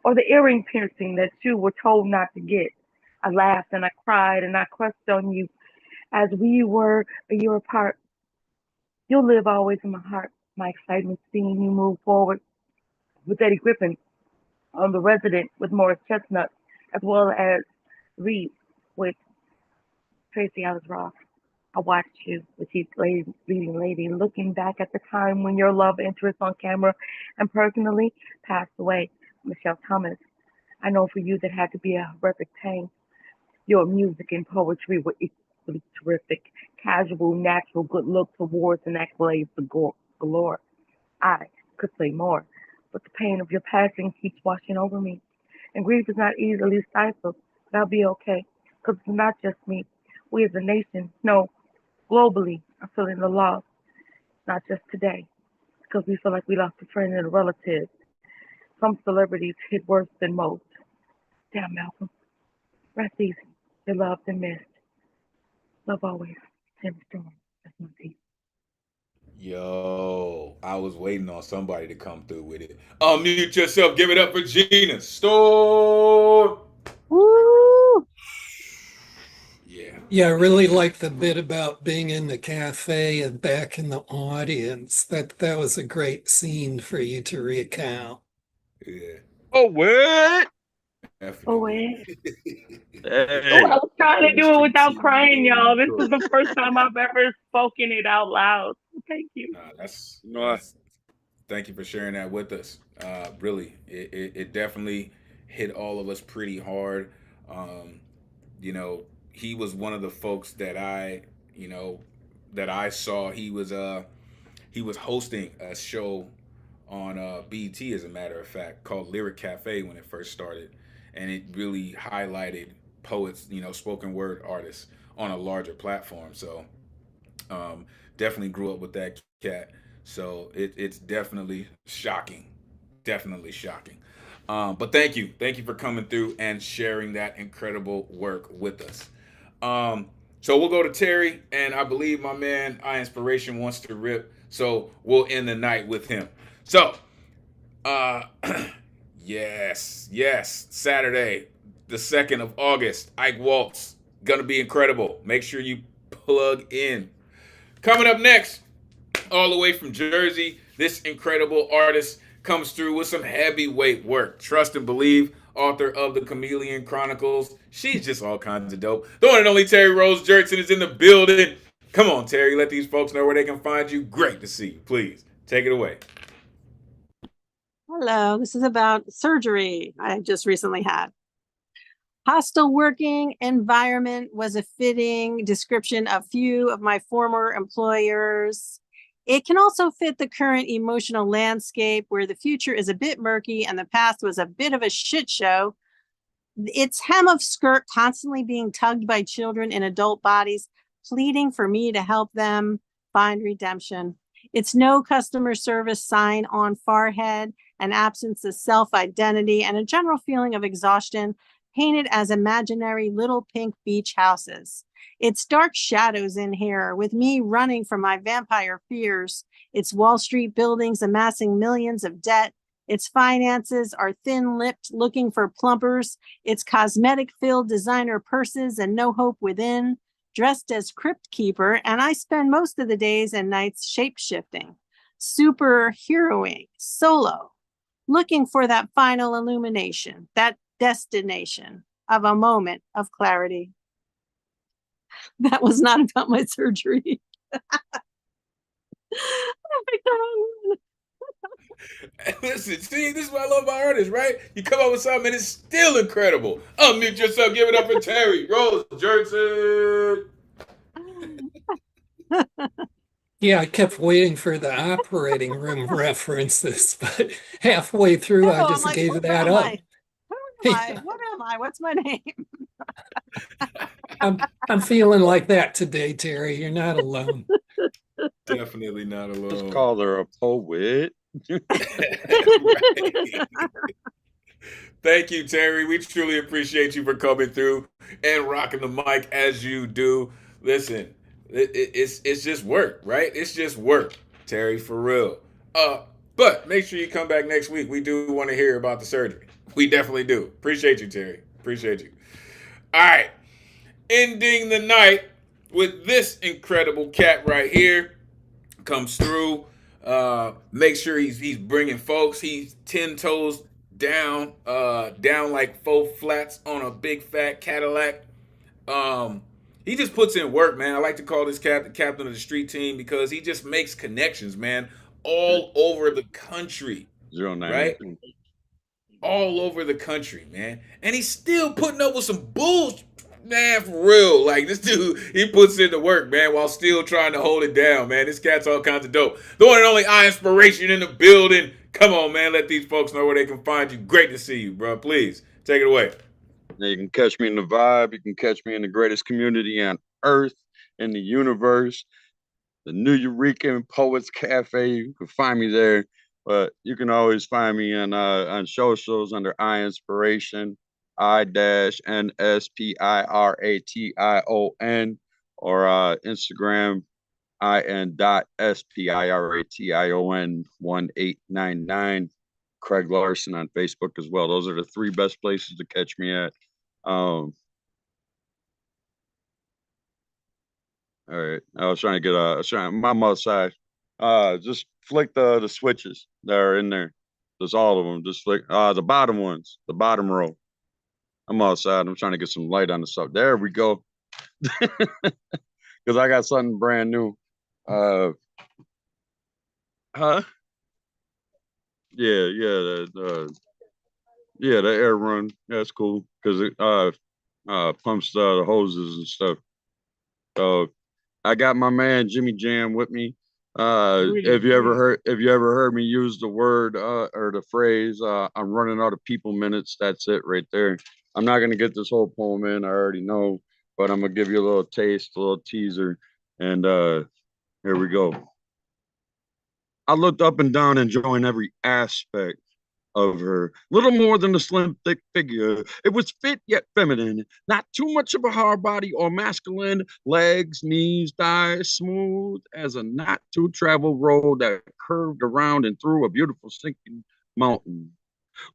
Or the earring piercing that you were told not to get. I laughed and I cried and I crushed on you as we were a year apart. You'll live always in my heart. My excitement seeing you move forward with Eddie Griffin on The Resident with Morris Chestnut, as well as Reed with Tracy Ellis Ross. I watched you with Heath Leading Lady, looking back at the time when your love interest on camera and personally passed away, Michelle Thomas. I know for you that had to be a horrific pain. Your music and poetry were equally terrific. Casual, natural, good looks, awards, and accolades galore. I could say more, but the pain of your passing keeps washing over me. And grief is not easily stifled, but I'll be okay, because it's not just me. We as a nation, no, globally, are feeling the loss, not just today, because we feel like we lost a friend and a relative. Some celebrities hit worse than most. Damn, Malcolm. Rest easy. You're loved and missed. Love always. Tim Storm. That's my piece. Yo, I was waiting on somebody to come through with it. Unmute yourself. Give it up for Gina Storm. Woo! Yeah. Yeah, I really like the bit about being in the cafe and back in the audience. That was a great scene for you to recount. Yeah. Oh, what? Oh, Definitely. wait. Hey, Oh, I was trying to do it Chemistry without team crying, in y'all. This is Detroit. the first time I've ever spoken it out loud. Thank you. Nah, that's you know, that's. Thank you for sharing that with us. Really, it definitely hit all of us pretty hard. Um, he was one of the folks that I saw. He was hosting a show on BT, as a matter of fact, called Lyric Cafe when it first started, and it really highlighted poets, spoken word artists on a larger platform. So um, definitely grew up with that cat. So it's definitely shocking, definitely shocking. But thank you for coming through and sharing that incredible work with us. So we'll go to Terry, and I believe my man I Inspiration wants to rip. So we'll end the night with him. So, uh, yes, Saturday, the 2nd of August, Ike Waltz, gonna be incredible. Make sure you plug in. Coming up next, all the way from Jersey, this incredible artist comes through with some heavyweight work. Trust and Believe, author of the Chameleon Chronicles. She's just all kinds of dope. The one and only Terry Rose Jertson is in the building. Come on, Terry, let these folks know where they can find you. Great to see you. Please, take it away. Hello, this is about surgery I just recently had. Hostile working environment was a fitting description of few of my former employers. It can also fit the current emotional landscape where the future is a bit murky and the past was a bit of a shit show. Its hem of skirt constantly being tugged by children in adult bodies, pleading for me to help them find redemption. It's no customer service sign on forehead, an absence of self-identity, and a general feeling of exhaustion painted as imaginary little pink beach houses. It's dark shadows in here, with me running from my vampire fears. It's Wall Street buildings amassing millions of debt. Its finances are thin-lipped looking for plumpers. It's cosmetic-filled designer purses and no hope within. Dressed as crypt keeper, and I spend most of the days and nights shape-shifting, superheroing, solo, looking for that final illumination, that destination of a moment of clarity. That was not about my surgery. I picked the wrong one. Listen, see, this is what I love about artists, right? You come up with something and it's still incredible. Unmute yourself, give it up for Terry Rose Jerson. Yeah, I kept waiting for the operating room references, but halfway through, I I'm just like, gave who that am up. I? Who am I? What am I? What's my name? I'm feeling like that today, Terry. You're not alone. Definitely not Just alone. call her a poet. Thank you, Terry. We truly appreciate you for coming through and rocking the mic as you do. Listen, it's just work, right? It's just work, Terry, for real. But make sure you come back next week. We do want to hear about the surgery. We definitely do. Appreciate you, Terry. Appreciate you. All right. Ending the night with this incredible cat right here. Comes through. Make sure he's bringing folks. He's 10 toes down, down like 4 flats on a big fat Cadillac. He just puts in work, man. I like to call this cat the captain of the street team because he just makes connections, man, all over the country, 098. right? All over the country, man. And he's still putting up with some bullshit, man, for real. Like, this dude, he puts in the work, man, while still trying to hold it down, man. This cat's all kinds of dope. The one and only Eye Inspiration in the building. Come on, man. Let these folks know where they can find you. Great to see you, bro. Please, take it away. Now you can catch me in the vibe. You can catch me in the greatest community on earth, in the universe, the New Eureka Poets Cafe. You can find me there. But you can always find me on socials under I Inspiration, I-NSPIRATION, or Instagram, IN.SPIRATION 1899. Craig Larson on Facebook as well. Those are the 3 best places to catch me at. All right. I was trying to get I'm outside. Just flick the switches that are in there. Just all of them. Just flick the bottom ones, the bottom row. I'm outside. I'm trying to get some light on the stuff. There we go. Because I got something brand new. Huh? Yeah, yeah, the air run. That's cool because it pumps the hoses and stuff. So I got my man Jimmy Jam with me. If you ever heard me use the word or the phrase, I'm running out of people minutes, that's it right there. I'm not gonna get this whole poem in, I already know, but I'm gonna give you a little taste, a little teaser, and here we go. I looked up and down, enjoying every aspect of her. Little more than a slim, thick figure. It was fit yet feminine, not too much of a hard body or masculine. Legs, knees, thighs, smooth as a not too traveled road that curved around and through a beautiful sinking mountain,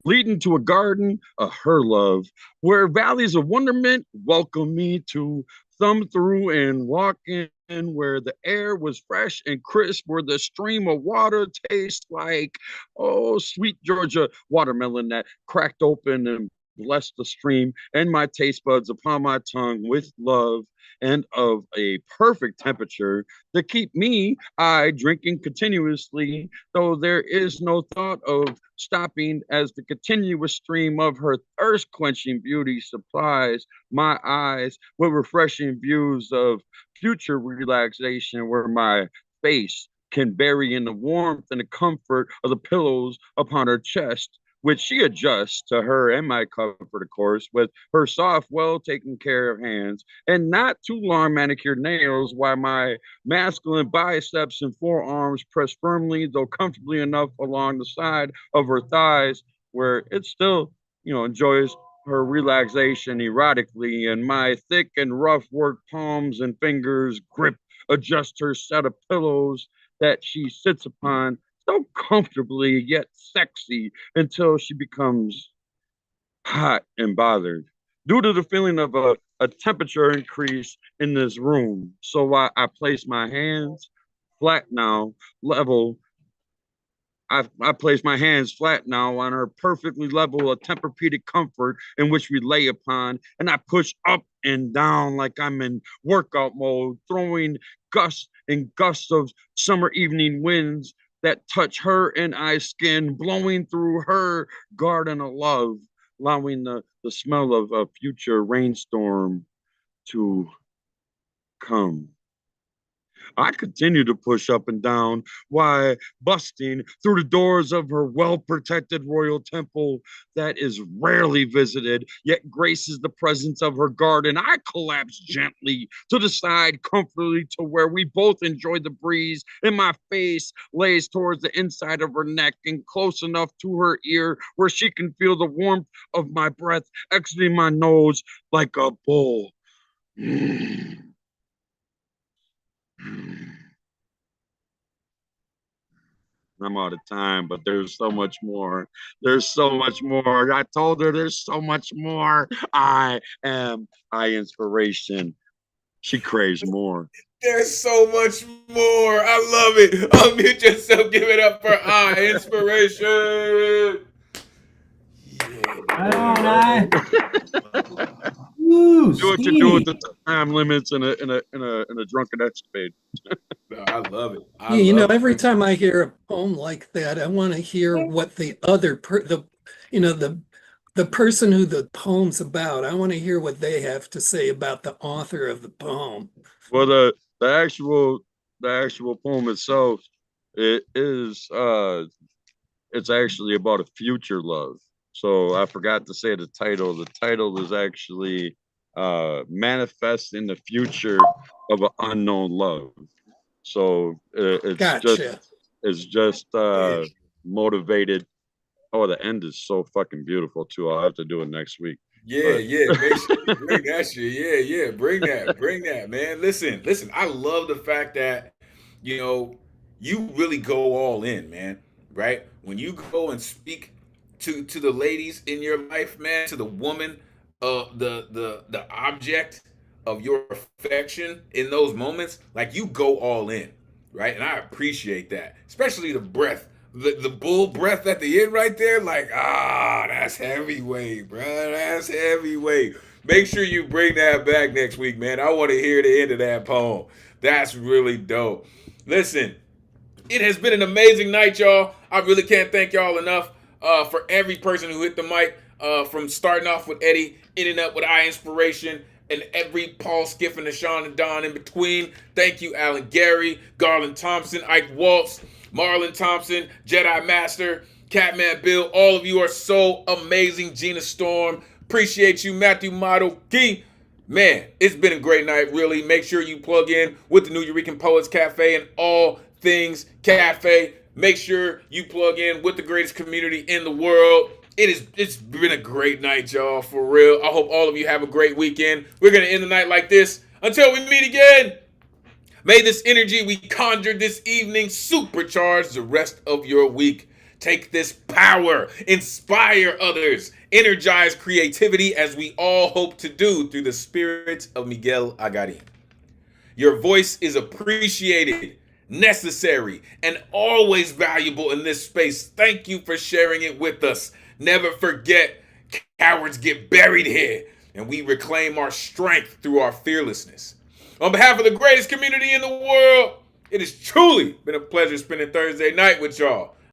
leading to a garden of her love, where valleys of wonderment welcome me to thumb through and walk in, where the air was fresh and crisp, where the stream of water tastes like, oh, sweet Georgia watermelon that cracked open and blessed the stream and my taste buds upon my tongue with love and of a perfect temperature to keep me, I drinking continuously, though there is no thought of stopping, as the continuous stream of her thirst quenching beauty supplies my eyes with refreshing views of future relaxation, where my face can bury in the warmth and the comfort of the pillows upon her chest, which she adjusts to her and my comfort, of course, with her soft, well taken care of hands and not too long manicured nails, while my masculine biceps and forearms press firmly, though comfortably enough, along the side of her thighs, where it still, enjoys her relaxation erotically, and my thick and rough work palms and fingers grip, adjust her set of pillows that she sits upon so comfortably yet sexy until she becomes hot and bothered due to the feeling of a temperature increase in this room. So I place my hands flat now, level. I place my hands flat now on her perfectly level of Tempur-Pedic comfort in which we lay upon, and I push up and down like I'm in workout mode, throwing gusts in gusts of summer evening winds that touch her and I's skin, blowing through her garden of love, allowing the smell of a future rainstorm to come. I continue to push up and down, why busting through the doors of her well-protected royal temple that is rarely visited, yet graces the presence of her garden. I collapse gently to the side, comfortably to where we both enjoy the breeze, and my face lays towards the inside of her neck and close enough to her ear where she can feel the warmth of my breath exiting my nose like a bull. I'm out of time, but there's so much more. There's so much more. I told her there's so much more. I am inspiration. She craves more. There's so much more. I love it. Unmute yourself. Give it up for inspiration. Right on, Do what Stevie. you do with the time limits in a drunken escapade. I love it. Yeah, every time I hear a poem like that, I want to hear what the other the person who the poem's about. I want to hear what they have to say about the author of the poem. Well, the actual poem itself, it's actually about a future love. So I forgot to say the title. The title is actually Manifest in the Future of an Unknown Love. So it's just motivated. Oh, the end is so fucking beautiful too. I'll have to do it next week. Yeah, make sure you bring that shit. Yeah, bring that, man. Listen. I love the fact that you really go all in, man. Right? When you go and speak to the ladies in your life, man, to the woman, the object of your affection in those moments, like you go all in, right? And I appreciate that, especially the breath. The bull breath at the end right there, like, that's heavyweight, bro. That's heavyweight. Make sure you bring that back next week, man. I want to hear the end of that poem. That's really dope. Listen, it has been an amazing night, y'all. I really can't thank y'all enough for every person who hit the mic, from starting off with Eddie, ending up with inspiration, and every Paul, Skiff, and Deshaun and Don in between. Thank you, Alan Gary, Garland Thompson, Ike Waltz, Marlon Thompson, Jedi Master, Catman Bill. All of you are so amazing. Gina Storm. Appreciate you, Matthew Model Key. Man, it's been a great night, really. Make sure you plug in with the New Eurekan Poets Cafe and all things cafe. Make sure you plug in with the greatest community in the world. It's been a great night, y'all, for real. I hope all of you have a great weekend. We're going to end the night like this. Until we meet again, may this energy we conjured this evening supercharge the rest of your week. Take this power, inspire others, energize creativity as we all hope to do through the spirits of Miguel Agarin. Your voice is appreciated, necessary, and always valuable in this space. Thank you for sharing it with us. Never forget, cowards get buried here, and we reclaim our strength through our fearlessness. On behalf of the greatest community in the world, it has truly been a pleasure spending Thursday night with y'all.